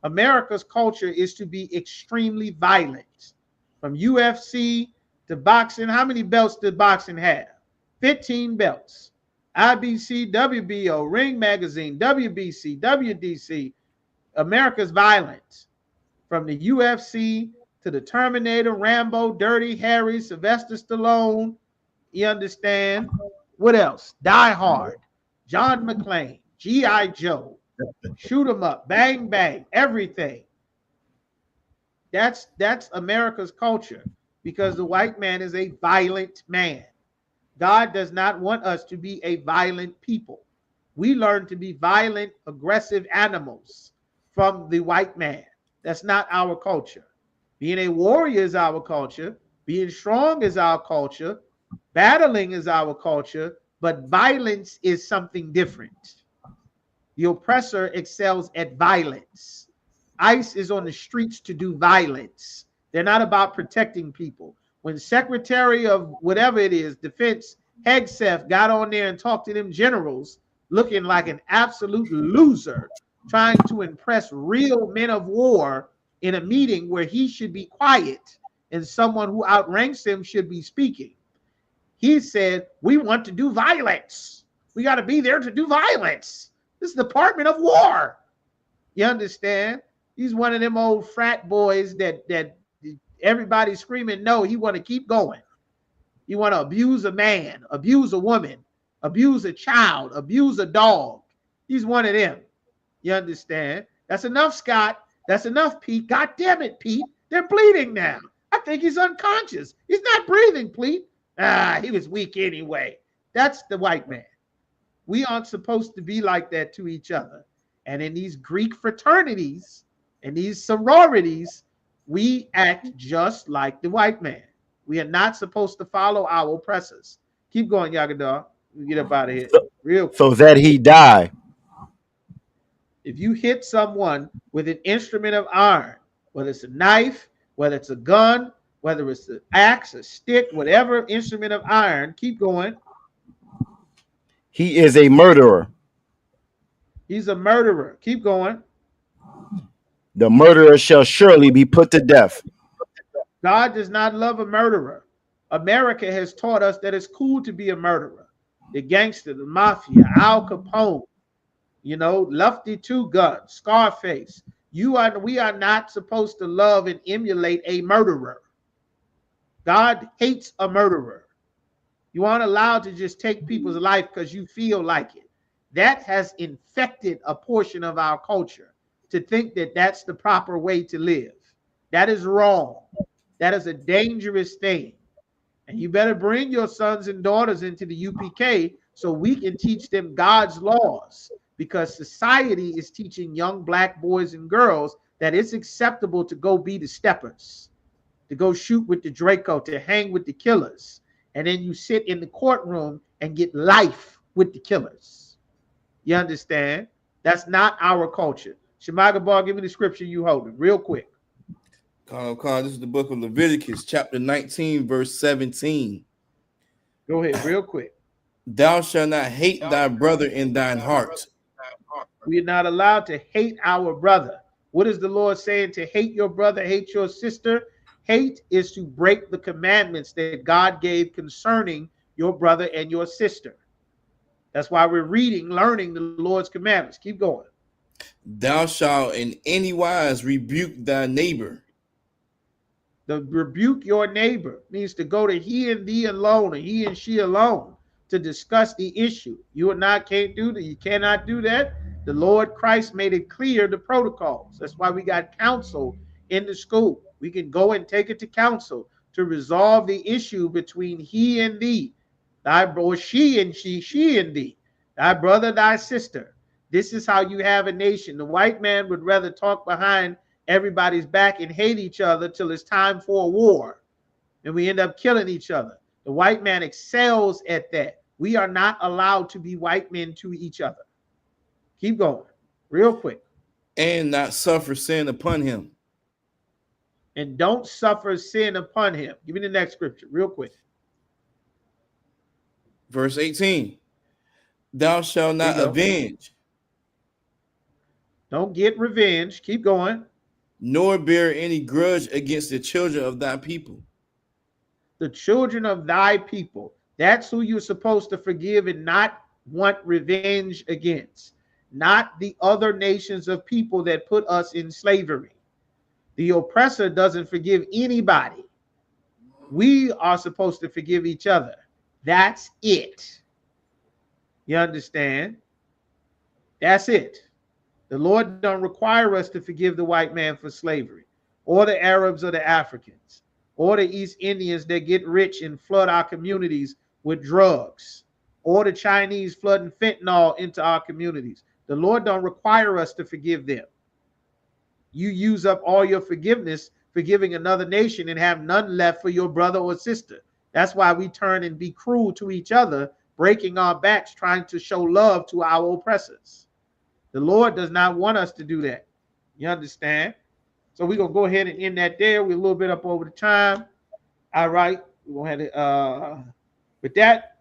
America's culture is to be extremely violent. From UFC to boxing, how many belts did boxing have? 15 belts. IBC, WBO, Ring Magazine, WBC, WDC. America's violent. From the UFC to the Terminator, Rambo, Dirty Harry, Sylvester Stallone. You understand? What else? Die Hard, John McClane, G.I. Joe, Shoot 'em Up, Bang Bang, everything. That's America's culture, because the white man is a violent man. God does not want us to be a violent people. We learn to be violent, aggressive animals from the white man. That's not our culture. Being a warrior is our culture. Being strong is our culture. Battling is our culture, but violence is something different. The oppressor excels at violence. ICE is on the streets to do violence. They're not about protecting people. When Secretary of whatever it is, Defense, Hegseth, got on there and talked to them generals looking like an absolute loser, trying to impress real men of war in a meeting where he should be quiet and someone who outranks him should be speaking. He said, we want to do violence. We got to be there to do violence. This is the Department of War. You understand? He's one of them old frat boys that everybody's screaming no. He want to keep going. He want to abuse a man, abuse a woman, abuse a child, abuse a dog. He's one of them. You understand? That's enough, Scott. That's enough, Pete. God damn it, Pete. They're bleeding now. I think he's unconscious. He's not breathing, Pete. He was weak anyway. That's the white man. We aren't supposed to be like that to each other. And in these Greek fraternities and these sororities, we act just like the white man. We are not supposed to follow our oppressors. Keep going, Yagadar. We get up out of here. Real quick. So that he die. If you hit someone with an instrument of iron, whether it's a knife, whether it's a gun, whether it's an axe, a stick, whatever instrument of iron, keep going. He is a murderer. He's a murderer. Keep going. The murderer shall surely be put to death. God does not love a murderer. America has taught us that it's cool to be a murderer. The gangster, the mafia, Al Capone, Lefty Two Gun, Scarface. We are not supposed to love and emulate a murderer. God hates a murderer. You aren't allowed to just take people's life because you feel like it. That has infected a portion of our culture to think that that's the proper way to live. That is wrong. That is a dangerous thing. And you better bring your sons and daughters into the UPK so we can teach them God's laws, because society is teaching young black boys and girls that it's acceptable to go be the steppers, to go shoot with the Draco, to hang with the killers. And then you sit in the courtroom and get life with the killers. You understand? That's not our culture. Shemaga Bar, give me the scripture you holding real quick. This is the book of Leviticus, chapter 19, verse 17. Go ahead, real quick. Thou shalt not hate thy brother in thine heart. We're not allowed to hate our brother. What is the Lord saying? To hate your brother, hate your sister? Hate is to break the commandments that God gave concerning your brother and your sister. That's why we're learning the Lord's commandments. Keep going. Thou shalt in any wise rebuke thy neighbor. The rebuke your neighbor means to go to he and thee alone, or he and she alone, to discuss the issue. You and I can't do that. You cannot do that. The Lord Christ made it clear, the protocols. That's why we got counsel in the school. We can go and take it to counsel to resolve the issue between he and thee, or she and she and thee, thy brother, thy sister. This is how you have a nation. The white man would rather talk behind everybody's back and hate each other till it's time for a war, and we end up killing each other. The white man excels at that. We are not allowed to be white men to each other. Keep going real quick. And not suffer sin upon him. And don't suffer sin upon him. Give me the next scripture real quick. Verse 18. Thou shalt not avenge. Don't get revenge. Keep going. Nor bear any grudge against the children of thy people. The children of thy people. That's who you're supposed to forgive and not want revenge against. Not the other nations of people that put us in slavery. The oppressor doesn't forgive anybody. We are supposed to forgive each other. That's it. You understand? That's it. The Lord don't require us to forgive the white man for slavery, or the Arabs or the Africans, or the East Indians that get rich and flood our communities with drugs, or the Chinese flooding fentanyl into our communities. The Lord don't require us to forgive them. You use up all your forgiveness forgiving another nation and have none left for your brother or sister. That's why we turn and be cruel to each other, breaking our backs, trying to show love to our oppressors. The Lord does not want us to do that. You understand? So we're going to go ahead and end that there. We're a little bit up over the time. All right. We're going to have to, with that,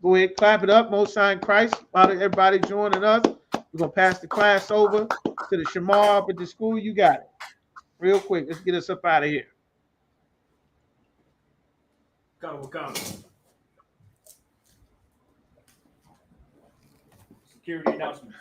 go ahead, clap it up. Most High in Christ. While everybody joining us, we're going to pass the class over to the Shamar up at the school. You got it. Real quick. Let's get us up out of here. Come. Security announcements.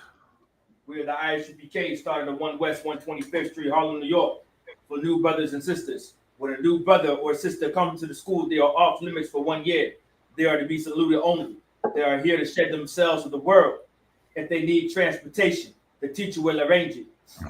We are the ISUPK, starting at 1 West 125th Street, Harlem, New York, for new brothers and sisters. When a new brother or sister comes to the school, they are off limits for 1 year. They are to be saluted only. They are here to share themselves with the world. If they need transportation, the teacher will arrange it.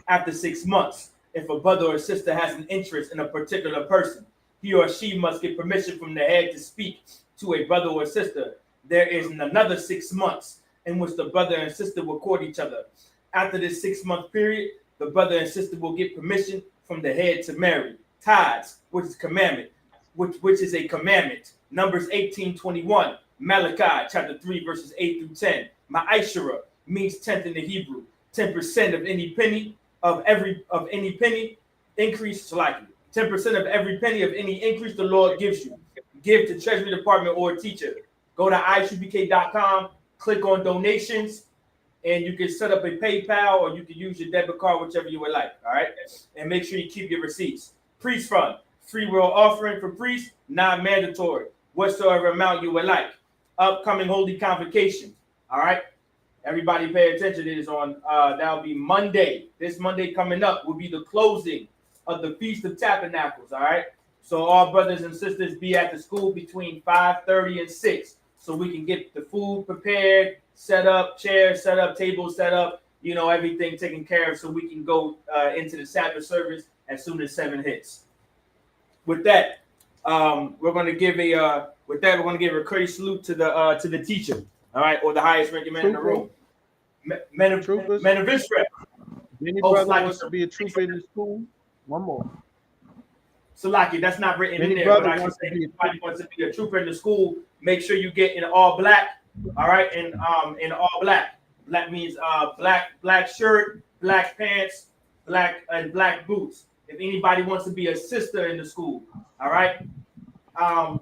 After 6 months, if a brother or sister has an interest in a particular person, he or she must get permission from the head to speak to a brother or sister. There is another 6 months in which the brother and sister will court each other. After this 6-month period, the brother and sister will get permission from the head to marry. Tithes, which is commandment, which is a commandment. Numbers 18:21, Malachi chapter 3 verses 8 through 10. Ma'ashara means tenth in the Hebrew. 10% of any penny of any penny increase, likely 10% of every penny of any increase the Lord gives you. Give to Treasury Department or teacher. Go to isupk.com, click on donations, and you can set up a PayPal or you can use your debit card, whichever you would like. All right. And make sure you keep your receipts. Priest fund, free will offering for priests, not mandatory. Whatsoever amount you would like. Upcoming holy convocation. All right. Everybody pay attention. It is on, that'll be Monday. This Monday coming up will be the closing of the Feast of Tabernacles. All right. So all brothers and sisters be at the school between 5:30 and 6 so we can get the food prepared, set up, chairs set up, tables set up, everything taken care of so we can go into the Sabbath service as soon as 7 hits. With that, we're going to give a courteous salute to the teacher, all right, or the highest ranking man in the room. Men of Israel. Any brother wants to be a trooper in the school? One more. Salaki, that's not written in there, but I can say anybody wants to be a trooper in the school, make sure you get in all black, all right, in all black. Black means black shirt, black pants, black boots. If anybody wants to be a sister in the school, all right,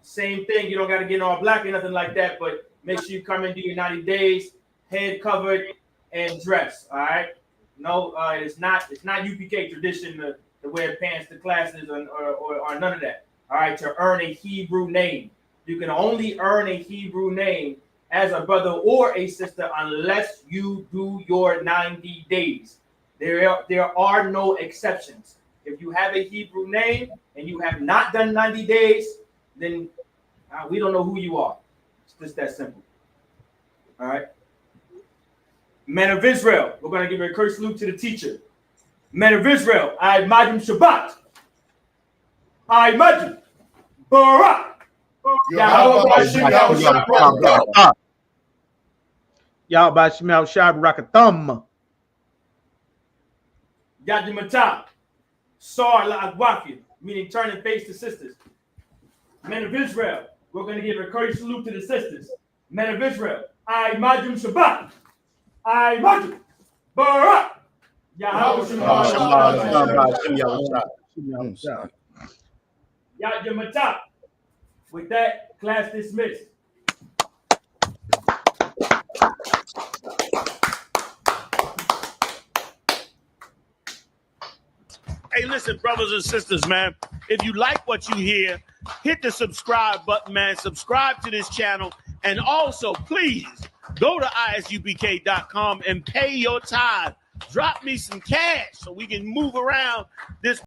same thing. You don't got to get in all black or nothing like that, but make sure you come in, do your 90 days, head covered and dress, all right. No, it's not UPK tradition to wear pants to classes or none of that. All right, to earn a Hebrew name. You can only earn a Hebrew name as a brother or a sister unless you do your 90 days. There are no exceptions. If you have a Hebrew name and you have not done 90 days, then we don't know who you are. It's just that simple. All right. Men of Israel, we're going to give a courteous salute to the teacher. Men of Israel, I imagine Shabbat. I imagine Barak. Yahweh Shemel Shab Rakathum. Yadimata. Sar La Agwafi, meaning turning face to sisters. Men of Israel, we're going to give a courteous salute to the sisters. Men of Israel, I imagine Shabbat. I imagine Barak. Yadimata. With that, class dismissed. Hey, listen, brothers and sisters, man. If you like what you hear, hit the subscribe button, man. Subscribe to this channel. And also, please, go to ISUPK.com and pay your tithe. Drop me some cash so we can move around this